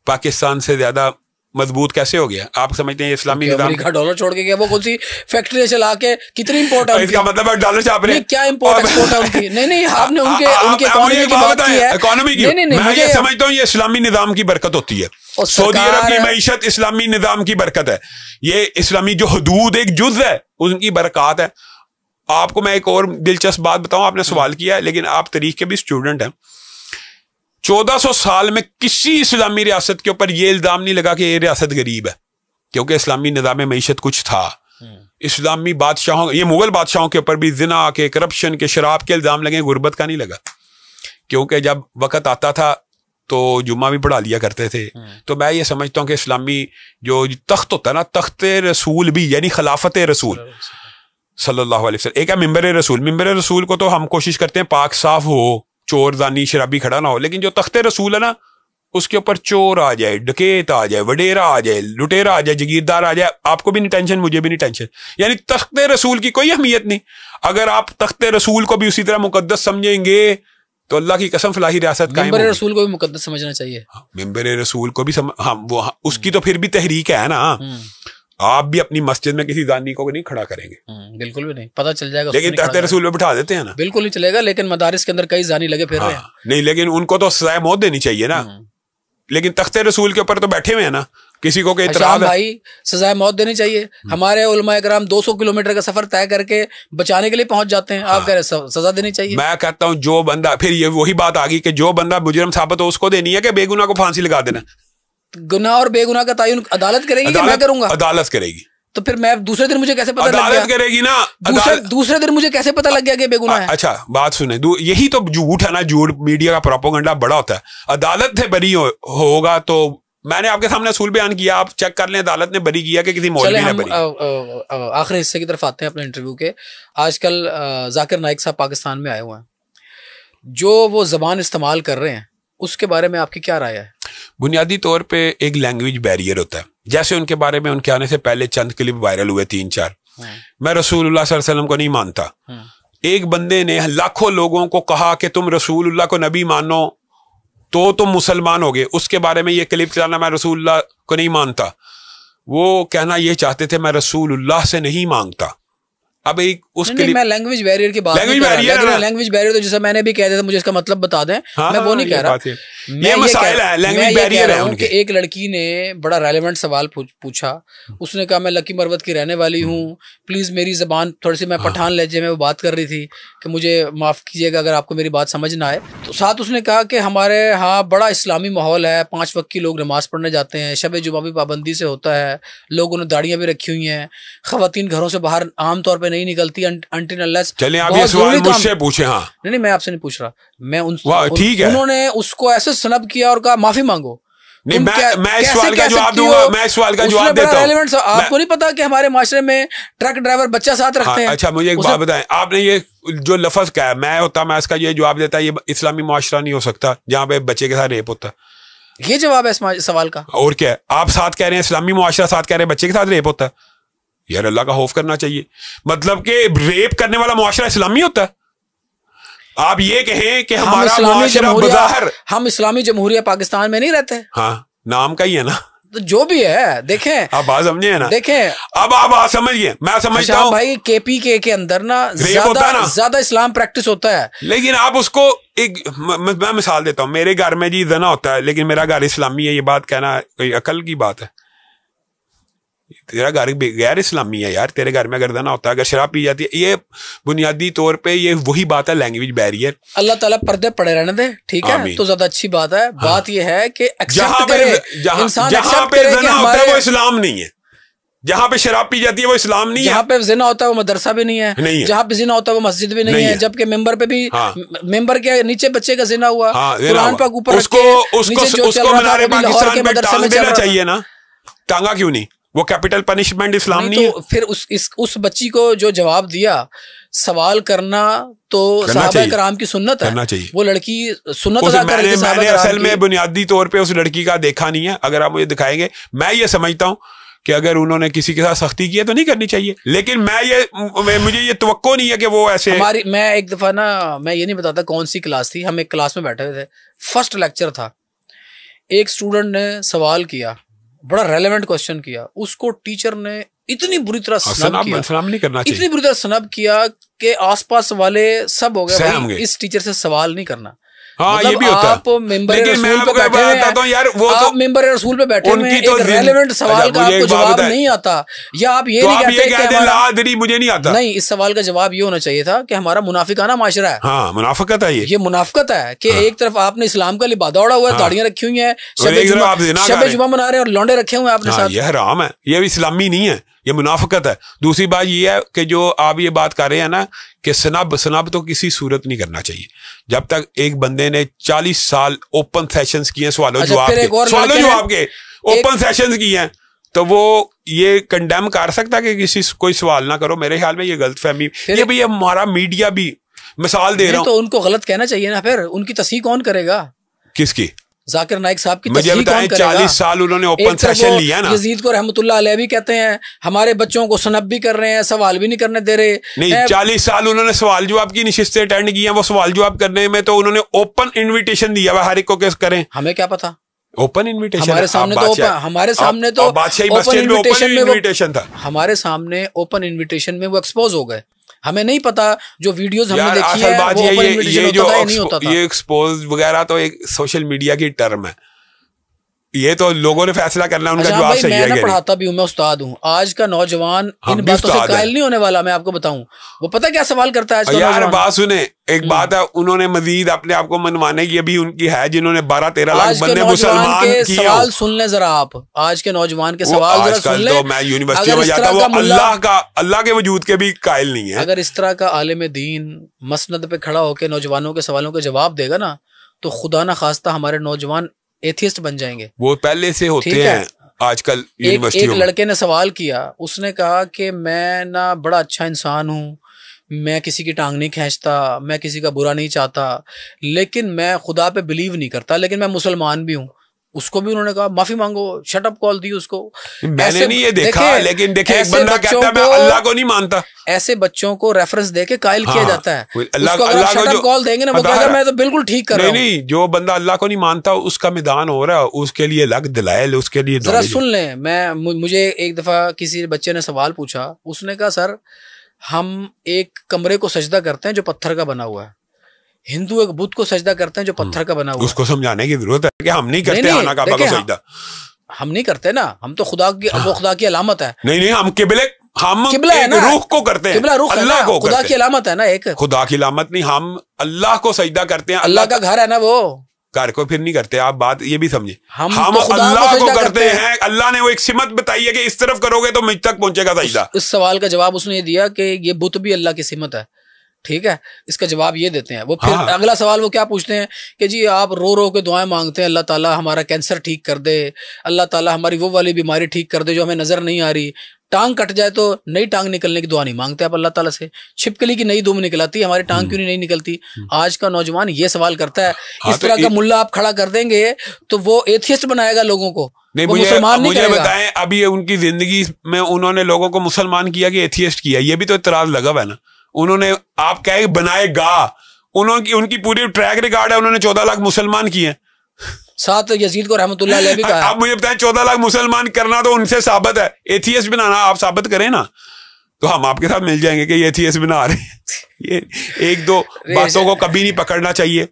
پاکستان سے زیادہ مضبوط کیسے ہو گیا؟ آپ سمجھتے ہیں اسلامی نظام کا ڈالر چھوڑ کے گیا, وہ کون سی فیکٹری چلا کے کتنی امپورٹ ہے؟ اس کا مطلب ڈالر چھاپ رہے ہیں, کیا امپورٹ ایکسپورٹ ہے ان کی؟ نہیں, آپ نے ان کے اکانومی کی بات کی ہے. اکانومی کی میں یہ سمجھتا ہوں یہ اسلامی نظام کی برکت ہوتی ہے. سعودی عرب کی معیشت اسلامی نظام کی برکت ہے. یہ اسلامی جو حدود ایک جز ہے ان کی برکات ہے. آپ کو میں ایک اور دلچسپ بات بتاؤں, آپ نے سوال کیا ہے لیکن آپ تاریخ کے بھی اسٹوڈنٹ ہیں. 1400 سال میں کسی اسلامی ریاست کے اوپر یہ الزام نہیں لگا کہ یہ ریاست غریب ہے, کیونکہ اسلامی نظام معیشت کچھ تھا. اسلامی بادشاہوں, یہ مغل بادشاہوں کے اوپر بھی زنا کے, کرپشن کے, شراب کے الزام لگے, غربت کا نہیں لگا, کیونکہ جب وقت آتا تھا تو جمعہ بھی پڑھا لیا کرتے تھے. تو میں یہ سمجھتا ہوں کہ اسلامی جو تخت ہوتا ہے نا, تخت رسول بھی, یعنی خلافت رسول صلی اللہ علیہ وسلم, ایک ہے ممبر رسول. ممبر رسول کو تو ہم کوشش کرتے ہیں پاک صاف ہو, چور زانی شرابی کھڑا نہ ہو, لیکن جو تخت رسول ہے نا اس کے اوپر چور آ جائے, ڈکیت آ جائے, وڈیرا آ جائے, لٹیرا آ جائے, جگیردار آ جائے, آپ کو بھی نہیں ٹینشن, مجھے بھی نہیں ٹینشن. یعنی تخت رسول کی کوئی اہمیت نہیں. اگر آپ تخت رسول کو بھی اسی طرح مقدس سمجھیں گے تو اللہ کی قسم فلاحی ریاست قائم ہوگی. ممبر رسول کو بھی مقدس سمجھنا چاہیے. ممبر رسول کو بھی وہ اس کی تو پھر بھی تحریک ہے نا. آپ بھی اپنی مسجد میں کسی زانی کو نہیں کھڑا کریں گے, بالکل بھی نہیں, پتہ چل جائے گا, لیکن تخت رسول میں بٹھا دیتے ہیں نا. بالکل نہیں چلے گا, لیکن مدارس کے اندر کئی زانی لگے پھر رہے ہیں. نہیں, لیکن ان کو تو سزائے موت دینی چاہیے نا, لیکن تخت رسول کے اوپر تو بیٹھے ہوئے ہیں نا. کسی کو کہ اعتراض بھائی سزائے موت دینی چاہیے. ہمارے علماء کرام 200 کلومیٹر کا سفر طے کر کے بچانے کے لیے پہنچ جاتے ہیں, آپ کہہ رہے سزا دینی چاہیے. میں کہتا ہوں جو بندہ, پھر یہ وہی بات آ گئی کہ جو بندہ مجرم ثابت ہو اس کو دینی ہے کہ بے گناہ کو پھانسی لگا دینا. گناہ اور بے گناہ کا تعین عدالت کرے گی کہ میں کروں گا؟ عدالت کرے گی. تو پھر میں دوسرے دن مجھے کیسے پتا لگ گیا؟ عدالت کرے گی نا، دوسرے دن مجھے کیسے پتا لگ گیا کہ بے گناہ ہے؟ اچھا بات سنیں، یہی تو جھوٹ ہے نا، جھوٹ میڈیا کا پروپیگنڈا بڑا ہوتا ہے. عدالت سے بری ہوگا تو میں نے آپ کے سامنے اصول بیان کیا، آپ چیک کر لیں عدالت نے بری کیا کہ کسی مولوی نے بری. آخری حصے کی طرف آتے ہیں اپنے انٹرویو کے. آج کل ذاکر نائک صاحب پاکستان میں آئے ہوئے ہیں، جو وہ زبان استعمال کر رہے ہیں اس کے بارے میں آپ کی کیا رائے ہے؟ بنیادی طور پہ ایک لینگویج بیریئر ہوتا ہے. جیسے ان کے بارے میں ان کے آنے سے پہلے چند کلپ وائرل ہوئے 3-4. میں رسول اللہ صلی اللہ علیہ وسلم کو نہیں مانتا. ایک بندے نے لاکھوں لوگوں کو کہا کہ تم رسول اللہ کو نبی مانو تو تم مسلمان ہوگے. اس کے بارے میں یہ کلپ چلانا میں رسول اللہ کو نہیں مانتا، وہ کہنا یہ چاہتے تھے میں رسول اللہ سے نہیں مانگتا. اب ایک اس کے میں لینگویج بیریئر کی بات نہیں کر رہا. لینگویج بیریئر تو جیسا میں نے بھی کہہ دیا تھا، مجھے اس کا مطلب بتا دیں. میں وہ نہیں کہہ رہا، یہ مسائل ہے لینگویج بیریئر ہے ان کے. ایک لڑکی نے بڑا ریلیونٹ سوال پوچھا. اس نے کہا میں لکی مروت کی رہنے والی ہوں، پلیز میری زبان تھوڑی سی، میں پٹھان لہجے میں وہ بات کر رہی تھی کہ مجھے معاف کیجیے گا اگر آپ کو میری بات سمجھ نہ آئے. تو ساتھ اس نے کہا کہ ہمارے ہاں بڑا اسلامی ماحول ہے، 5 وقت کی لوگ نماز پڑھنے جاتے ہیں، شب جمعہ بھی پابندی سے ہوتا ہے، لوگوں نے داڑیاں بھی رکھی ہوئی ہیں، خواتین گھروں سے باہر عام طور پہ نہیں نکلتی. چلیں آپ یہ سوال مجھ سے پوچھیں. ہاں نہیں میں آپ سے نہیں پوچھ رہا، میں انہوں نے اس کو ایسے سنب کیا اور کہا معافی مانگو. میں اس سوال کا جواب دوں گا، میں اس سوال کا جواب دیتا ہوں. آپ کو نہیں پتا کہ ہمارے معاشرے میں ٹرک ڈرائیور بچہ ساتھ رکھتے ہیں؟ اچھا مجھے ایک بات بتائیں، آپ نے یہ جو لفظ کہا میں ہوتا میں اس کا یہ جواب دیتا یہ اسلامی معاشرہ نہیں ہو سکتا جہاں پہ بچے کے ساتھ ریپ ہوتا. یہ جواب ہے اس سوال کا. اور کیا ہے، آپ ساتھ کہہ رہے ہیں اسلامی معاشرہ، ساتھ کہہ رہے ہیں بچے کے ساتھ ریپ ہوتا ہے. یار اللہ کا خوف کرنا چاہیے. مطلب کہ ریپ کرنے والا معاشرہ اسلامی ہوتا ہے؟ آپ یہ کہیں کہ ہمارا معاشرہ بظاہر ہم اسلامی جمہوریہ پاکستان میں نہیں رہتے؟ ہاں نام کا ہی ہے نا، تو جو بھی ہے دیکھیں آپ بات سمجھے نا. دیکھیں اب آپ بات سمجھیے، میں سمجھتا ہوں بھائی KPK کے اندر نا زیادہ اسلام پریکٹس ہوتا ہے. لیکن آپ اس کو ایک میں مثال دیتا ہوں. میرے گھر میں جی زنا ہوتا ہے لیکن میرا گھر اسلامی ہے، یہ بات کہنا کوئی عقل کی بات ہے؟ تیرا گھر غیر اسلامی ہے یار، تیرے گھر میں اگر زنا ہوتا ہے، اگر شراب پی جاتی ہے، یہ بنیادی طور پہ یہ وہی بات ہے لینگویج بیریئر. اللہ تعالیٰ پردے پڑے رہنے دے، ٹھیک ہے تو زیادہ اچھی بات ہے. بات یہ ہے کہ جہاں پہ زنا ہوتا ہے وہ اسلام نہیں ہے، جہاں پہ شراب پی جاتی ہے وہ اسلام نہیں ہے، جہاں پہ زنا ہوتا ہے وہ مدرسہ بھی نہیں ہے، جہاں پہ زنا ہوتا ہے وہ مسجد بھی نہیں ہے. جبکہ ممبر پہ بھی ممبر کے نیچے بچے کا زنا ہوا، قرآن پاک اوپر اس کو منارے پاکستان پہ ٹانگ دینا چاہیے نا. ٹانگا کیوں نہیں؟ وہ کیپٹل پنشمنٹ اسلام نہیں ہے. پھر اس بچی کو جو جواب دیا، سوال کرنا تو صحابہ کرام کی سنت ہے، وہ لڑکی سنت ادا کر رہی ہے. میں نے اصل میں بنیادی طور پہ اس لڑکی کا دیکھا نہیں ہے، اگر آپ مجھے دکھائیں گے. میں یہ سمجھتا ہوں کہ اگر انہوں نے کسی کے ساتھ سختی کی ہے تو نہیں کرنی چاہیے، لیکن مجھے یہ توقع نہیں ہے کہ وہ ایسے. میں ایک دفعہ نا، میں یہ نہیں بتاتا کون سی کلاس تھی، ہم ایک کلاس میں بیٹھے ہوئے تھے، فرسٹ لیکچر تھا. ایک اسٹوڈنٹ نے سوال کیا، بڑا ریلیونٹ کوشچن کیا، اس کو ٹیچر نے اتنی بری طرح سنب کیا کہ آس پاس والے سب ہو گئے اس ٹیچر سے سوال نہیں کرنا. ہاں یہ بھی ہوتا آپ ممبر رسول پہ بیٹھے ہوئے ہیں، ایک ریلیونٹ سوال کا آپ کو جواب نہیں آتا، یا آپ یہ نہیں کہتے کہ مجھے نہیں آتا. نہیں، اس سوال کا جواب یہ ہونا چاہیے تھا کہ ہمارا منافقانہ معاشرہ ہے. ہاں منافقت ہے، یہ منافقت ہے کہ ایک طرف آپ نے اسلام کا لبادہ اوڑھا ہوا ہے، داڑیاں رکھی ہوئی ہیں، شب جمعہ منا رہے ہیں اور لونڈے رکھے ہوئے ہیں آپ نے ساتھ. یہ حرام ہے، یہ اسلامی نہیں ہے، یہ منافقت ہے. دوسری بات یہ ہے کہ جو آپ یہ بات کر رہے ہیں نا کہ سنب تو کسی صورت نہیں کرنا چاہیے. جب تک ایک بندے نے 40 سال اوپن سیشنز کیے ہیں، سوالوں جواب کے اوپن سیشنز کیے ہیں، تو وہ یہ کنڈیم کر سکتا کہ کسی کوئی سوال نہ کرو. میرے خیال میں یہ غلط فہمی. یہ بھی ہمارا میڈیا بھی مثال دے رہا ہوں، تو ان کو غلط کہنا چاہیے نا. پھر ان کی تصحیح کون کرے گا؟ کس کی؟ ذاکر نائک صاحب کی تصحیح کون کرے گا؟ 40 سال انہوں نے اوپن سیشن لیا نا. یزید کو رحمت اللہ علیہ بھی کہتے ہیں ہمارے بچوں کو سنب بھی کر رہے ہیں، سوال بھی نہیں کرنے دے رہے. نہیں، 40 سال انہوں نے سوال جواب کی نشستیں اٹینڈ کی ہیں، وہ سوال جواب کرنے میں تو انہوں نے اوپن انویٹیشن دیا ہوا ہر ایک کو کیس کریں. ہمیں کیا پتا؟ اوپن انویٹیشن ہمارے سامنے اوپن انویٹیشن میں وہ ایکسپوز ہو گئے. ہمیں نہیں پتا جو ویڈیوز ہم نے دیکھی ہے وہ اوپن انویٹیشن ہوتا تھا یا نہیں ہوتا تھا. یہ ایکسپوز وغیرہ تو ایک سوشل میڈیا کی ٹرم ہے، یہ تو لوگوں نے فیصلہ کرنا ان کا جواب صحیح ہے. میں نہ پڑھاتا بھی ہوں، میں استاد ہوں. آج کا نوجوان ان باتوں سے قائل نہیں ہونے والا. میں آپ کو بتاؤں وہ پتہ کیا سوال کرتا ہے آج کا یار. بات سنیں، ایک بات ہے انہوں نے مزید اپنے آپ کو منوانے کی ابھی ان کی ہے جنہوں نے 12-13 لاکھ بندے مسلمان کیے. سوال سن لیں ذرا آپ, آج کے نوجوان کے سوال ذرا سن لیں. میں یونیورسٹی میں جاتا ہوں, وہ اللہ کے وجود کے بھی قائل نہیں ہے. اگر اس طرح کا عالم دین مسند پہ کھڑا ہو کے نوجوانوں کے سوالوں کے جواب دے گا نا تو خدا نہ خواستہ ہمارے نوجوان ایتھیسٹ بن جائیں گے. وہ پہلے سے ہوتے ہیں آج کل یونیورسٹیوں. ایک لڑکے نے سوال کیا, اس نے کہا کہ میں نا بڑا اچھا انسان ہوں, میں کسی کی ٹانگ نہیں کھینچتا, میں کسی کا برا نہیں چاہتا, لیکن میں خدا پہ بلیو نہیں کرتا, لیکن میں مسلمان بھی ہوں. اس کو بھی انہوں نے کہا معافی مانگو, شٹ اپ کال دی اس کو. میں نے نہیں یہ دیکھا, لیکن دیکھیں ایک بندہ کہتا ہے میں اللہ کو نہیں مانتا. ایسے بچوں کو ریفرنس دے کے قائل کیا جاتا ہے. اللہ کو کال دیں گے نا, وہ کہے گا میں تو بالکل ٹھیک کر رہا ہوں. نہیں, جو بندہ اللہ کو نہیں مانتا اس کا میدان ہو رہا ہے, اس کے لیے الگ دلائل, اس کے لیے ذرا سن لیں. مجھے ایک دفعہ کسی بچے نے سوال پوچھا, اس نے کہا سر ہم ایک کمرے کو سجدہ کرتے ہیں جو پتھر کا بنا ہوا ہے, ہندو ایک بت کو سجدہ کرتے ہیں جو پتھر کا بنا ہوا ہے. اس کو سمجھانے کی ضرورت ہے کہ ہم نہیں کرتے خانہ کعبہ کو سجدہ. ہم نہیں کرتے نا, ہم تو خدا کی علامت ہے. نہیں ہم قبلہ ہے نا, روح کو کرتے ہیں, اللہ کو خدا کی علامت ہے نا, ایک خدا کی علامت نہیں, ہم اللہ کو سجدہ کرتے ہیں. اللہ کا گھر ہے نا, وہ گھر کو پھر نہیں کرتے. آپ بات یہ بھی سمجھے, ہم اللہ کو کرتے ہیں. اللہ نے وہ ایک سمت بتائی ہے کہ اس طرف کرو گے تو مجھ تک پہنچے گا سجدہ. اس سوال کا جواب اس نے یہ دیا کہ یہ بت بھی اللہ کی سمت ہے. ٹھیک ہے, اس کا جواب یہ دیتے ہیں وہ. پھر اگلا سوال وہ کیا پوچھتے ہیں کہ جی آپ رو رو کے دعائیں مانگتے ہیں, اللہ تعالیٰ ہمارا کینسر ٹھیک کر دے, اللہ تعالیٰ ہماری وہ والی بیماری ٹھیک کر دے جو ہمیں نظر نہیں آ رہی, ٹانگ کٹ جائے تو نئی ٹانگ نکلنے کی دعا نہیں مانگتے آپ اللہ تعالیٰ سے, چھپکلی کی نئی دم نکلاتی ہماری ٹانگ کیوں نہیں نکلتی. آج کا نوجوان یہ سوال کرتا ہے. اس طرح کا ملا آپ کھڑا کر دیں گے تو وہ ایتھیسٹ بنائے گا لوگوں کو, مجھے بتائیں ابھی ان کی زندگی میں انہوں نے لوگوں کو مسلمان کیا کہ ایتھیسٹ کیا, یہ بھی تو اعتراض لگا ہوا ہے نا. انہوں نے آپ کہے بنائے گا, ان کی پوری ٹریک ریکارڈ ہے, انہوں نے 14 لاکھ مسلمان کیے, ساتھ یزید کو رحمۃ اللہ علیہ بھی کہا. آپ مجھے بتائیں 14 لاکھ مسلمان کرنا تو ان سے ثابت ہے, ایتھیسٹ بنانا آپ ثابت کریں نا, تو ہم آپ کے ساتھ مل جائیں گے کہ یہ ایتھیسٹ بنا رہے ہیں. یہ ایک دو باتوں کو کبھی نہیں پکڑنا چاہیے,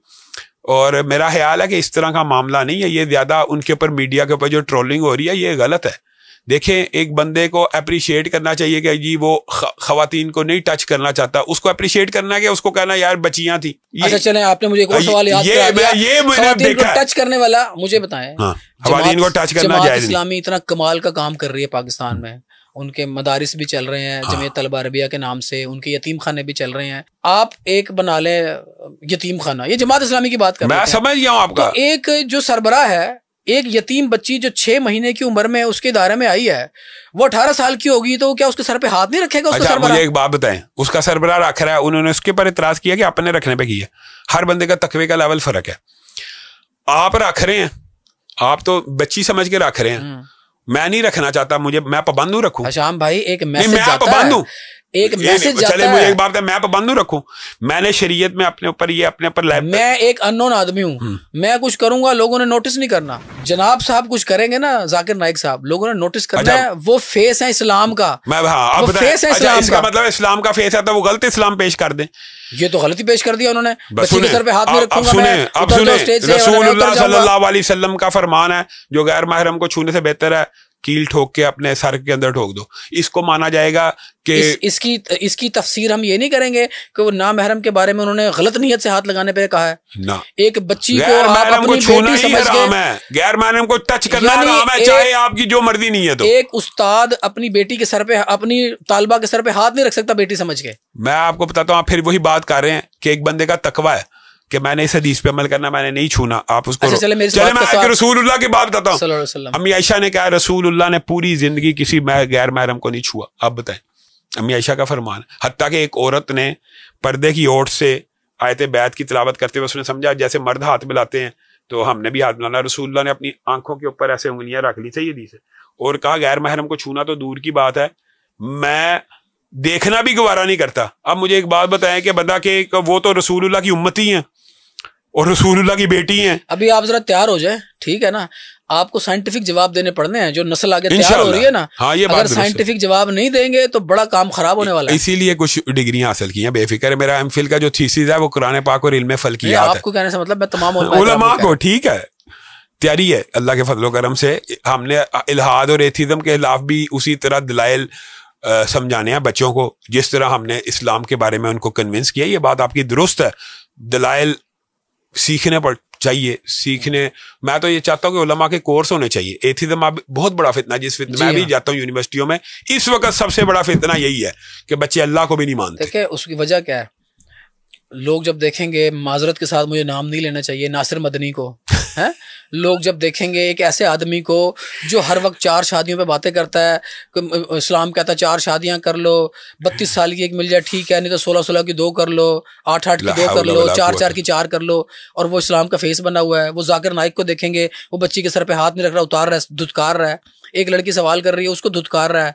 اور میرا خیال ہے کہ اس طرح کا معاملہ نہیں ہے. یہ زیادہ ان کے اوپر میڈیا کے اوپر جو ٹرولنگ ہو رہی ہے یہ غلط ہے. دیکھیں ایک بندے کو اپریشیٹ کرنا چاہیے کہ جی وہ خواتین کو نہیں ٹچ کرنا چاہتا, اس کو اپریشیٹ کرنا کہ اس کو کہنا یار بچیاں تھیں. اچھا چلیں, آپ نے مجھے ایک اور سوال یاد کرا دیا, یہ میں نے دیکھا ٹچ کرنے والا. مجھے بتائیں خواتین کو ٹچ کرنا جائز نہیں. اسلامی اتنا کمال کا کام کر رہی ہے پاکستان میں, ان کے مدارس بھی چل رہے ہیں جمعیت طلبہ عربیہ کے نام سے, ان کے یتیم خانے بھی چل رہے ہیں. آپ ایک بنا لیں یتیم خانہ, یہ جماعت اسلامی کی بات کر رہے ہیں, میں سمجھ گیا ہوں آپ کا. ایک جو سربراہ ہے, ایک یتیم بچی جو 6 مہینے کی عمر میں اس کے دائرے میں آئی ہے, وہ 18 سال کی ہوگی, تو کیا اس کے سر پہ ہاتھ نہیں رکھے گا اس کا سربراہ؟ مجھے ایک بات بتائیں, اس کا سربراہ رکھ رہا ہے, انہوں نے اس کے پر اعتراض کیا کہ اپنے رکھنے پہ کیا. ہر بندے کا تقوی کا لیول فرق ہے. آپ رکھ رہے ہیں, آپ تو بچی سمجھ کے رکھ رہے ہیں, میں نہیں رکھنا چاہتا, میں پابند رکھوں. شام بھائی ایک میسج جاتا ہے, ایک میسج جاتا ہے. مجھے ایک بات ہے, میں پابند رکھوں, میں نے شریعت میں اپنے اوپر میں ایک انون آدمی ہوں, میں کچھ کروں گا لوگوں نے نوٹس نہیں کرنا. جناب صاحب کچھ کریں گے نا, ذاکر نائک صاحب, لوگوں نے نوٹس کرنا ہے, وہ فیس ہے اسلام کا. وہ فیس ہے اسلام کا, مطلب اسلام کا فیس ہے تو وہ غلط اسلام پیش کر دیں. یہ تو غلطی پیش کر دیا انہوں نے. بچی کے سر پہ ہاتھ نہیں رکھوں گا میں. اب سنیں, رسول اللہ صلی اللہ علیہ وسلم کا فرمان ہے جو غیر محرم کو چھونے سے بہتر ہے کیل ٹھوک کے اپنے سر کے اندر ٹھوک دو. اس کو مانا جائے گا کہ اس کی تفسیر ہم یہ نہیں کریں گے کہ وہ نامحرم کے بارے میں انہوں نے غلط نیت سے ہاتھ لگانے پہ کہا ہے. ایک بچی کو آپ اپنی بیٹی سمجھ کے, غیر محرم کو ٹچ کرنا حرام ہے, چاہے آپ کی جو مرضی نہیں ہے. تو ایک استاد اپنی بیٹی کے سر پہ, اپنی طالبہ کے سر پہ ہاتھ نہیں رکھ سکتا بیٹی سمجھ کے. میں آپ کو بتاتا ہوں, آپ پھر وہی بات کر رہے ہیں کہ ایک بندے کا تقوی ہے کہ میں نے اس حدیث پہ عمل کرنا, میں نے نہیں چھونا. آپ اس کو چلے میں رسول اللہ کی بات بتاتا ہوں. امی عائشہ نے کہا رسول اللہ نے پوری زندگی کسی غیر محرم کو نہیں چھوا. آپ بتائیں, امی عائشہ کا فرمان. حتیٰ کہ ایک عورت نے پردے کی اوٹ سے آیت بیعت کی تلاوت کرتے ہوئے اس نے سمجھا جیسے مرد ہاتھ ملاتے ہیں تو ہم نے بھی ہاتھ ملانا. رسول اللہ نے اپنی آنکھوں کے اوپر ایسے انگلیاں رکھ لی تھی حدیث سے, اور کہا غیر محرم کو چھونا تو دور کی بات ہے, میں دیکھنا بھی گوارا نہیں کرتا. اب مجھے ایک بات بتائیں کہ بندہ کہ وہ تو رسول اللہ کی امتی ہیں اور رسول اللہ کی بیٹی ہیں. ابھی آپ ذرا تیار ہو جائیں, ٹھیک ہے نا, آپ کو سائنٹیفک جواب دینے پڑنے ہیں. جو نسل آگے تیار ہو رہی ہے نا, اگر سائنٹیفک جواب نہیں دیں گے تو بڑا کام خراب ہونے والا ہے. اسی لیے کچھ ڈگریاں حاصل کی ہیں, بے فکر. میرا ایم فل کا جو تھیسس ہے وہ قرآن پاک اور علم فلکیات ہے. آپ کو کہنے سے مطلب میں تمام علماء کو, ٹھیک ہے, تیاری ہے اللہ کے فضل و کرم سے. ہم نے الہاد اور ایتھیزم کے خلاف بھی اسی طرح دلائل سمجھانے ہیں بچوں کو, جس طرح ہم نے اسلام کے بارے میں ان کو کنونس کیا. یہ بات آپ کی درست ہے, دلائل سیکھنے پر چاہیے سیکھنے. میں تو یہ چاہتا ہوں کہ علماء کے کورس ہونے چاہیے. ایتھیزم اب بہت بڑا فتنہ ہے, جس فتنہ میں بھی جاتا ہوں یونیورسٹیوں میں, اس وقت سب سے بڑا فتنہ یہی ہے کہ بچے اللہ کو بھی نہیں مانتے. دیکھیں اس کی وجہ کیا ہے, لوگ جب دیکھیں گے, معذرت کے ساتھ مجھے نام نہیں لینا چاہیے, ناصر مدنی کو ہے, لوگ جب دیکھیں گے ایک ایسے آدمی کو جو ہر وقت 4 شادیوں پہ باتیں کرتا ہے, اسلام کہتا ہے 4 شادیاں کر لو, 32 سال کی ایک مل جائے ٹھیک ہے, نہیں تو 16 کی 2 کر لو, 8 کی 2 کر لو, 4 کی 4 کر لو, اور وہ اسلام کا فیس بنا ہوا ہے. وہ ذاکر نائک کو دیکھیں گے, وہ بچی کے سر پہ ہاتھ نہیں رکھ رہا, اتار رہا ہے, دھتکار رہا ہے. ایک لڑکی سوال کر رہی ہے, اس کو دھتکار رہا ہے,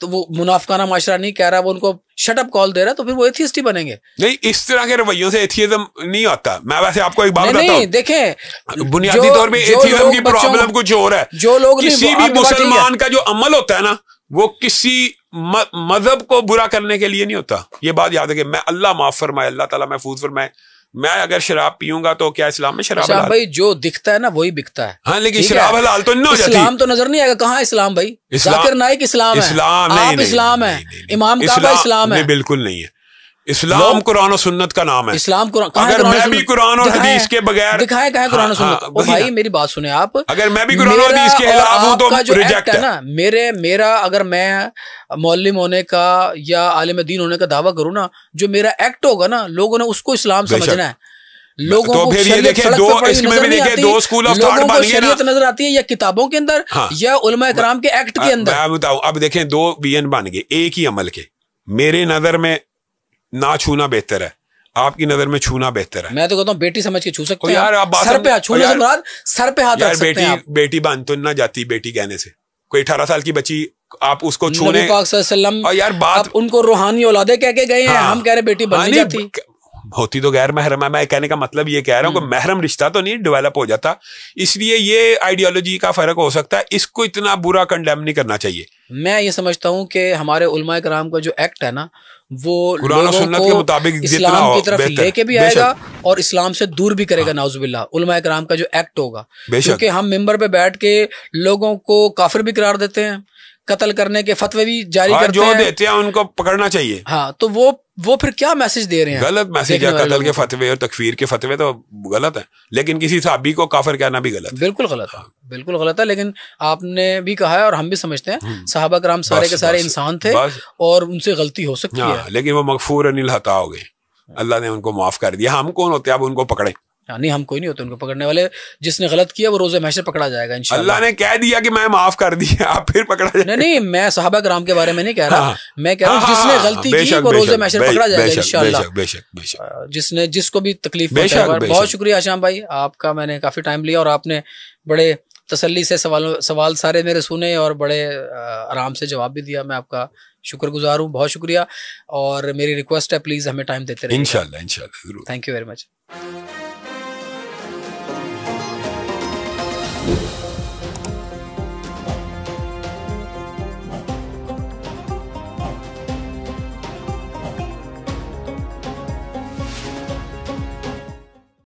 تو وہ منافقانہ معاشرہ نہیں کہہ رہا, وہ ان کو شٹ اپ کال دے رہا ہے, تو پھر وہ ایتھیسٹ ہی بنیں گے. نہیں, اس طرح کے رویوں سے ایتھیزم نہیں آتا. میں ویسے آپ کو ایک بات بتاتا ہوں, دیکھیں بنیادی طور پہ ایتھیزم کی پرابلم کچھ اور ہے. جو لوگ کسی بھی مسلمان کا جو عمل ہوتا ہے نا, وہ کسی مذہب کو برا کرنے کے لیے نہیں ہوتا. یہ بات یاد ہے کہ میں اللہ معاف فرمائے, اللہ تعالیٰ محفوظ فرمائے, میں اگر شراب پیوں گا تو کیا اسلام میں شراب حلال؟ بھائی جو دکھتا ہے نا وہی بکتا ہے. ہاں, لیکن شراب حلال تو نہیں ہو جاتی. اسلام تو نظر نہیں آئے گا. کہاں اسلام بھائی؟ ذاکر نائک اسلام ہے, آپ اسلام ہے, امام کعبہ اسلام ہے. بالکل نہیں ہے. اسلام قرآن و سنت کا نام ہے. اسلام اگر میں بھی قرآن اور حدیث کے بغیر دکھائے کہاں قرآن و سنت. بھائی میری بات سنیں آپ, اگر میں بھی قرآن و حدیث کے خلاف ہوں تو ریجیکٹ ہے نا. میرا اگر میں معلم ہونے کا یا عالم دین ہونے کا دعویٰ کروں نا, جو میرا ایکٹ ہوگا نا, لوگوں نے اس کو اسلام سمجھنا ہے. لوگوں کو شریعت نظر آتی ہے یا کتابوں کے اندر یا علماء کرام کے ایکٹ کے اندر. میں بتاؤں, اب دیکھیں 2 بین بن گئے ایک ہی عمل کے. میرے نظر میں نہ چھونا بہتر ہے, آپ کی نظر میں چھونا بہتر ہے. میں تو کہتا ہوں بیٹی سمجھ کے چھو سکتے ہیں. یار آپ سر پہ چھونے سے مراد سر پہ ہاتھ رکھ سکتے ہیں. بیٹی بن تو نہ جاتی بیٹی کہنے سے. کوئی 18 سال کی بچی آپ اس کو چھونے, نبی پاک صلی اللہ علیہ وسلم اور یار بات ان کو روحانی اولادیں کہہ کے گئے ہیں, ہم کہہ رہے بیٹی بن نہیں جاتی. ہوتی تو غیر محرم ہے. میں کہنے کا مطلب یہ کہہ رہا ہوں کہ محرم رشتہ تو نہیں ڈیولپ ہو جاتا. اس لیے یہ آئیڈیالوجی کا فرق ہو سکتا ہے, اس کو اتنا برا کنڈیم نہیں کرنا چاہیے. میں یہ سمجھتا ہوں کہ ہمارے علماء کرام کا جو ایکٹ ہے نا, وہ قرآن و سنت کے مطابق اسلام کی طرف لے کے بھی آئے گا اور اسلام سے دور بھی کرے گا. نعوذ باللہ. علماء کرام کا جو ایکٹ ہوگا, کیونکہ ہم ممبر پہ بیٹھ کے لوگوں کو کافر بھی قرار دیتے ہیں, قتل کرنے کے فتوے بھی جاری کرتے جو دیتے ہیں ان کو پکڑنا چاہیے. ہاں, تو وہ پھر کیا میسج دے رہے ہیں؟ غلط میسج ہے. قتل کے فتوے اور تکفیر کے فتوے تو غلط ہیں, لیکن کسی صحابی کو کافر کہنا بھی غلط ہے. بالکل غلط ہے, بالکل غلط ہے. لیکن آپ نے بھی کہا ہے اور ہم بھی سمجھتے ہیں صحابہ کرام سارے کے سارے انسان تھے اور ان سے غلطی ہو سکتی ہے, لیکن وہ مغفور الخطا ہو گئے. اللہ نے ان کو معاف کر دیا. ہم کون ہوتے ہیں اب ان کو پکڑیں؟ نہیں, ہم کوئی نہیں ہوتے ان کو پکڑنے والے. جس نے غلط کیا وہ روز محشر پکڑا جائے گا انشاءاللہ. اللہ نے کہہ دیا کہ میں معاف کر دیا, آپ پھر پکڑا جائے. نہیں, میں صحابہ کرام کے بارے میں نہیں کہہ رہا, میں کہہ رہا ہوں جس نے غلطی کی وہ روز محشر پکڑا جائے گا انشاءاللہ. جس کو بھی تکلیف پہنچائے. بہت شکریہ ہشام بھائی, آپ کا میں نے کافی ٹائم لیا اور آپ نے بڑے تسلی سے سوال سارے میرے سنے اور بڑے آرام سے جواب بھی دیا. میں آپ کا شکر گزار ہوں, بہت شکریہ. اور میری ریکویسٹ ہے پلیز ہمیں ٹائم دیتے رہیے. انشاءاللہ ضرور. Thank you very much.